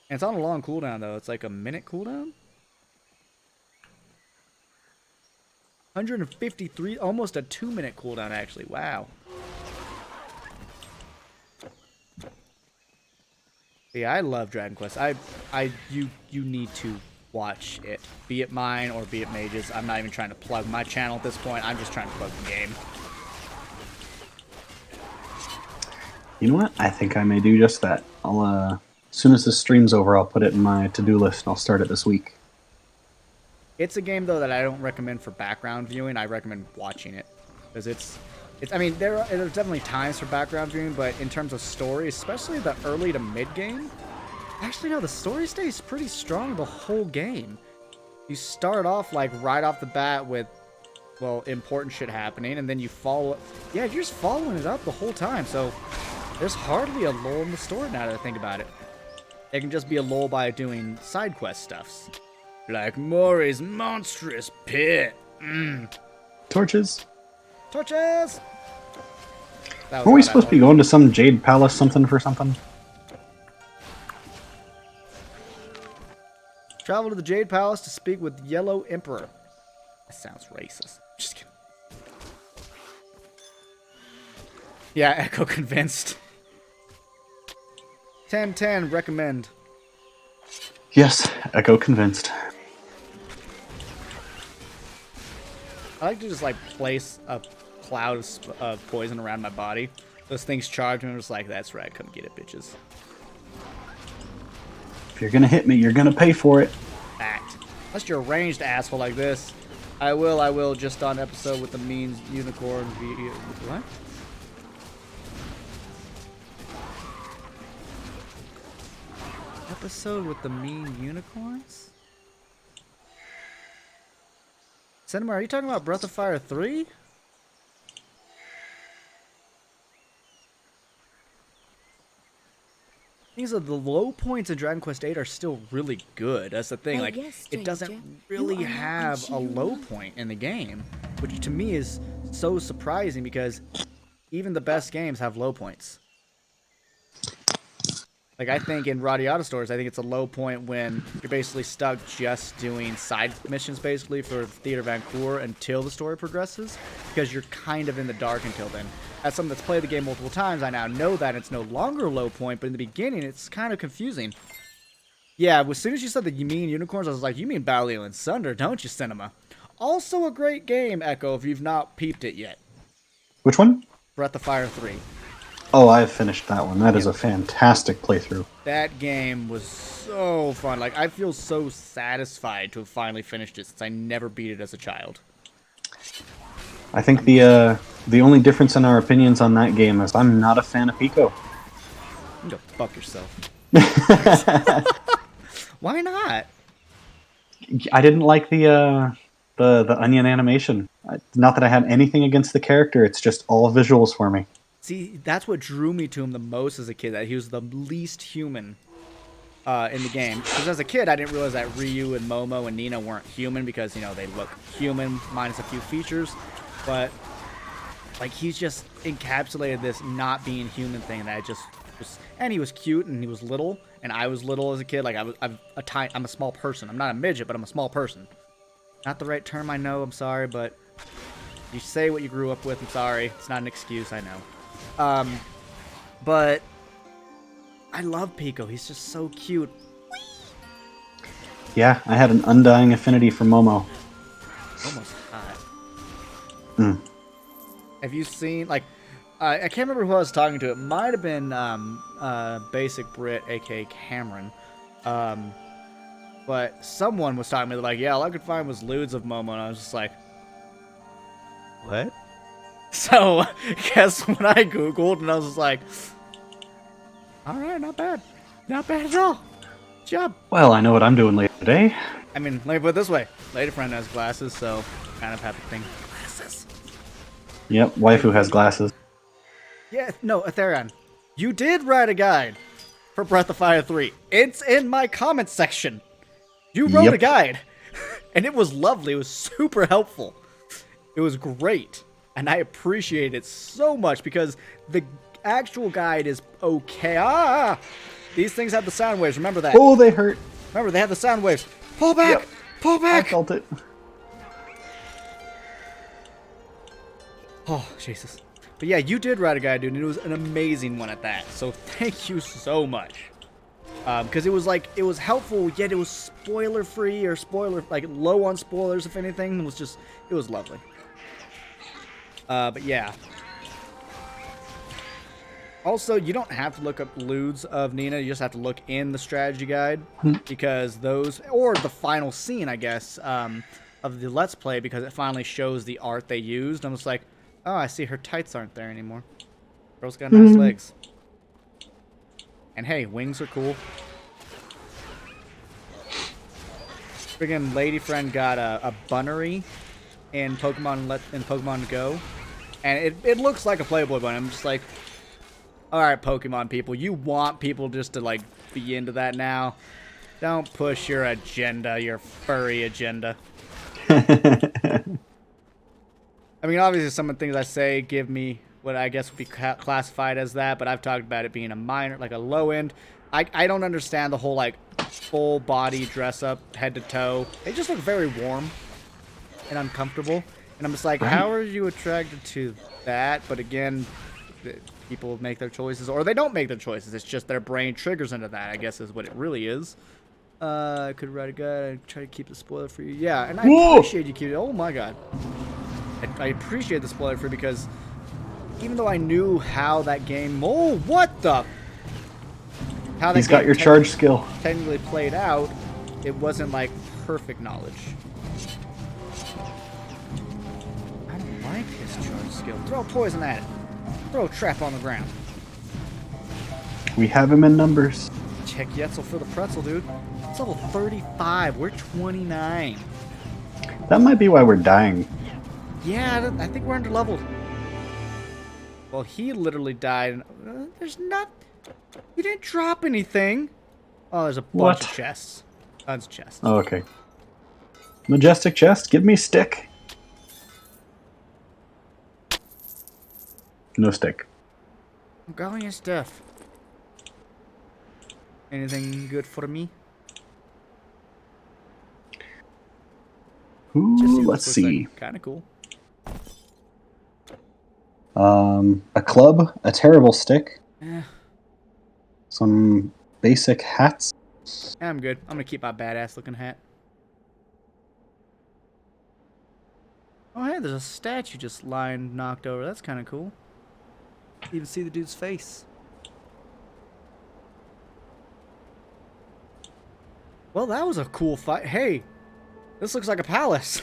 And it's on a long cooldown, though. It's like a minute cooldown? 153, almost a 2-minute cooldown, actually. Wow. Yeah, I love Dragon Quest. You need to watch it. Be it mine or be it Mage's. I'm not even trying to plug my channel at this point. I'm just trying to plug the game. You know what? I think I may do just that. I'll, as soon as this stream's over, I'll put it in my to-do list and I'll start it this week. It's a game, though, that I don't recommend for background viewing. I recommend watching it. Because I mean, there's definitely times for background viewing, but in terms of story, especially the early to mid game, actually no, the story stays pretty strong the whole game. You start off like right off the bat with, well, important shit happening, and then you follow. Yeah, you're just following it up the whole time. So there's hardly a lull in the story now that I think about it. It can just be a lull by doing side quest stuffs. Like Mori's monstrous pit. Torches. Torches! Are we supposed to be going to some Jade Palace something for something? Travel to the Jade Palace to speak with Yellow Emperor. That sounds racist. Just kidding. Yeah, Echo convinced. 10/10 recommend. Yes, Echo convinced. I like to just like place a cloud of poison around my body. Those things charge and I'm just like, that's right, come get it, bitches. If you're gonna hit me, you're gonna pay for it. Fact. Unless you're a ranged asshole like this. I will, just on episode with the mean unicorn what? Episode with the mean unicorns? Cinema, are you talking about Breath of Fire 3? Things of the low points in Dragon Quest VIII are still really good. That's the thing. Like, it doesn't really have a low point in the game, which to me is so surprising because even the best games have low points. Like, I think in Radiata Stores, I think it's a low point when you're basically stuck just doing side missions, basically, for Theater Vancour until the story progresses, because you're kind of in the dark until then. As someone that's played the game multiple times, I now know that it's no longer a low point, but in the beginning, it's kind of confusing. Yeah, as soon as you said that you mean unicorns, I was like, you mean Balio and Sunder, don't you, Cinema? Also a great game, Echo, if you've not peeped it yet. Which one? Breath of Fire 3. Oh, I've finished that one. That is a fantastic playthrough. That game was so fun. Like, I feel so satisfied to have finally finished it since I never beat it as a child. I think the only difference in our opinions on that game is I'm not a fan of Pico. You can go fuck yourself. Why not? I didn't like the onion animation. Not that I had anything against the character. It's just all visuals for me. See, that's what drew me to him the most as a kid, that he was the least human in the game. Because as a kid, I didn't realize that Ryu and Momo and Nina weren't human because, you know, they look human minus a few features. But, like, he's just encapsulated this not being human thing that I just was... And he was cute and he was little, and I was little as a kid. Like, I'm a small person. I'm not a midget, but I'm a small person. Not the right term, I know, I'm sorry, but you say what you grew up with, I'm sorry. It's not an excuse, I know. But I love Pico. He's just so cute. Yeah, I had an undying affinity for Momo. Almost hot. Mm. Have you seen, like, I can't remember who I was talking to. It might have been Basic Brit, aka Cameron. But someone was talking to me, like, yeah, all I could find was lewds of Momo, and I was just like, what? So, guess what I googled, and I was just like, alright, not bad. Not bad at all. Good job. Well, I know what I'm doing later today. I mean, let me put it this way. Lady friend has glasses, so kind of happy thing. Glasses. Yep, waifu has glasses. Yeah, no, Aetherion, you did write a guide for Breath of Fire 3. It's in my comments section. You wrote a guide, and it was lovely. It was super helpful. It was great. And I appreciate it so much because the actual guide is okay. Ah! These things have the sound waves. Remember that. Oh, they hurt. Remember, they have the sound waves. Pull back! Yep. Pull back! I felt it. Oh, Jesus. But yeah, you did write a guide, dude, and it was an amazing one at that. So thank you so much. Because it was like, it was helpful, yet it was spoiler-free or like low on spoilers, if anything. It was just, it was lovely. But yeah. Also, you don't have to look up lewds of Nina. You just have to look in the strategy guide. Because those... Or the final scene, I guess, of the Let's Play. Because it finally shows the art they used. I'm just like, oh, I see her tights aren't there anymore. Girl's got nice legs. And hey, wings are cool. Friggin' lady friend got a bunnery in Pokemon Go. And it looks like a Playboy bunny. I'm just like, alright, Pokemon people, you want people just to, like, be into that now. Don't push your agenda, your furry agenda. I mean, obviously, some of the things I say give me what I guess would be classified as that, but I've talked about it being a minor, like a low end. I don't understand the whole, like, full body dress up, head to toe. They just look very warm and uncomfortable. And I'm just like, how are you attracted to that? But again, people make their choices, or they don't make their choices. It's just their brain triggers into that, I guess is what it really is. I could write a guide and try to keep the spoiler for you. Yeah, and I appreciate you keeping it. Oh my god. I appreciate the spoiler free because even though I knew how that game... Oh, what the... How that He's got your charge skill. Technically played out, it wasn't like perfect knowledge. I don't like his charge skill. Throw poison at it. Throw a trap on the ground. We have him in numbers. Check Yetzel for the pretzel, dude. It's level 35. We're 29. That might be why we're dying. Yeah, I think we're under-leveled. Well, he literally died. There's not... You didn't drop anything. Oh, there's a bunch of chests. Tons of chests. Oh, okay. Majestic chest, give me stick. No stick. I'm going your stuff. Anything good for me? Ooh, let's see. Like kind of cool. A club, a terrible stick. Eh. Some basic hats. I'm good. I'm gonna keep my badass looking hat. Oh hey, there's a statue just lying knocked over. That's kind of cool. You can even see the dude's face. Well, that was a cool fight. Hey, this looks like a palace.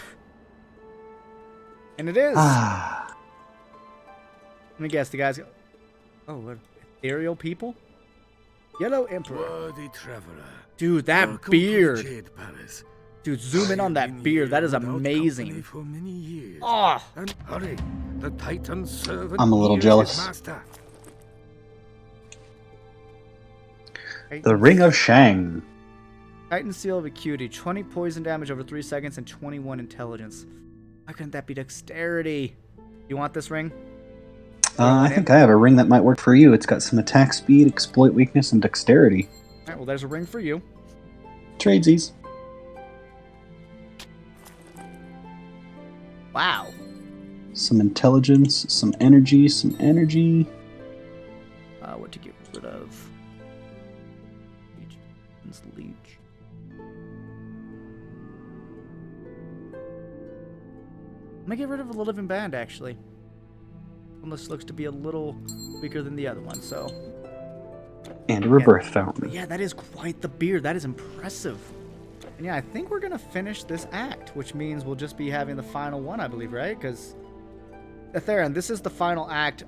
And it is. Let me guess, the guys... Oh, what? Ethereal people? Yellow Emperor. Worthy traveler. Dude, that Welcome beard. to the Jade Palace. Dude, zoom in on that beard. That is amazing. For many years. Oh. And hurry, the Titan servant I'm a little hears jealous. his master. The Ring of Shang. Titan Seal of Acuity. 20 poison damage over 3 seconds and 21 intelligence. Why couldn't that be dexterity? You want this ring? I think I have a ring that might work for you. It's got some attack speed, exploit weakness, and dexterity. Alright, well there's a ring for you. Tradesies. Wow. Some intelligence, some energy, some energy. What to get rid of? Leech. I'm gonna get rid of the living band, actually. One looks to be a little weaker than the other one, so... And a rebirth fountain. Yeah, that is quite the beard. That is impressive. And yeah, I think we're gonna finish this act, which means we'll just be having the final one, I believe, right? Because... Theron, this is the final act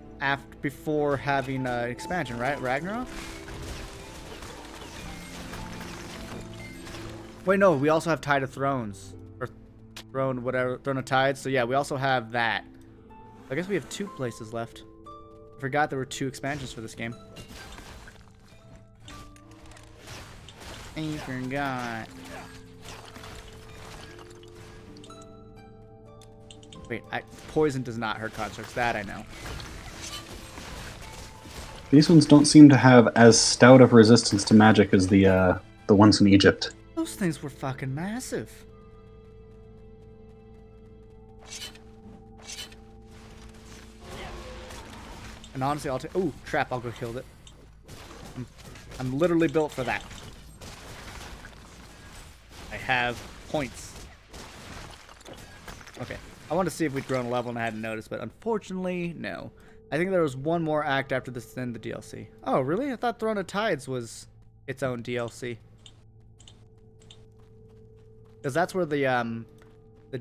before having expansion, right? Ragnarok? Wait, no, we also have Tide of Thrones. Or Throne, whatever, Throne of Tides. So yeah, we also have that. I guess we have 2 places left. I forgot there were 2 expansions for this game. I forgot. Wait, poison does not hurt constructs. That I know. These ones don't seem to have as stout of resistance to magic as the ones in Egypt. Those things were fucking massive. And honestly, I'll take... Ooh, trap, I'll go kill it. I'm literally built for that. I have points. Okay. I wanted to see if we'd grown a level and I hadn't noticed, but unfortunately, no. I think there was one more act after this in the DLC. Oh, really? I thought Throne of Tides was its own DLC. Because that's where the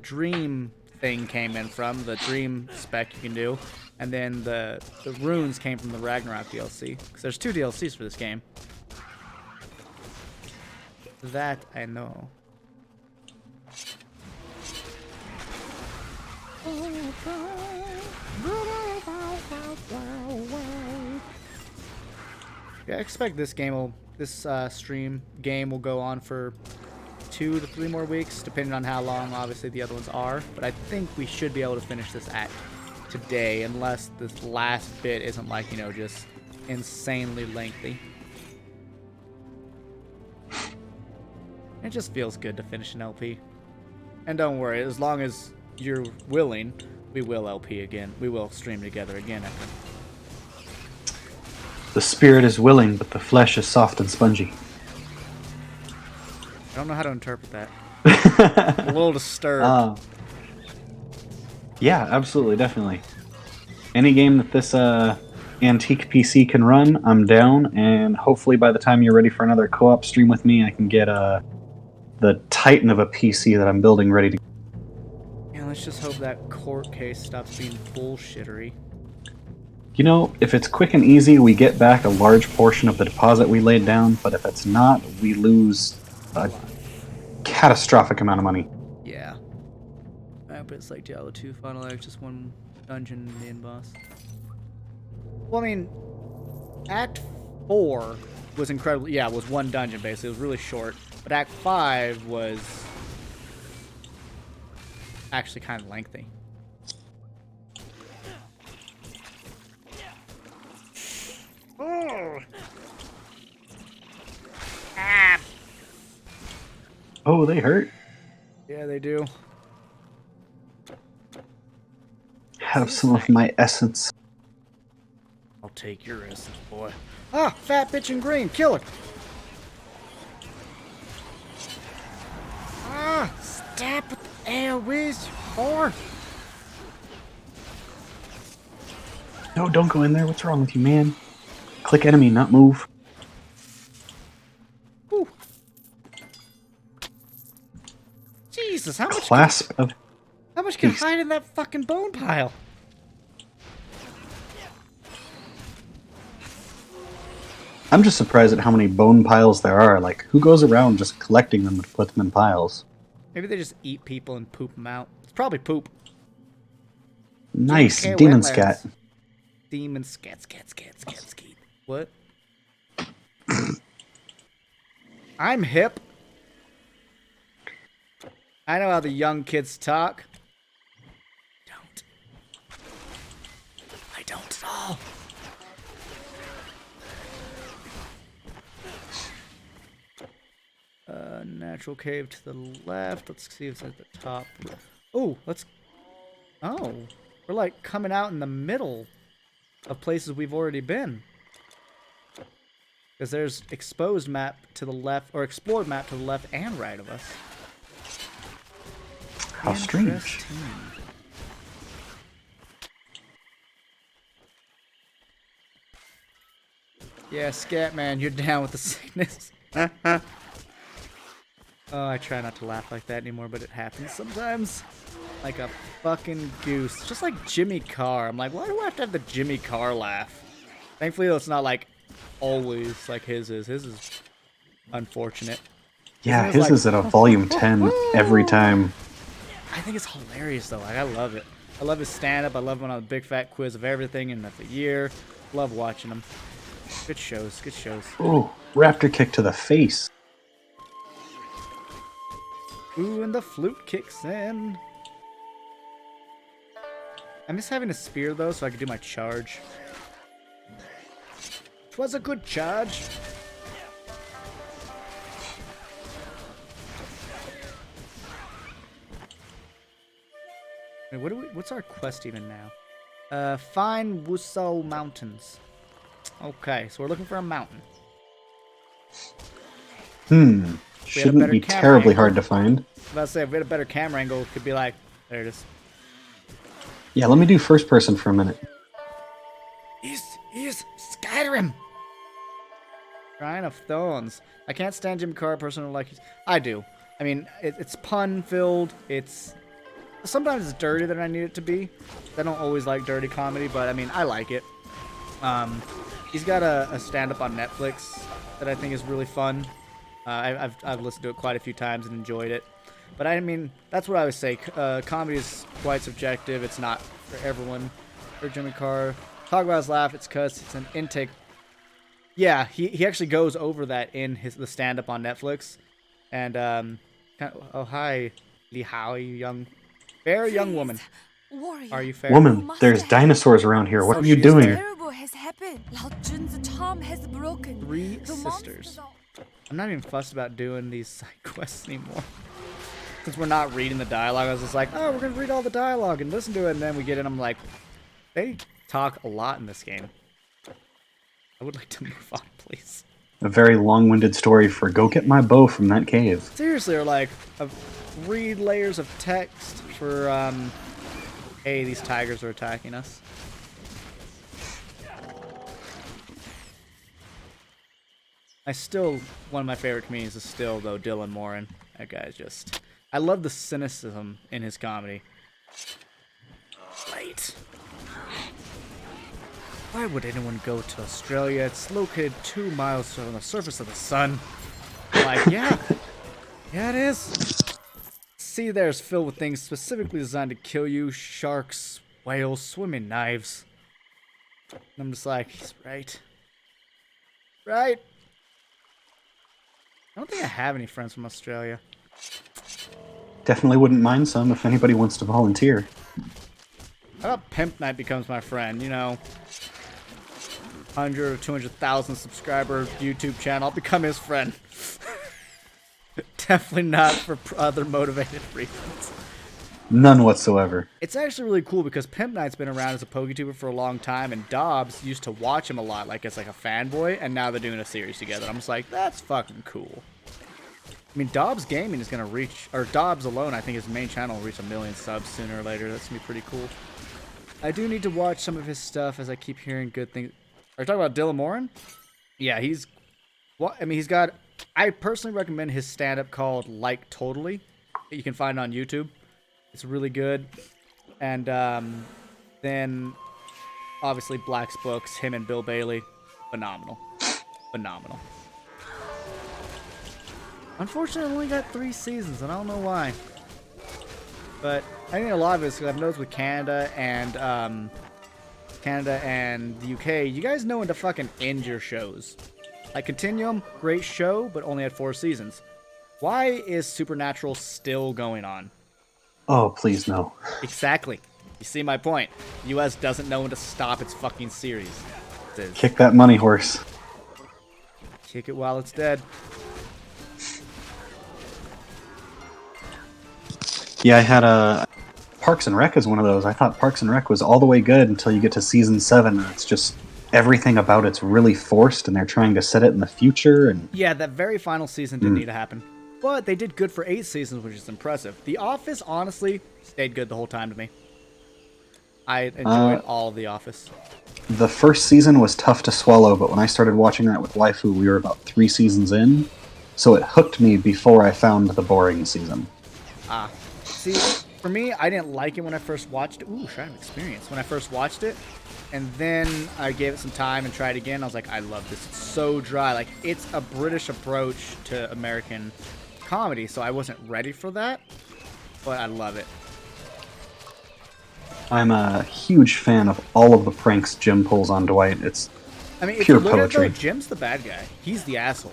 dream thing came in from, the dream spec you can do. And then the runes came from the Ragnarok DLC. Because there's 2 DLCs for this game. That I know. Yeah, I expect this This stream game will go on for 2 to 3 more weeks, depending on how long, obviously, the other ones are. But I think we should be able to finish this act today, unless this last bit isn't like, you know, just insanely lengthy. It just feels good to finish an LP. And don't worry, as long as you're willing, we will LP again. We will stream together again after. The spirit is willing, but the flesh is soft and spongy. I don't know how to interpret that. I'm a little disturbed. Yeah, absolutely, definitely. Any game that this antique PC can run, I'm down, and hopefully by the time you're ready for another co-op stream with me, I can get the titan of a PC that I'm building ready to... Yeah, let's just hope that court case stops being bullshittery. You know, if it's quick and easy, we get back a large portion of the deposit we laid down, but if it's not, we lose a catastrophic amount of money. Yeah. But it's like Diablo 2 Final Act, just one dungeon and the end boss. Well, I mean, Act 4 was incredibly... Yeah, it was one dungeon, basically. It was really short. But Act 5 was actually kind of lengthy. Oh. Ah. Oh, they hurt. Yeah, they do. Have some of my essence. I'll take your essence, boy. Ah, fat bitch in green, kill her. Ah, stab with the AoEs, whore. No, don't go in there. What's wrong with you, man? Click enemy, not move. Whew. Jesus, how much? Clasp of... How much can hide in that fucking bone pile? I'm just surprised at how many bone piles there are. Like, who goes around just collecting them and put them in piles? Maybe they just eat people and poop them out. It's probably poop. Nice, GK demon wetlands. scat. Demon scat. What? I'm hip. I know how the young kids talk. I don't at all. Natural cave to the left. Let's see if it's at the top. Oh, Oh, we're like coming out in the middle of places we've already been. Because there's exposed map to the left, or explored map to the left and right of us. How strange. Yeah, Scatman, you're down with the sickness. Oh, I try not to laugh like that anymore, but it happens sometimes. Like a fucking goose. Just like Jimmy Carr. I'm like, why do I have to have the Jimmy Carr laugh? Thankfully, it's not like always like his is. His is unfortunate. Yeah, his is at a volume 10 every time. I think it's hilarious, though. Like, I love it. I love his stand-up. I love him on a big fat quiz of everything in the year. Love watching him. Good shows. Good shows. Ooh, raptor kick to the face. Ooh, and the flute kicks in. I miss having a spear, though, so I could do my charge. Twas a good charge. Wait, what's our quest even now? Find Wusao Mountains. Okay, so we're looking for a mountain. Shouldn't be terribly hard to find. I was about to say, if we had a better camera angle, it could be like, there it is. Yeah, let me do first person for a minute. He's Skyrim. Shrine of Thorns. I can't stand Jim Carr personally like I do. I mean, it's pun filled. It's sometimes it's dirty than I need it to be. I don't always like dirty comedy, but I mean, I like it. He's got a stand-up on Netflix that I think is really fun. I've listened to it quite a few times and enjoyed it. But I mean, that's what I would say. Comedy is quite subjective. It's not for everyone. For Jimmy Carr, talk about his laugh. It's cuss. It's an intake. Yeah, he actually goes over that in the stand up on Netflix, and oh hi, Li Hao, you young, fair young woman. Warrior. Are you fair? Woman, there's dinosaurs around here. What Oh, are you she is doing? fair. Terrible has happened. Lao Jun's charm has broken. Three The sisters. monsters are... I'm not even fussed about doing these side quests anymore. Since we're not reading the dialogue, I was just like, oh, we're gonna read all the dialogue and listen to it, and then we get in. I'm like, they talk a lot in this game. I would like to move on, please. A very long-winded story for go get my bow from that cave. Seriously, or like read layers of text for hey, these tigers are attacking us. One of my favorite comedians is still, though, Dylan Moran. That guy's just... I love the cynicism in his comedy. Late. Why would anyone go to Australia? It's located 2 miles from the surface of the sun. Like, yeah. Yeah, it is. Sea there is filled with things specifically designed to kill you. Sharks, whales, swimming knives. And I'm just like, he's right. Right. I don't think I have any friends from Australia. Definitely wouldn't mind some if anybody wants to volunteer. How about Pimp Knight becomes my friend? You know, 100 or 200,000 subscriber YouTube channel. I'll become his friend. Definitely not for other motivated reasons. None whatsoever. It's actually really cool because Pimp Knight's been around as a PokeTuber for a long time, and Dobbs used to watch him a lot, like as like a fanboy, and now they're doing a series together. I'm just like, that's fucking cool. I mean, Dobbs Gaming is gonna reach, or Dobbs alone, I think his main channel will reach 1 million subs sooner or later. That's gonna be pretty cool. I do need to watch some of his stuff as I keep hearing good things. Are you talking about Dylan Moran? Yeah, he's. Well, I mean, he's got. I personally recommend his stand-up called Like Totally. That you can find on YouTube. It's really good. And then, obviously, Black's Books, him and Bill Bailey, phenomenal. Phenomenal. Unfortunately, I only got 3 seasons, and I don't know why. But I think a lot of it is because I've noticed with Canada and the UK, you guys know when to fucking end your shows. Like Continuum, great show, but only had 4 seasons. Why is Supernatural still going on? Oh, please no. Exactly. You see my point. The US doesn't know when to stop its fucking series. Kick that money horse. Kick it while it's dead. Yeah, I had a Parks and Rec is one of those. I thought Parks and Rec was all the way good until you get to season 7, and it's just everything about it's really forced, and they're trying to set it in the future. And yeah, that very final season didn't need to happen, but they did good for 8 seasons, which is impressive. The Office, honestly, stayed good the whole time to me. I enjoyed all of The Office. The first season was tough to swallow, but when I started watching that with Waifu, we were about 3 seasons in, so it hooked me before I found the boring season. See, for me, I didn't like it when I first watched it. Ooh, Shrine of Experience. When I first watched it, and then I gave it some time and tried again. I was like, I love this. It's so dry. Like, it's a British approach to American comedy, so I wasn't ready for that, but I love it. I'm a huge fan of all of the pranks Jim pulls on Dwight. It's if pure you look poetry. at it, though, Jim's the bad guy. He's the asshole.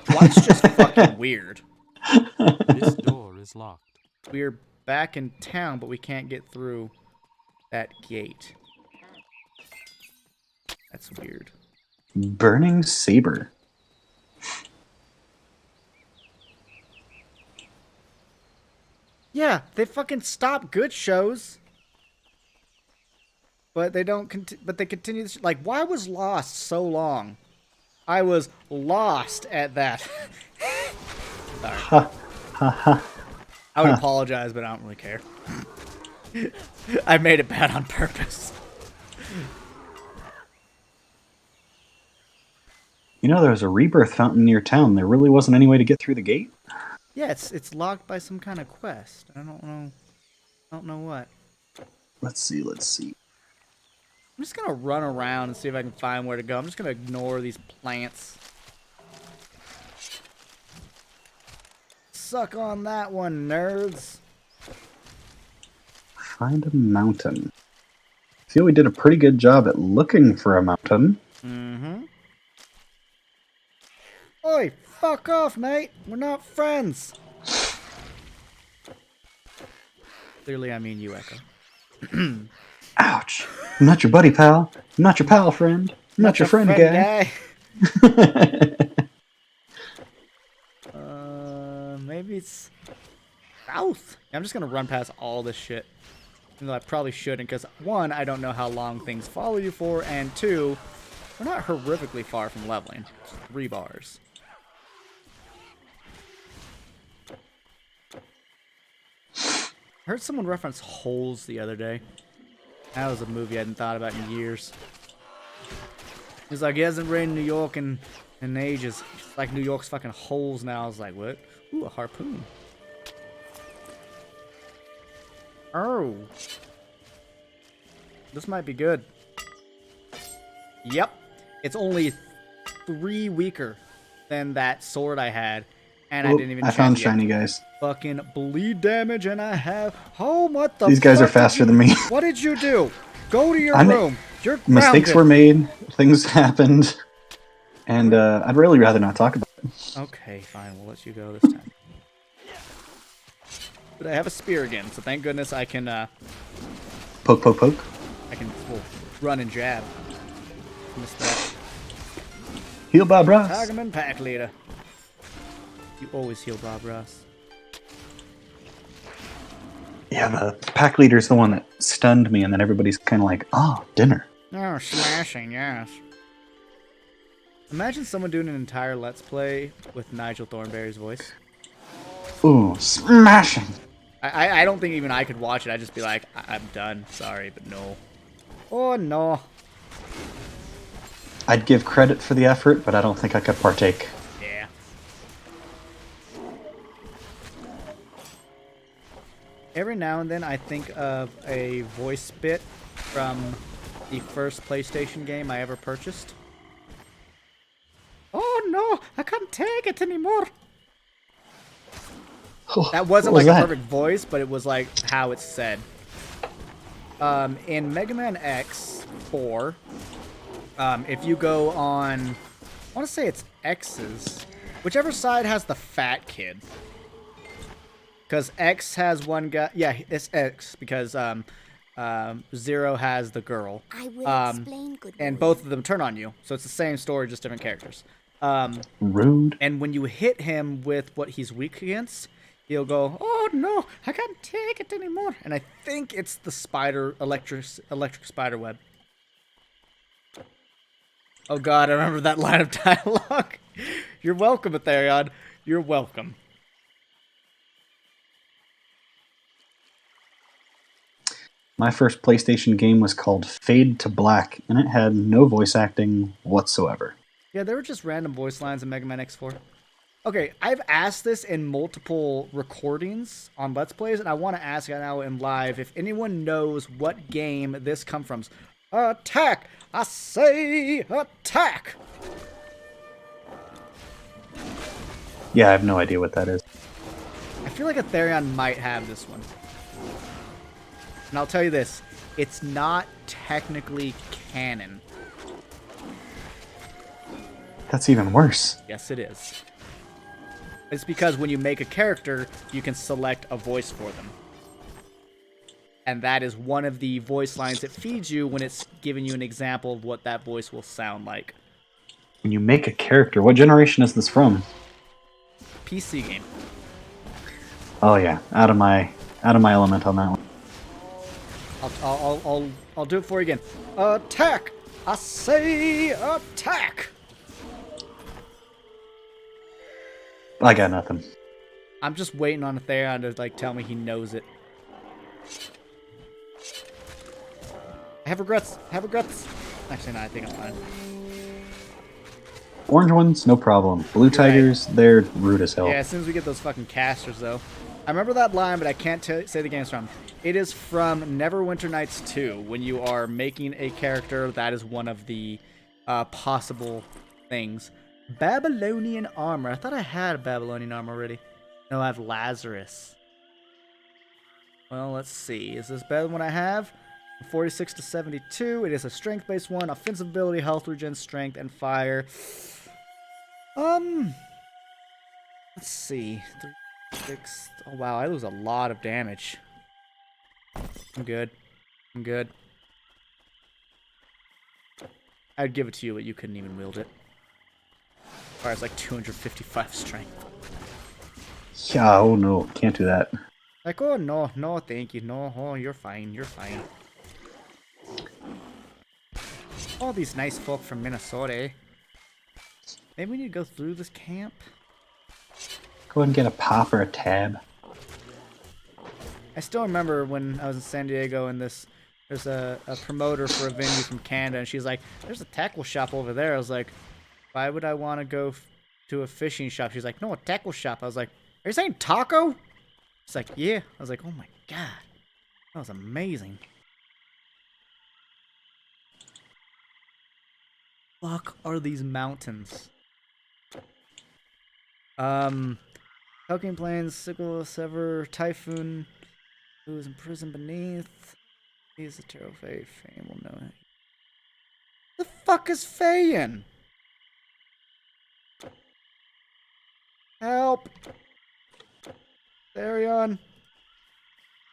Dwight's just fucking weird. This door is locked. We're back in town, but we can't get through that gate. That's weird. Burning Saber. Yeah, they fucking stop good shows. But they don't. But they continue. Like, why was Lost so long? I was lost at that. Sorry. I would apologize, but I don't really care. I made it bad on purpose. You know, there's a rebirth fountain near town. There really wasn't any way to get through the gate? Yeah, it's locked by some kind of quest. I don't know what. Let's see. I'm just gonna run around and see if I can find where to go. I'm just gonna ignore these plants. Suck on that one, nerds. Find a mountain. I feel we did a pretty good job at looking for a mountain. Mm-hmm. Oi, fuck off, mate. We're not friends. Clearly, I mean you, Echo. Ouch. I'm not your buddy, pal. I'm not your pal, friend. I'm not your friend, guy. Maybe it's south. I'm just gonna run past all this shit. Even though I probably shouldn't, because one, I don't know how long things follow you for, and two, we're not horrifically far from leveling. It's 3 bars. I heard someone reference Holes the other day. That was a movie I hadn't thought about in years. He's like, he hasn't rained New York in ages. It's like New York's fucking holes now. I was like, what? Ooh, a harpoon. Oh. This might be good. Yep. It's only 3 weaker than that sword I had. And I didn't even I found shiny guys. Fucking bleed damage, and I have... Oh, what the These guys are faster than me. What did you do? Go to your room. You're grounded. Mistakes were made. Things happened. And I'd really rather not talk about it. Okay, fine. We'll let you go this time. But I have a spear again, so thank goodness I can... Poke, poke, poke. I can run and jab. Missed that. Heal Bob Ross. Tigerman pack leader. You always heal Bob Ross. Yeah, the pack leader's the one that stunned me, and then everybody's kind of like, oh, dinner. Oh, smashing, yes. Imagine someone doing an entire Let's Play with Nigel Thornberry's voice. Ooh, smashing. I don't think even I could watch it. I'd just be like, I'm done. Sorry, but no. Oh, no. I'd give credit for the effort, but I don't think I could partake. Yeah. Every now and then I think of a voice bit from the first PlayStation game I ever purchased. Oh no, I can't take it anymore. That wasn't like a perfect voice, but it was like how it's said. In Mega Man X4, if you go on, I want to say it's X's, whichever side has the fat kid. Because X has one guy, yeah, it's X, because Zero has the girl. I will explain, good and boy. both of them turn on you, so it's the same story, just different characters. Rude. And when you hit him with what he's weak against, he'll go, oh no, I can't take it anymore. And I think it's the electric spider web. Oh god, I remember that line of dialogue. You're welcome, Aetherion. You're welcome. My first PlayStation game was called Fade to Black, and it had no voice acting whatsoever. Yeah, there were just random voice lines in Mega Man X4. Okay, I've asked this in multiple recordings on Let's Plays, and I want to ask now in live if anyone knows what game this comes from. Attack! I say attack! Yeah, I have no idea what that is. I feel like Aetherion might have this one. And I'll tell you this, it's not technically canon. That's even worse. Yes, it is. It's because when you make a character, you can select a voice for them. And that is one of the voice lines it feeds you when it's giving you an example of what that voice will sound like. When you make a character, what generation is this from? PC game. Oh yeah, out of my element on that one. I'll do it for you again. Attack! I say attack! I got nothing. I'm just waiting on Aetherion to like tell me he knows it. I have regrets. Actually, no, I think I'm fine. Orange ones, no problem. Blue tigers, they're rude as hell. Yeah, as soon as we get those fucking casters, though. I remember that line, but I can't say the game's from. It is from Neverwinter Nights 2. When you are making a character, that is one of the possible things. Babylonian armor. I thought I had Babylonian armor already. No, I have Lazarus. Well, let's see. Is this better than what I have? 46 to 72. It is a strength-based one. Offensive ability, health regen, strength, and fire. Let's see. 3, 6. Oh wow, I lose a lot of damage. I'm good. I'm good. I'd give it to you, but you couldn't even wield it. Requires like 255 strength. Yeah, oh no, can't do that. Like, oh no, no, thank you, no, oh, you're fine, you're fine. All these nice folk from Minnesota, eh? Maybe we need to go through this camp? Go ahead and get a pop or a tab. I still remember when I was in San Diego and there's a promoter for a venue from Canada, and she's like, there's a tackle shop over there. I was like, why would I want to go to a fishing shop? She's like, no, a tackle shop. I was like, are you saying taco? It's like, yeah. I was like, oh my god. That was amazing. Fuck are these mountains? Talking Plains, Sickle, Sever, Typhoon, who is imprisoned beneath. He's a Tarot Fae. Fame will know it. The fuck is Fayin? Help! Therion,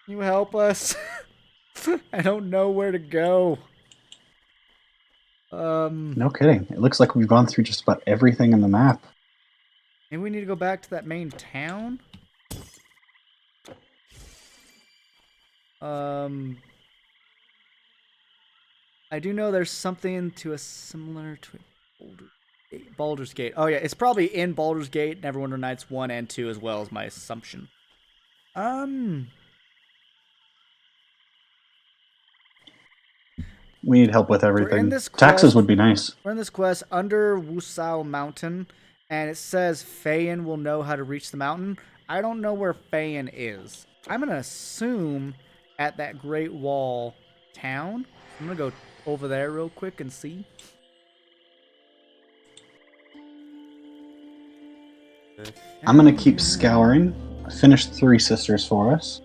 you help us? I don't know where to go. No kidding. It looks like we've gone through just about everything in the map. Maybe we need to go back to that main town? I do know there's something to a similar to Baldur's Gate. Oh yeah, it's probably in Baldur's Gate, Neverwinter Nights 1 and 2 as well, is my assumption. We need help with everything. Taxes Taxes would be nice. We're in this quest under Wusao Mountain, and it says Fayin will know how to reach the mountain. I don't know where Fayin is. I'm going to assume at that Great Wall town. I'm going to go over there real quick and see. I'm going to keep scouring. Finish Three Sisters for us.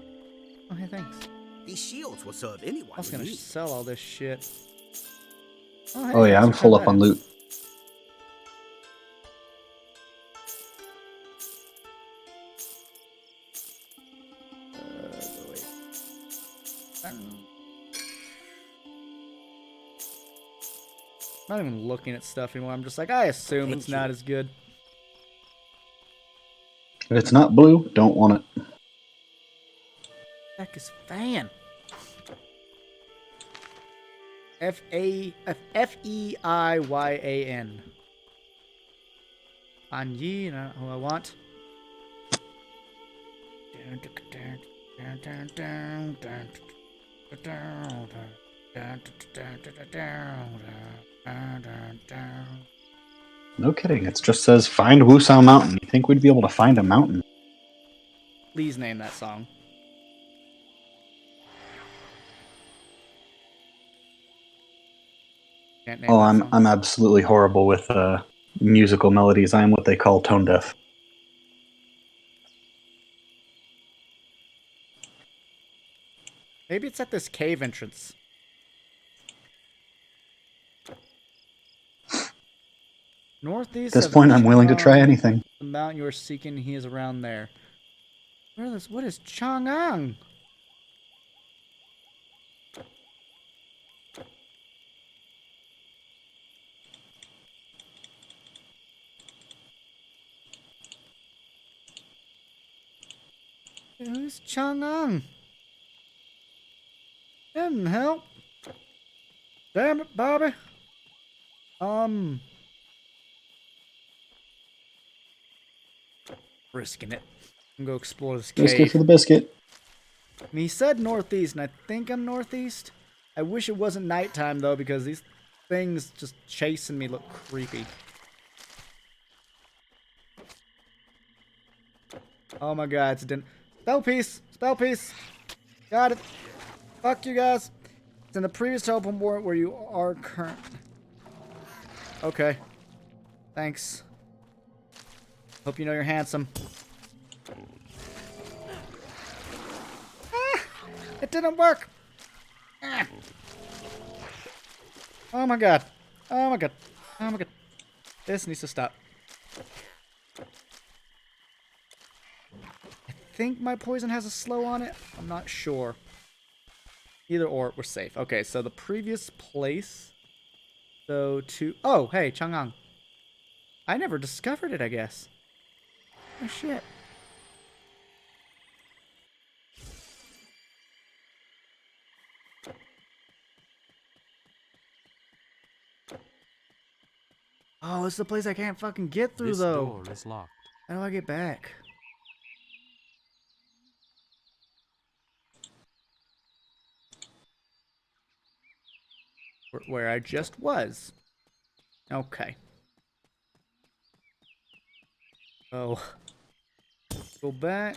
Oh, hey, thanks. These shields will serve anyone. I was going to sell all this shit. Oh, hey, Oh yeah, I'm full up on loot. I'm not even looking at stuff anymore. I'm just like, I assume it's not as good. If it's not blue, don't want it. Heck is Fan? F-E-I-Y-A-N. Anyi, not who I want. No kidding. It just says find Wusao Mountain. You think we'd be able to find a mountain? Please name that song. Oh, I'm absolutely horrible with musical melodies. I am what they call tone deaf. Maybe it's at this cave entrance. Northeast. At this point, I'm willing to try Chang'an, anything. the mountain you are seeking, he is around there. What is Chang'an? Who's Chang'an? Didn't help. Damn it, Bobby. Risking it. I'm gonna go explore this cave. Biscuit for the biscuit. And he said northeast, and I think I'm northeast. I wish it wasn't nighttime though, because these things just chasing me look creepy. Oh my god, it's a spell piece! Spell piece! Got it! Fuck you guys! It's in the previous teleport where you are current. Okay. Thanks. Hope you know you're handsome. Ah, it didn't work! Ah. Oh my god. Oh my god. Oh my god. This needs to stop. I think my poison has a slow on it. I'm not sure. Either or, we're safe. Okay, so the previous place. So to... Oh, hey, Chang'an. I never discovered it, I guess. Oh, shit. Oh, it's the place I can't fucking get through, This though. door is locked. How do I get back? Where I just was. Okay. Oh. Go back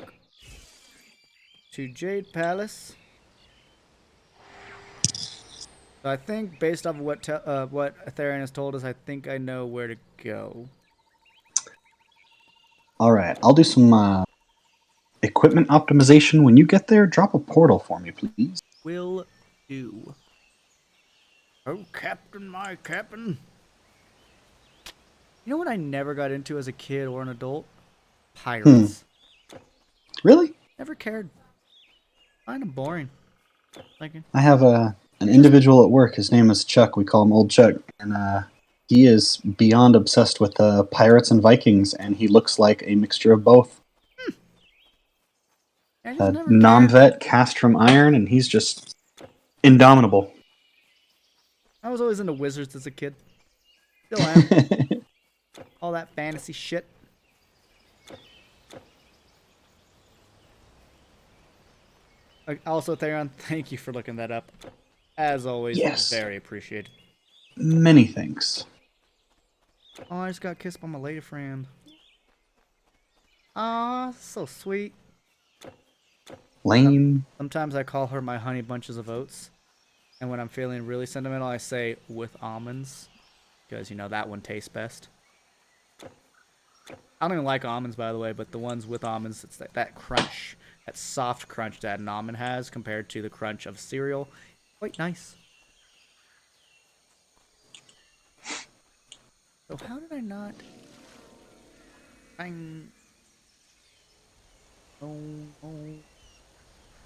to Jade Palace. So I think, based off of what Atherian has told us, I think I know where to go. All right, I'll do some equipment optimization. When you get there, drop a portal for me, please. Will do. Oh, Captain, my Captain. You know what I never got into as a kid or an adult? Pirates. Really? Never cared. Kind of boring. Like, I have an individual at work. His name is Chuck. We call him Old Chuck, and he is beyond obsessed with pirates and Vikings, and he looks like a mixture of both. I just never cared. Nom-vet, cast from iron, and he's just indomitable. I was always into wizards as a kid. Still am. All that fantasy shit. Also, Theron, thank you for looking that up. As always, Yes. very appreciated. Many thanks. Oh, I just got kissed by my lady friend. Aw, so sweet. Lame. Sometimes I call her my honey bunches of oats. And when I'm feeling really sentimental, I say with almonds. Because, you know, that one tastes best. I don't even like almonds, by the way, but the ones with almonds, it's that crunch, that soft crunch that an almond has compared to the crunch of cereal. Quite nice. So how did I not...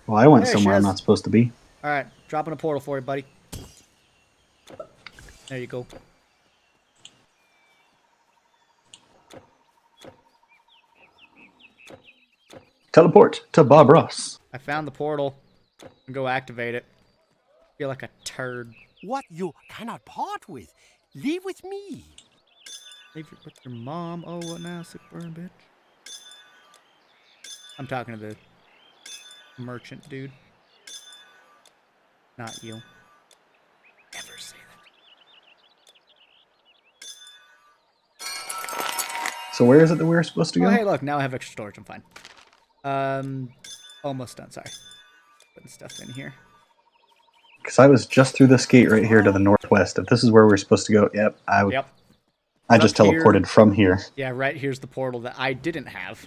Well, I went There somewhere she I'm is. not supposed to be. Alright, dropping a portal for you, buddy. There you go. Teleport to Bob Ross. I found the portal. And go activate it. Feel like a turd. What you cannot part with. Leave with me. Leave with your mom. Oh, what now? Sick burn, bitch. I'm talking to the merchant dude. Not you. Never say that. So where is it that we're supposed to go? Oh, hey, look. Now I have extra storage. I'm fine. Almost done. Sorry. Putting stuff in here. Because I was just through this gate right here to the northwest. If this is where we're supposed to go, yep. Yep. I just teleported from here. Yeah, right here's the portal that I didn't have.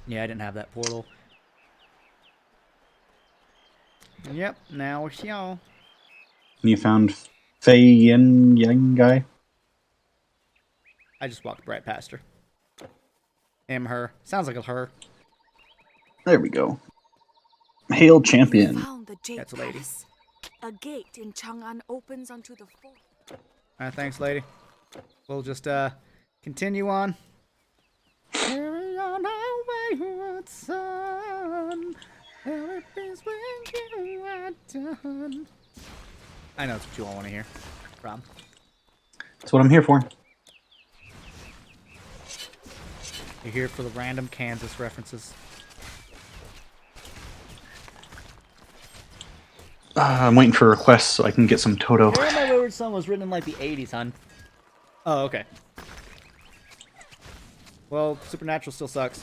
Yeah, I didn't have that portal. Yep, now we're here. And you found Fei Yin Yang guy? I just walked right past her. Him, her. Sounds like a her. There we go. Hail champion. Found the Jade That's a lady. Palace. A gate in Chang'an opens onto the fort. Alright, thanks, lady. We'll just, continue on. Carry on our wayward son. Everything's when you are done. I know that's what you all want to hear. Rob. That's what I'm here for. You're here for the random Kansas references. I'm waiting for requests so I can get some Toto. Carry My Wayward Son was written in like the 80s, hon. Oh, okay. Well, Supernatural still sucks.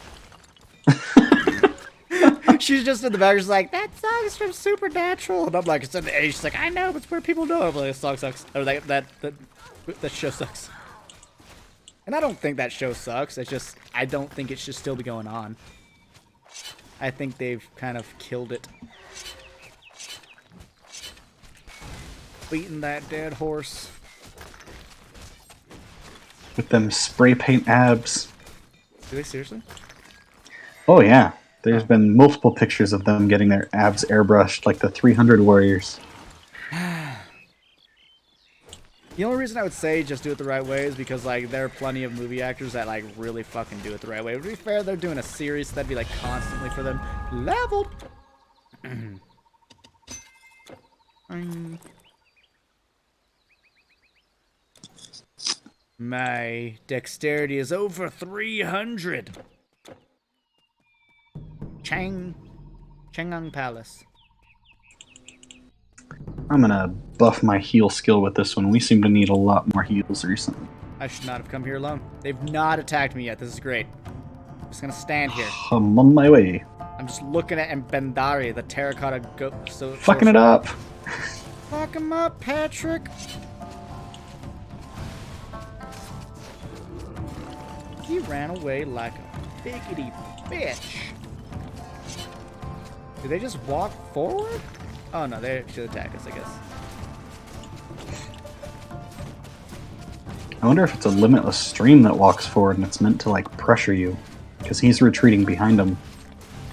She's just in the back, she's like, that song is from Supernatural. And I'm like, it's in the 80s. She's like, I know, but it's where people know it. I'm like, this song sucks. Or that show sucks. And I don't think that show sucks. It's just, I don't think it should still be going on. I think they've kind of killed it. Beating that dead horse. with them spray paint abs. Do they seriously? Oh yeah, there's been multiple pictures of them getting their abs airbrushed like the 300 warriors. The only reason I would say just do it the right way is because, like, there are plenty of movie actors that, like, really fucking do it the right way. To be fair, they're doing a series that'd be, like, constantly for them leveled. My dexterity is over 300. Chang'an Palace. I'm gonna buff my heal skill with this one. We seem to need a lot more heals recently. I should not have come here alone. They've not attacked me yet. This is great. I'm just gonna stand here. I'm on my way. I'm just looking at Mbendari, the terracotta Fucking it up. Fuck him up, Patrick. He ran away like a biggity bitch. Did they just walk forward? Oh no, they should attack us, I guess. I wonder if it's a limitless stream that walks forward and it's meant to like pressure you, because he's retreating behind him.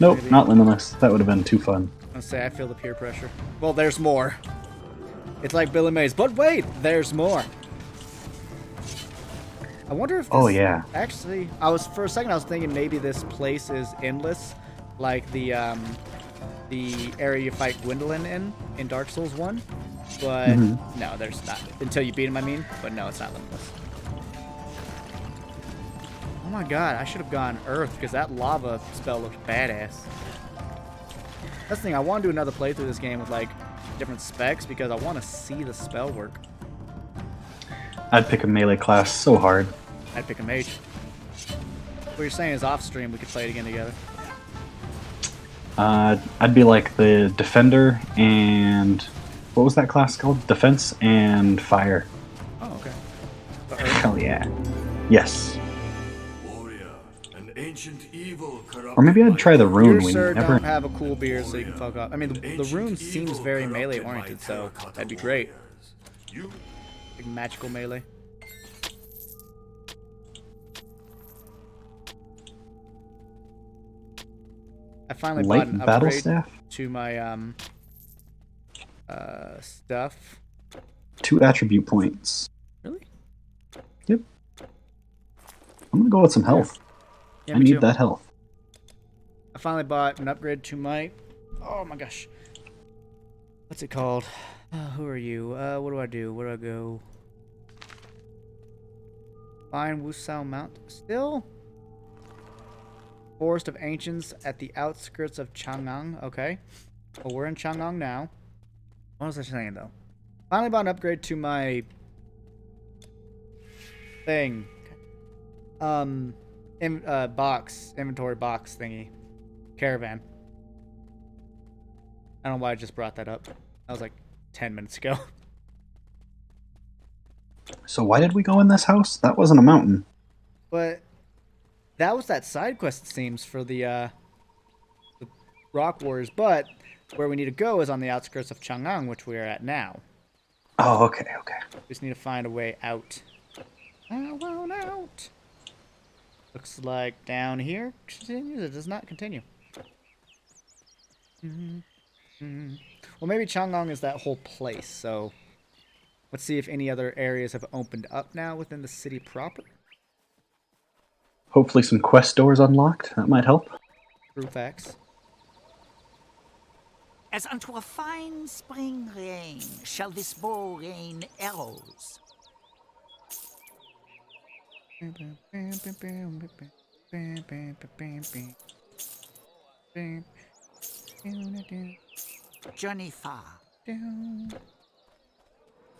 Nope, Maybe. not limitless. That would have been too fun. I'll say I feel the peer pressure. Well, there's more. It's like Billy Mays, but wait, there's more. I wonder if this, Oh yeah. Actually, for a second I was thinking maybe this place is endless, like the area you fight Gwendolyn in Dark Souls 1. But no, there's not. Until you beat him, I mean. But no, it's not limitless. Oh my god, I should have gone Earth because that lava spell looks badass. That's the thing, I want to do another playthrough of this game with like different specs because I want to see the spell work. I'd pick a melee class so hard. I'd pick a mage. What you're saying is off stream we could play it again together. I'd be like the defender and what was that class called? Defense and fire. Oh, okay. Hell yeah. Yes. Warrior, an ancient evil Or maybe I'd try the rune. You, We sir, never. don't have a cool beard, so you can fuck up. I mean, the rune seems very melee oriented, so that'd be great. Like magical melee. I finally bought an Light battle upgrade staff. to my stuff. 2 attribute points. Really? Yep. I'm gonna go with some health. Yeah, I me need too. that health. I finally bought an upgrade to my. Oh my gosh. What's it called? Who are you? What do I do? Where do I go? Find Wusao Mount. Still? Forest of Ancients at the outskirts of Chang'an. Okay. Well, we're in Chang'an now. What was I saying, though? Finally bought an upgrade to my thing. Inventory box thingy. Caravan. I don't know why I just brought that up. That was like 10 minutes ago. So why did we go in this house? That wasn't a mountain. But that was that side quest, it seems, for the Rock Warriors. But where we need to go is on the outskirts of Chang'an, which we are at now. Oh, okay, okay. We just need to find a way out. I want out. Looks like down here continues. It does not continue. Well, maybe Chang'an is that whole place, so let's see if any other areas have opened up now within the city proper. Hopefully some quest doors unlocked. That might help. True facts. As unto a fine spring rain shall this bow rain arrows. Journey far.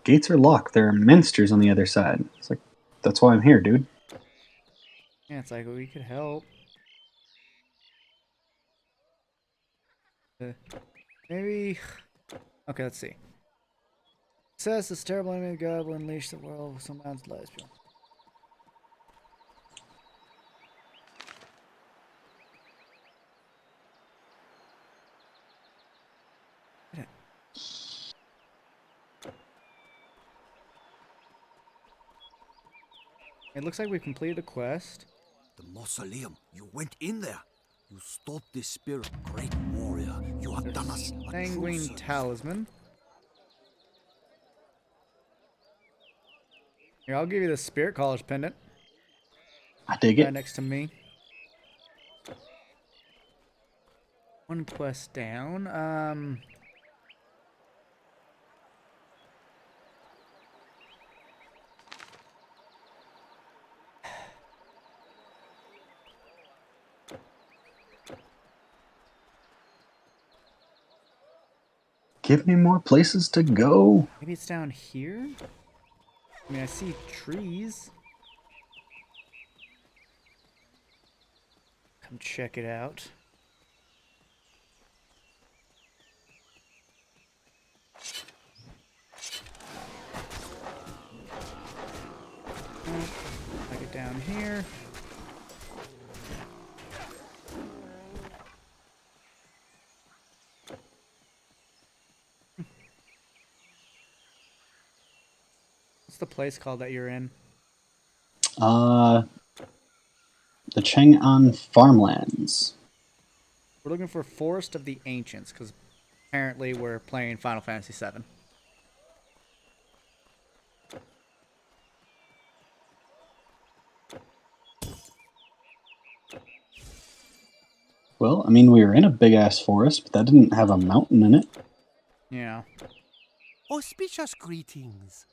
Gates are locked. There are monsters on the other side. It's like, that's why I'm here, dude. Yeah, it's like we could help. Maybe. Okay, let's see. Says this terrible enemy of God will unleash the world with some man's lies. It looks like we've completed a quest. The mausoleum. You went in there. You stopped this spirit. Great warrior. You have done us a true Sanguine service. talisman. Here, I'll give you the Spirit Caller's pendant. I dig Right it. next to me. One quest down. Give me more places to go. Maybe it's down here? I mean, I see trees. Come check it out. Like it down here. What's the place called that you're in? The Chang'an farmlands. We're looking for Forest of the Ancients, because apparently we're playing Final Fantasy VII. Well, I mean, we were in a big-ass forest, but that didn't have a mountain in it. Yeah. Auspicious greetings.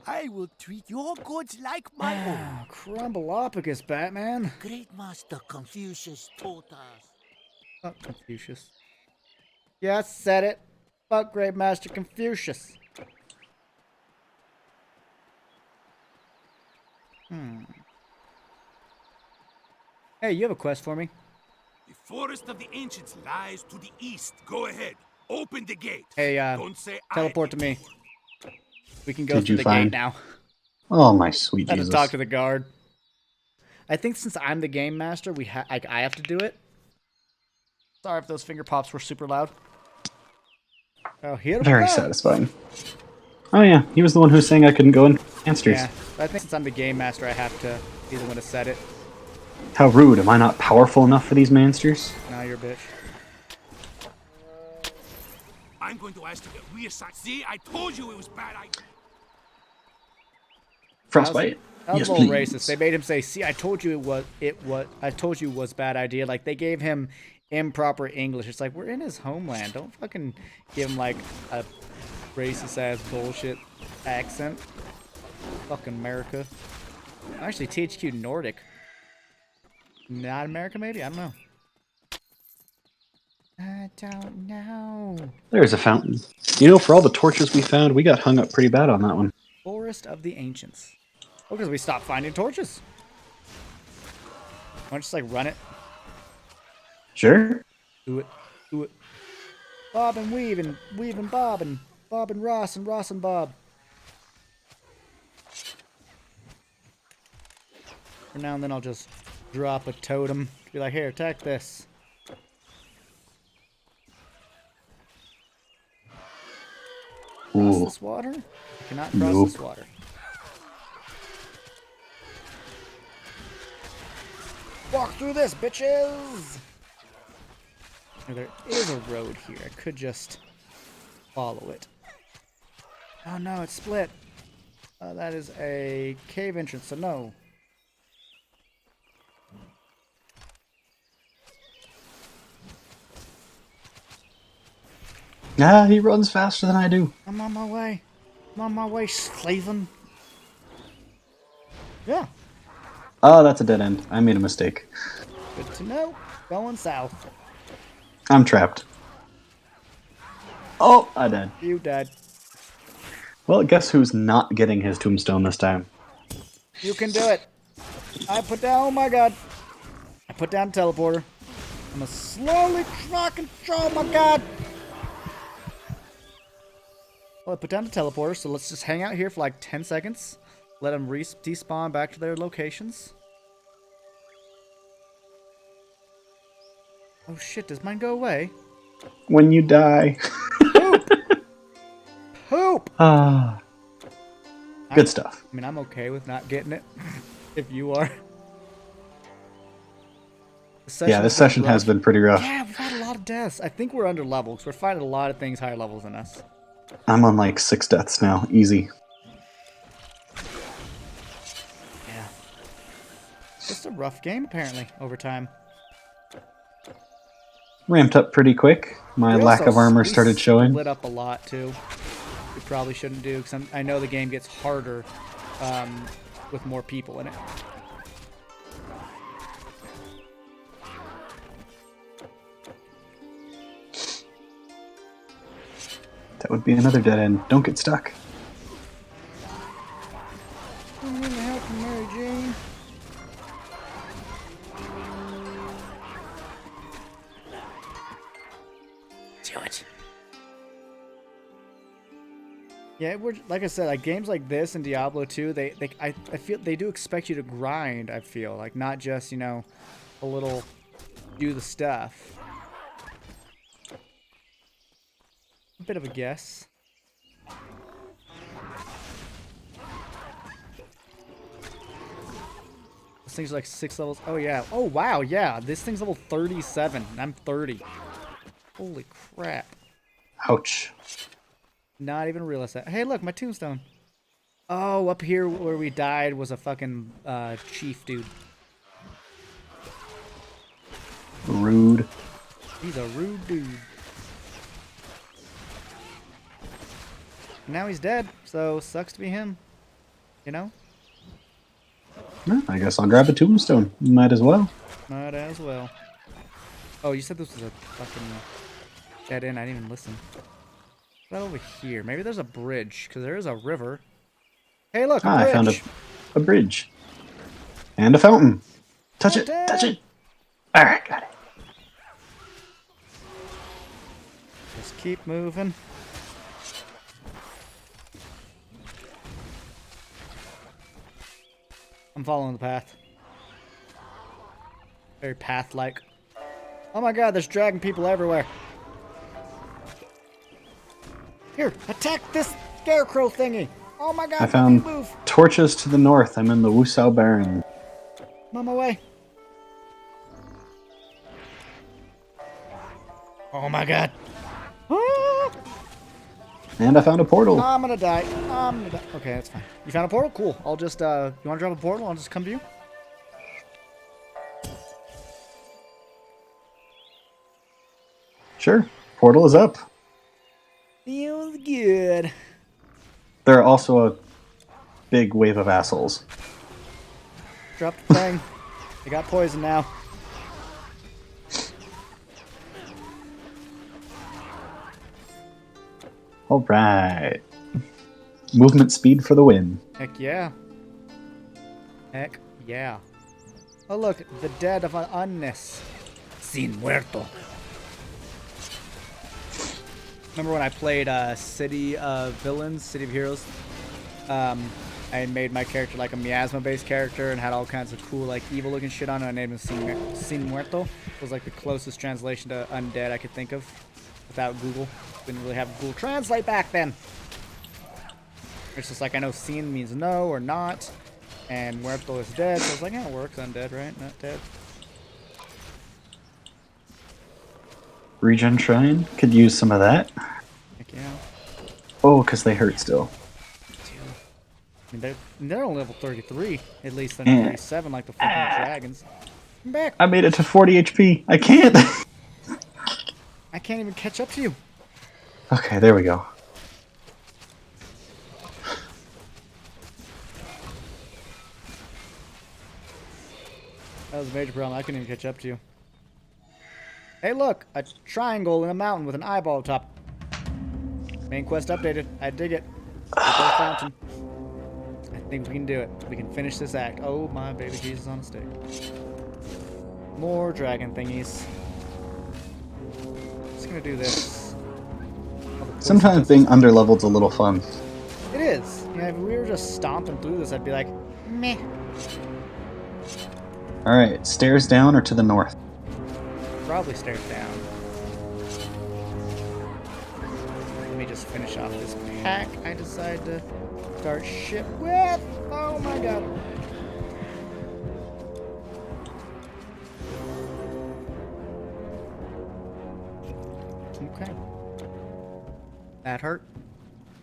I will treat your goods like my own. Ah, Crumbleopicus, Batman. Great Master Confucius taught us. Fuck Confucius. Yeah, I said it. Fuck Great Master Confucius. Hey, you have a quest for me? The forest of the ancients lies to the east. Go ahead. Open the gate. Hey, Don't say teleport to me. We can go Did through you the find- gate now. Oh, my sweet I had to Jesus. talk to the guard. I think since I'm the game master, I have to do it. Sorry if those finger pops were super loud. Oh, here we Very go. satisfying. Oh yeah, he was the one who was saying I couldn't go in monsters. Yeah, but I think since I'm the game master, I have to be the one to set it. How rude. Am I not powerful enough for these monsters? Now you're a bitch. I'm going to ask you to reassign. See, I told you it was bad. Frostbite. That was Yes, a little please. racist. They made him say, "See, I told you I told you it was a bad idea." Like they gave him improper English. It's like we're in his homeland. Don't fucking give him like a racist ass bullshit accent. Fucking America. Actually, THQ Nordic. Not America, maybe? I don't know. I don't know. There's a fountain. You know, for all the torches we found, we got hung up pretty bad on that one. Forest of the Ancients. Oh, because we stopped finding torches. Why don't you just like run it? Sure. Do it. Do it. Bob and weave and Bob and Ross and Ross and Bob. For now and then I'll just drop a totem. Be like, here, attack this. Cross Ooh. this water? I cannot cross Nope. this water. Walk through this, bitches! Oh, there is a road here. I could just follow it. Oh no, it's split. That is a cave entrance, so no. Ah, he runs faster than I do. I'm on my way. I'm on my way, Slaven. Yeah, Oh, that's a dead end. I made a mistake. good to know. Going south. I'm trapped. Oh, I died. You died. Well, guess who's not getting his tombstone this time? You can do it. I put down, oh my god. I put down a teleporter. I'm gonna slowly try control, oh my god. Well, I put down the teleporter, so let's just hang out here for like 10 seconds. Let them despawn back to their locations. Oh shit, does mine go away? When you die. Poop! Ah. Good stuff. I mean, I'm okay with not getting it, if you are. Yeah, this session has been pretty rough. Yeah, we've had a lot of deaths. I think we're under level, because we're fighting a lot of things higher levels than us. I'm on like 6 deaths now. Easy. Yeah. Just a rough game, apparently, over time. Ramped up pretty quick. My lack of armor started showing. Lit up a lot, too. We probably shouldn't do, because I know the game gets harder with more people in it. That would be another dead end. Don't get stuck. I'm gonna help you, Mary Jane. Do it. Yeah, like I said, like games like this and Diablo 2, I feel they do expect you to grind. I feel like not just a little do the stuff. A bit of a guess. This thing's like 6 levels. Oh yeah. Oh wow. Yeah, this thing's level 37. And I'm 30. Holy crap. Ouch. Not even realize that. Hey, look, my tombstone. Oh, up here where we died was a fucking chief dude. Rude. He's a rude dude. Now he's dead, so sucks to be him. You know? Well, I guess I'll grab a tombstone. Might as well. Might as well. Oh, you said this was a fucking dead end. I didn't even listen. What's that over here? Maybe there's a bridge, because there is a river. Hey, look, a bridge. I found a bridge. And a fountain. Touch it. Fountain. Touch it. Alright, got it. Just keep moving. I'm following the path. Very path-like. Oh my god, there's dragon people everywhere. Here, attack this scarecrow thingy. Oh my god, I found move. torches to the north. I'm in the Wusao Barren. I'm on my way. Oh my god. Ah! And I found a portal. I'm gonna die. Okay, that's fine. You found a portal? Cool. I'll just, you wanna drop a portal? I'll just come to you? Sure. Portal is up. Feels good. There are also a big wave of assholes. Drop the thing. They got poison now. Alright. Movement speed for the win. Heck yeah. Heck yeah. Oh look, the dead of Annes. Sin muerto. Remember when I played City of Villains, City of Heroes? I made my character like a miasma-based character and had all kinds of cool, like, evil-looking shit on it. I named him Sin Muerto. It was like the closest translation to undead I could think of without Google. Didn't really have Google Translate back then. It's just like, I know Sin means no or not, and Muerto is dead, so I was like, yeah, it works, undead, right? Not dead. Regen Shrine. Could use some of that. Heck yeah. Oh, because they hurt still. I mean, they're only level 33. At least they're not 37 like the fucking dragons. I'm back. I made it to 40 HP. I can't. I can't even catch up to you. Okay, there we go. That was a major problem. I couldn't even catch up to you. Hey, look! A triangle in a mountain with an eyeball on top. Main quest updated. I dig it. Fountain. I think we can do it. We can finish this act. Oh, my baby Jesus on a stick. More dragon thingies. Just gonna do this. Sometimes being underleveled's a little fun. It is. Yeah, if we were just stomping through this, I'd be like, meh. Alright, stairs down or to the north? Probably stairs down. I me just finish off this pack I decided to start shit with. Oh my god. Okay. That hurt?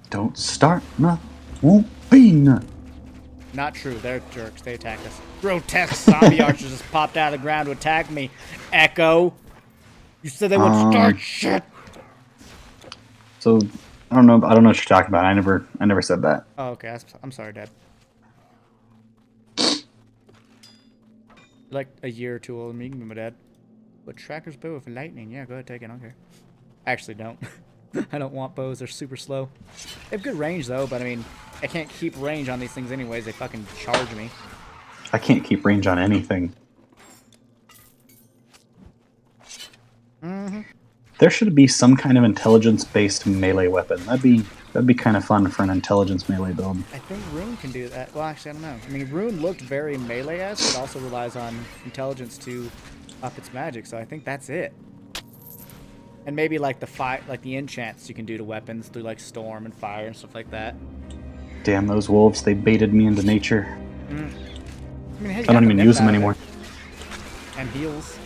Don't start nothing. Won't be nothing. Not true. They're jerks. They attack us. Grotesque zombie archers just popped out of the ground to attack me. Echo. You said they would start shit. So I don't know what you're talking about. I never said that. Oh, okay. I'm sorry, Dad. Like a year or two older than me, my dad. But tracker's bow with lightning. Yeah, go ahead, take it. I don't care. Actually, don't. I don't want bows. They're super slow. They have good range, though, but I mean, I can't keep range on these things anyways. They fucking charge me. I can't keep range on anything. Mm-hmm. There should be some kind of intelligence-based melee weapon. That'd be kind of fun for an intelligence melee build. I think Rune can do that. Well, actually, I don't know. I mean, Rune looked very melee-esque, but also relies on intelligence to up its magic, so I think that's it. And maybe like the enchants you can do to weapons through like storm and fire and stuff like that. Damn those wolves! They baited me into nature. I mean, hey, I don't even use them anymore. And heals.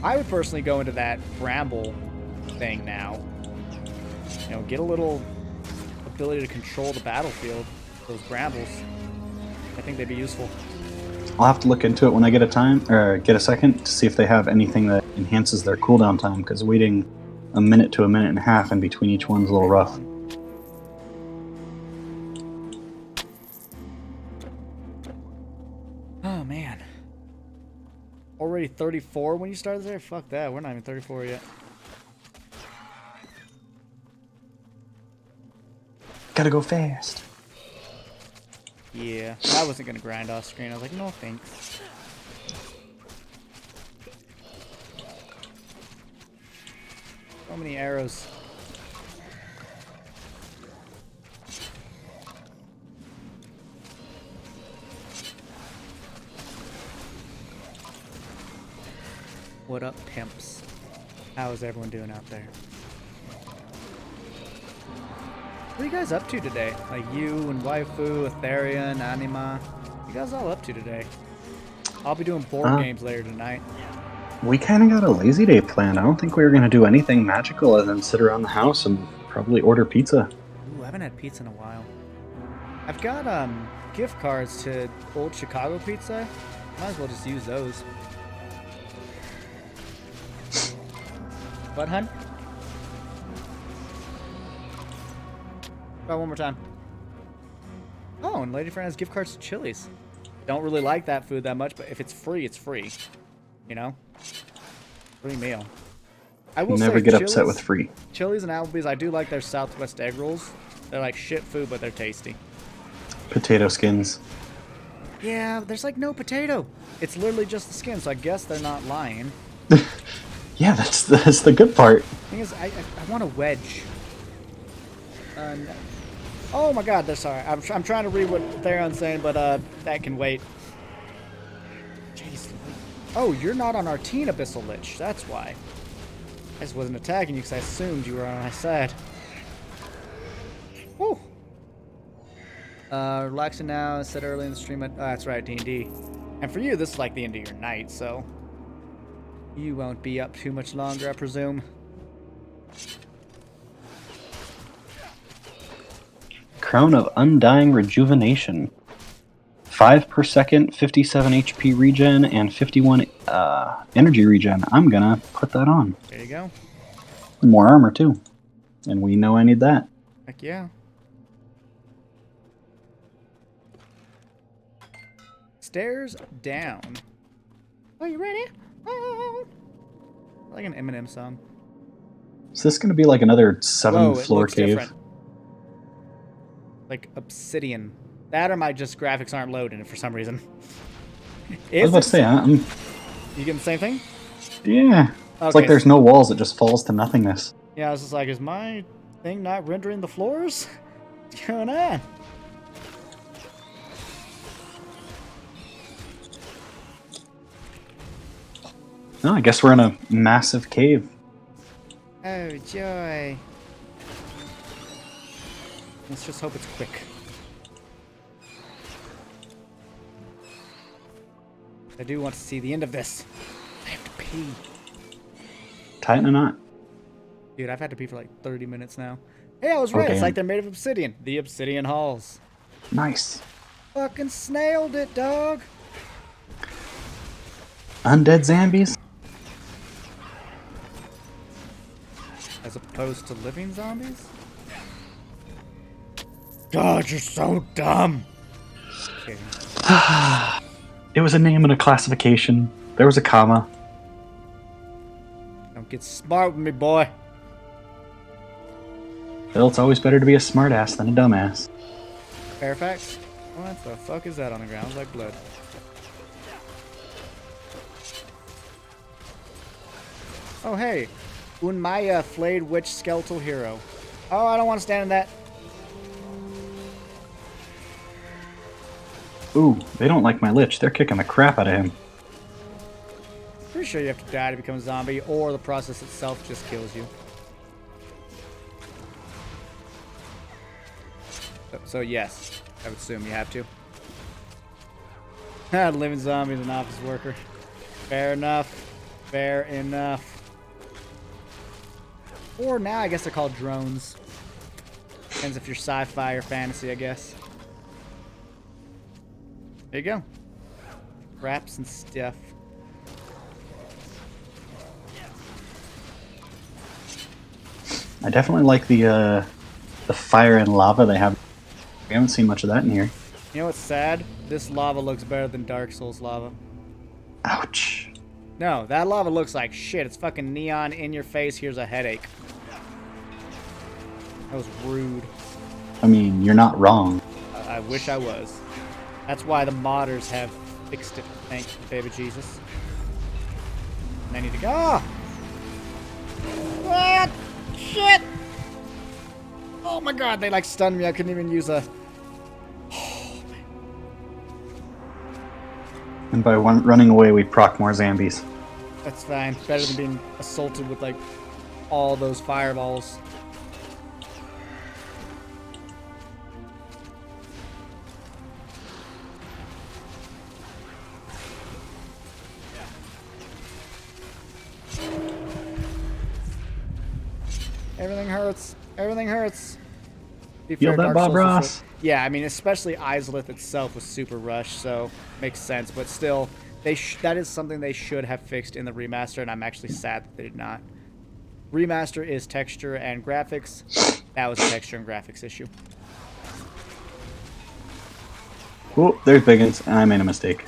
I would personally go into that bramble thing now. You know, get a little ability to control the battlefield. Those brambles. I think they'd be useful. I'll have to look into it when I get a second to see if they have anything that enhances their cooldown time, because waiting a minute to a minute and a half in between each one's a little rough. Oh man. Already 34 when you started there? Fuck that, we're not even 34 yet. Gotta go fast. Yeah, I wasn't gonna grind off screen. I was like, no thanks. So many arrows. What up, pimps? How is everyone doing out there? What are you guys up to today? Like you and Waifu, Aetherian, Anima. What are you guys all up to today? I'll be doing board games later tonight. We kind of got a lazy day planned. I don't think we were going to do anything magical other than sit around the house and probably order pizza. Ooh, I haven't had pizza in a while. I've got gift cards to Old Chicago Pizza. Might as well just use those. What, hun? Try one more time. Oh, and Lady Friend has gift cards to Chili's. Don't really like that food that much, but if it's free, it's free. You know? Free meal. I will Never say get upset with free. Chili's and Applebee's, I do like their Southwest egg rolls. They're like shit food, but they're tasty. Potato skins. Yeah, there's like no potato. It's literally just the skin, so I guess they're not lying. Yeah, that's the good part. Thing is, I want a wedge. No. Oh my god, that's sorry. I'm trying to read what Theron's saying, but that can wait. Jeez. Oh, you're not on our team, Abyssal Lich. That's why. I just wasn't attacking you because I assumed you were on my side. Woo. Relaxing now. I said early in the stream. That's right, D&D. And for you, this is like the end of your night, so you won't be up too much longer, I presume. Crown of Undying Rejuvenation. 5 per second, 57 HP regen, and 51 energy regen. I'm gonna put that on. There you go. More armor, too. And we know I need that. Heck yeah. Stairs down. Are you ready? Oh. Like an Eminem song. Is this gonna be like another 7-floor cave? Different. Like obsidian. That or my just graphics aren't loading for some reason. I was about to say, You getting the same thing? Yeah. It's like there's no walls, it just falls to nothingness. Yeah, I was just like, is my thing not rendering the floors? What's going on? No, I guess we're in a massive cave. Oh, joy. Let's just hope it's quick. I do want to see the end of this. I have to pee. Tighten a knot. Dude, I've had to pee for like 30 minutes now. Hey, I was right. Okay. It's like they're made of obsidian. The obsidian halls. Nice. Fucking snailed it, dog. Undead zombies? As opposed to living zombies? God, you're so dumb. Okay. It was a name and a classification. There was a comma. Don't get smart with me, boy. Well, it's always better to be a smartass than a dumbass. Fairfax? What the fuck is that on the ground? It's like blood. Oh, hey. Unmaya, flayed witch skeletal hero. Oh, I don't want to stand in that. Ooh, they don't like my lich. They're kicking the crap out of him. Pretty sure you have to die to become a zombie, or the process itself just kills you. So yes, I would assume you have to. Living zombie is an office worker. Fair enough. Fair enough. Or now I guess they're called drones. Depends if you're sci-fi or fantasy, I guess. There you go. Wraps and stuff. I definitely like the fire and lava they have. We haven't seen much of that in here. You know what's sad? This lava looks better than Dark Souls lava. Ouch. No, that lava looks like shit. It's fucking neon in your face. Here's a headache. That was rude. I mean, you're not wrong. I wish I was. That's why the modders have fixed it. Thank you, baby Jesus. And I need to go. Ah! What? Shit! Oh my god, they like stunned me. I couldn't even use a... And by running away, we proc more zombies. That's fine. Better than being assaulted with like all those fireballs. Everything hurts. Everything hurts. Be Feel fair, that, Dark Bob Souls Ross? yeah, I mean, especially Izalith itself was super rushed, so makes sense. But still, that is something they should have fixed in the remaster, and I'm actually sad that they did not. Remaster is texture and graphics. That was a texture and graphics issue. Oh, there's Biggins, and I made a mistake.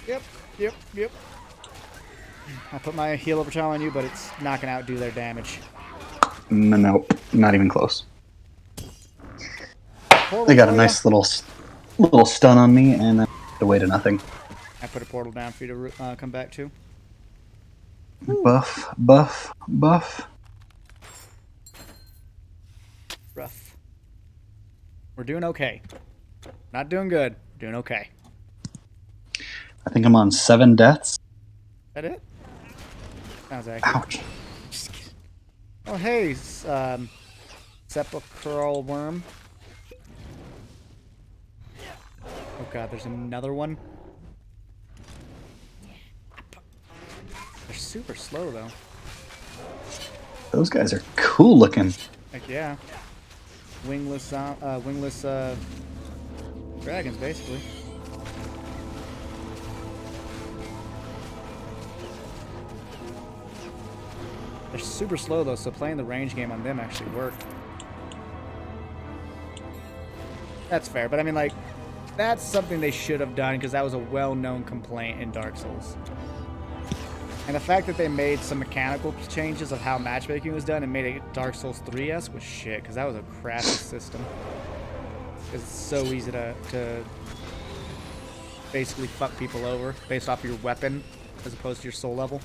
Yep. I put my heal over time on you, but it's not going to outdo their damage. Nope, not even close. Portal They got a for nice ya. little stun on me, and then the way to nothing. I put a portal down for you to come back to. Buff, buff, buff. Rough. We're doing okay. Not doing good. Doing okay. I think I'm on 7 deaths. Is that it? Sounds accurate. Ouch. Just kidding. Oh, hey, sepulchral worm. Oh god, there's another one. They're super slow though. Those guys are cool looking. Heck yeah. Wingless dragons, basically. They're super slow though, so playing the range game on them actually worked. That's fair, but I mean, like, that's something they should have done because that was a well-known complaint in Dark Souls. And the fact that they made some mechanical changes of how matchmaking was done and made it Dark Souls 3-esque was shit, because that was a crappy system. It's so easy to basically fuck people over based off your weapon as opposed to your soul level.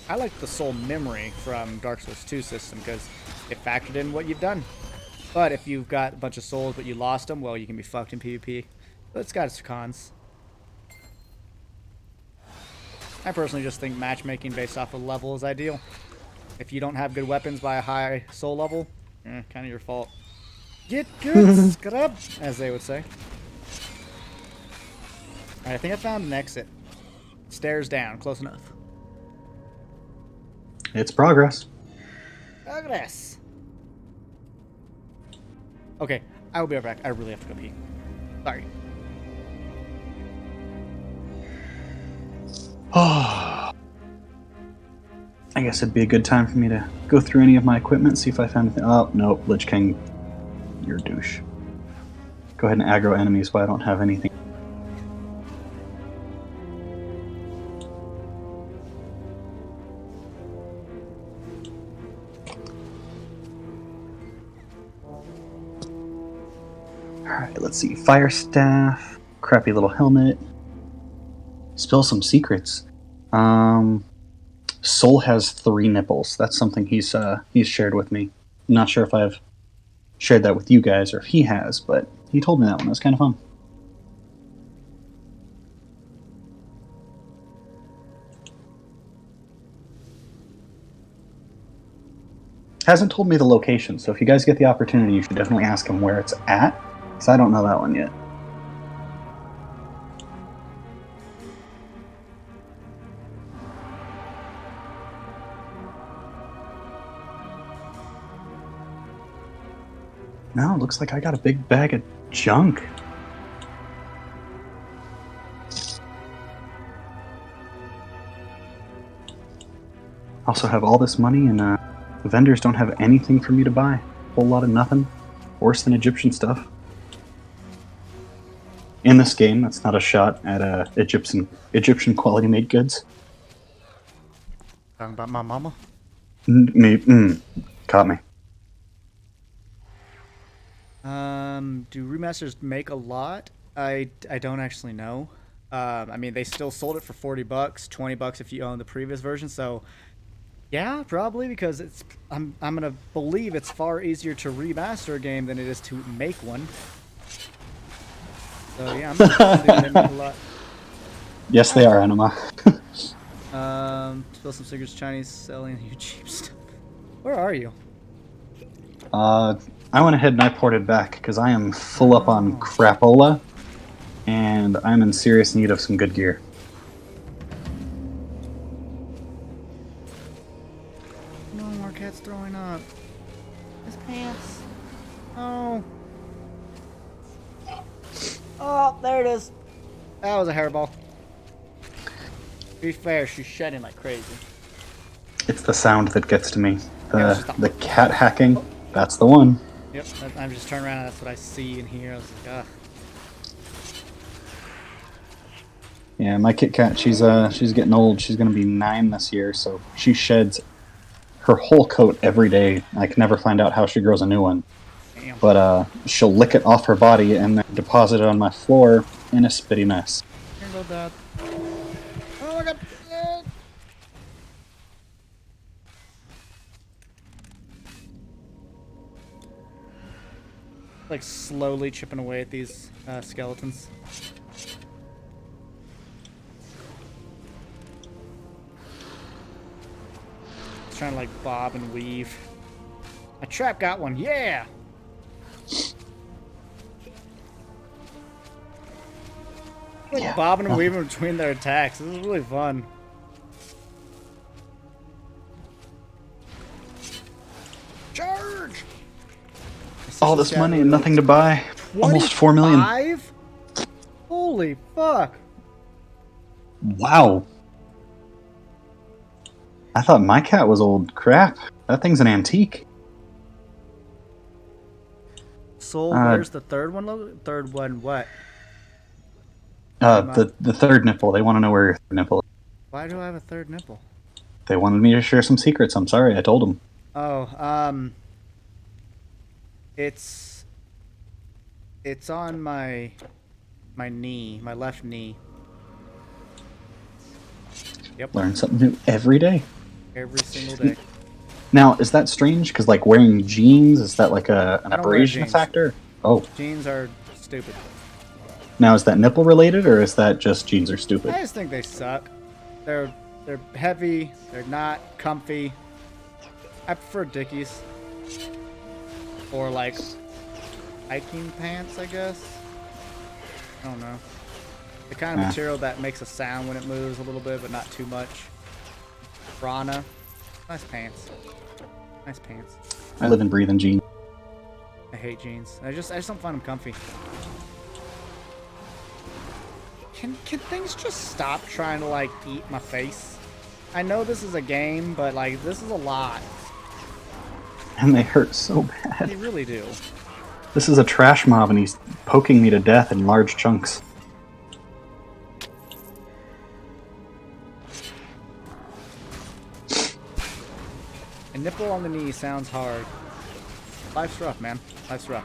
I like the soul memory from Dark Souls 2 system because it factored in what you've done. But if you've got a bunch of souls but you lost them, well, you can be fucked in PvP. But it's got its cons. I personally just think matchmaking based off of level is ideal. If you don't have good weapons by a high soul level, kind of your fault. Get good, scrub, as they would say. Alright, I think I found an exit. Stairs down, close enough. It's progress. Progress. Okay, I will be right back. I really have to go pee. Sorry. Oh. I guess it'd be a good time for me to go through any of my equipment, see if I found anything. Oh, nope, Lich King, you're a douche. Go ahead and aggro enemies while I don't have anything. Alright, let's see. Fire Staff, crappy little helmet. Spill some secrets. Soul has 3 nipples. That's something he's shared with me. I'm not sure if I've shared that with you guys or if he has, but he told me that one. It was kind of fun. Hasn't told me the location, so if you guys get the opportunity, you should definitely ask him where it's at, because I don't know that one yet. No, it looks like I got a big bag of junk. Also have all this money and the vendors don't have anything for me to buy. Whole lot of nothing. Worse than Egyptian stuff. In this game, that's not a shot at Egyptian quality made goods. Talking about my mama? Caught me. Do remasters make a lot? I don't actually know. I mean, they still sold it for $40, $20 if you own the previous version. So, yeah, probably because I'm gonna believe it's far easier to remaster a game than it is to make one. So yeah, I'm gonna they make a lot. Yes, they are, Anima. Spill some cigarettes, Chinese selling you cheap stuff. Where are you? I went ahead and I ported back because I am full up on crapola, and I'm in serious need of some good gear. No more cats throwing up. His pants. Oh. Oh, there it is. That was a hairball. To be fair, she's shedding like crazy. It's the sound that gets to me. The cat hacking. That's the one. Yep, I'm just turning around and that's what I see and hear. I was like, ugh. Yeah, my Kit Kat, she's getting old. She's gonna be 9 this year, so she sheds her whole coat every day. I can never find out how she grows a new one. Damn. But she'll lick it off her body and then deposit it on my floor in a spitty mess. Here goes that. Oh my god. Like slowly chipping away at these skeletons. Trying to like bob and weave. My trap got one, yeah! Like Yeah. bobbing and weaving between their attacks. This is really fun. Charge! All this money and nothing to buy. Almost 4 million. 25? Holy fuck! Wow. I thought my cat was old. Crap. That thing's an antique. Soul, where's the third one? Third one, what? The third nipple. They want to know where your third nipple is. Why do I have a third nipple? They wanted me to share some secrets. I'm sorry. I told them. Oh, it's on my knee, my left knee. Yep. Learn something new every day. Every single day. Now, is that strange? Because, like, wearing jeans, is that like an I don't wear abrasion jeans. factor? Oh. Jeans are stupid. Now, is that nipple related, or is that just jeans are stupid? I just think they suck. They're heavy. They're not comfy. I prefer Dickies. Or like hiking pants, I guess. I don't know. The kind of material that makes a sound when it moves a little bit, but not too much. Prana. Nice pants. Nice pants. I live and breathe in jeans. I hate jeans. I just don't find them comfy. Can things just stop trying to like eat my face? I know this is a game, but like this is a lot. And they hurt so bad. They really do. This is a trash mob and he's poking me to death in large chunks. A nipple on the knee sounds hard. Life's rough, man. Life's rough.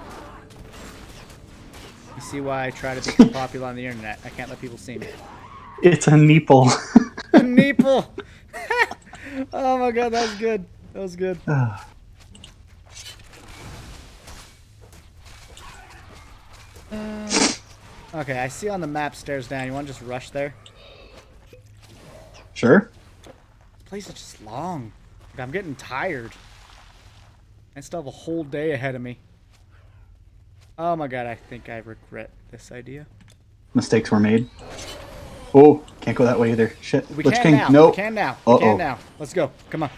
You see why I try to become popular on the internet. I can't let people see me. It's a nipple. A nipple! Oh my god, that was good. That was good. Okay, I see on the map stairs down. You want to just rush there? Sure. This place is just long. Like, I'm getting tired. I still have a whole day ahead of me. Oh my god, I think I regret this idea. Mistakes were made. Oh, can't go that way either. Shit. We Lich can King. now. No. We can now. We can now. Let's go. Come on.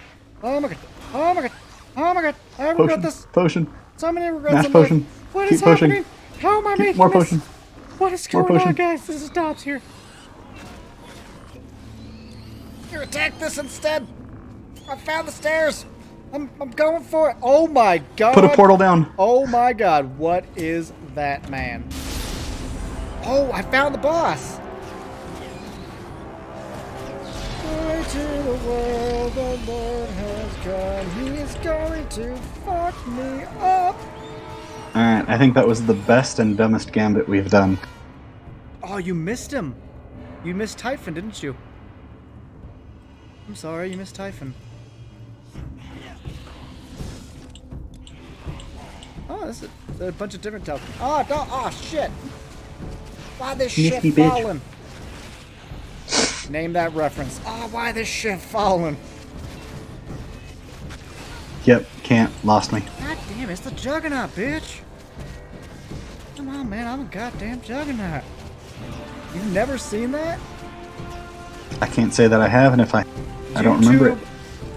Oh my god. Oh my god. Oh my god. I regret this. Potion. So many regrets. Mash in life. potion. What Keep is pushing. happening? How am I making more this? potion. What is More going on, potion. guys? This stops here. Here, attack this instead. I found the stairs. I'm going for it. Oh my god. Put a portal down. Oh my god. What is that, man? Oh, I found the boss. Joy to the world, the Lord has come. He is going to fuck me up. Alright, I think that was the best and dumbest gambit we've done. Oh, you missed him. You missed Typhon, didn't you? I'm sorry, you missed Typhon. Oh, this is a bunch of different tokens. Oh, no, oh, shit. Why this shit Nifty bitch. falling? Name that reference. Oh, why this shit falling? Yep, can't. Lost me. God damn, it's the Juggernaut, bitch. Come on, man, I'm a goddamn Juggernaut. You've never seen that? I can't say that I have, and if I don't remember it. YouTube,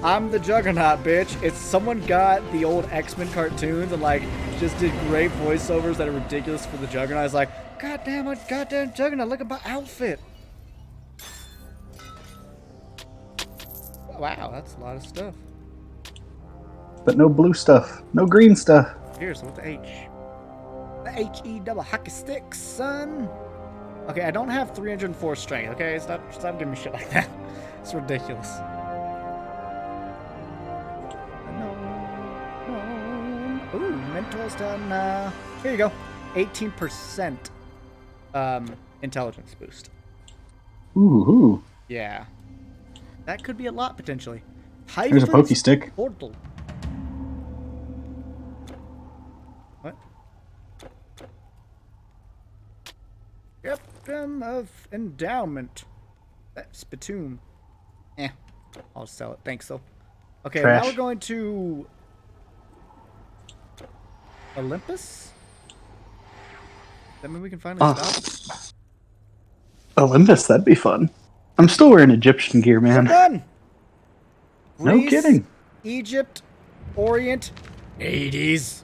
I'm the Juggernaut, bitch. It's someone got the old X-Men cartoons and like just did great voiceovers that are ridiculous for the Juggernaut. It's like, goddamn, a goddamn Juggernaut, look at my outfit. Wow, that's a lot of stuff. But no blue stuff. No green stuff. Here's with the H. The H-E double hockey stick, son. Okay, I don't have 304 strength, okay? Stop giving me shit like that. It's ridiculous. Ooh, mentor's done. Here you go. 18% intelligence boost. Ooh. Yeah. That could be a lot, potentially. There's a pokey stick. Portal. What? Captain of Endowment. That's Spittoon. I'll sell it. Thanks, though. Okay, Trash. now we're going to Olympus? Does that mean we can finally stop? Olympus, that'd be fun. I'm still wearing Egyptian gear, man. We're done! No Greece, kidding. Egypt, Orient, Hades.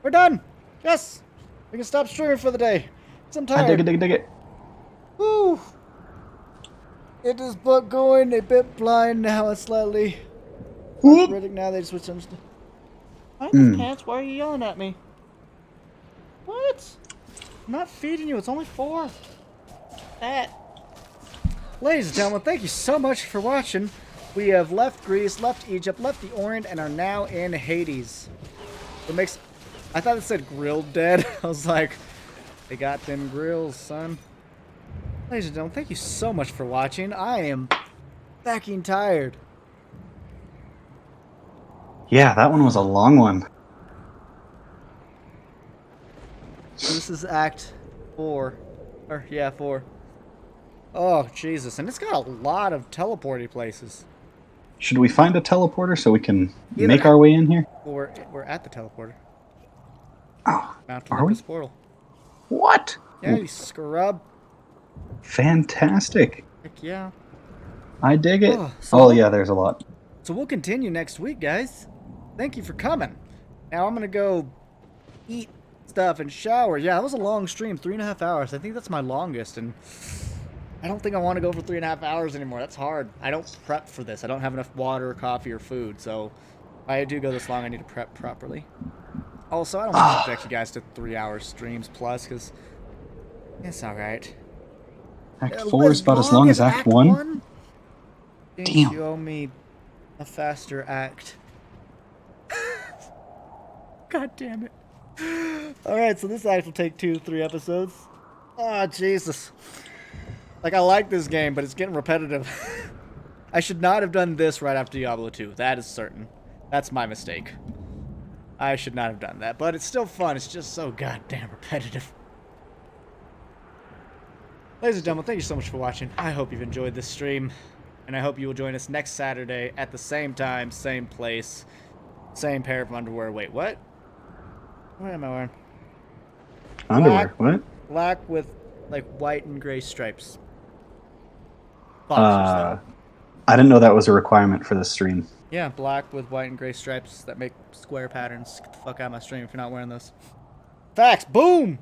We're done! Yes! We can stop streaming for the day. 'Cause I'm tired. I dig it. Woo! It is but going a bit blind now and slightly. Whoop. Arthritic now they switch them. Why these cats? Why are you yelling at me? What? I'm not feeding you. It's only 4. That. Ladies and gentlemen, thank you so much for watching. We have left Greece, left Egypt, left the Orient, and are now in Hades. What makes... I thought it said grilled dead. I was like, they got them grills, son. Ladies and gentlemen, thank you so much for watching. I am fucking tired. Yeah, that one was a long one. This is Act 4. Or, yeah, 4. Oh, Jesus. And it's got a lot of teleporty places. Should we find a teleporter so we can Either make our way in here? We're at the teleporter. Oh, Mount are we? Olympus portal. What? Yeah, you scrub. Fantastic. Heck yeah. I dig it. So Oh, yeah, there's a lot. So we'll continue next week, guys. Thank you for coming. Now I'm going to go eat stuff and shower. Yeah, that was a long stream, 3.5 hours. I think that's my longest, and I don't think I want to go for 3.5 hours anymore. That's hard. I don't prep for this. I don't have enough water, coffee, or food, so if I do go this long, I need to prep properly. Also, I don't want to subject you guys to 3-hour streams plus, because it's alright. Act 4 is about as long as Act 1? Damn. You owe me a faster act. God damn it. Alright, so this act will take 2-3 episodes. Oh, Jesus. Like, I like this game, but it's getting repetitive. I should not have done this right after Diablo 2. That is certain. That's my mistake. I should not have done that, but it's still fun. It's just so goddamn repetitive. Ladies and gentlemen, thank you so much for watching. I hope you've enjoyed this stream, and I hope you will join us next Saturday at the same time, same place, same pair of underwear. Wait, what? What am I wearing? Underwear, what? Black with, like, white and gray stripes. Boxers, I didn't know that was a requirement for this stream. yeah, black with white and gray stripes that make square patterns. Get the fuck out of my stream if you're not wearing those. Facts, boom!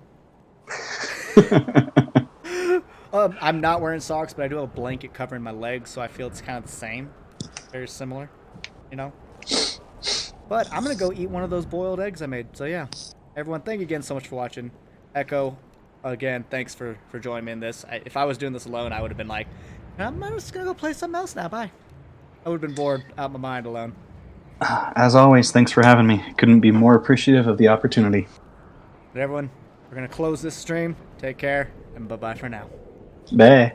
I'm not wearing socks, but I do have a blanket covering my legs, so I feel it's kind of the same. Very similar, you know? But I'm going to go eat one of those boiled eggs I made. So yeah, everyone, thank you again so much for watching. Echo, again, thanks for joining me in this. If I was doing this alone, I would have been like, I'm just going to go play something else now, bye. I would have been bored out of my mind alone. As always, thanks for having me. Couldn't be more appreciative of the opportunity. But everyone, we're going to close this stream. Take care, and bye-bye for now. Bye.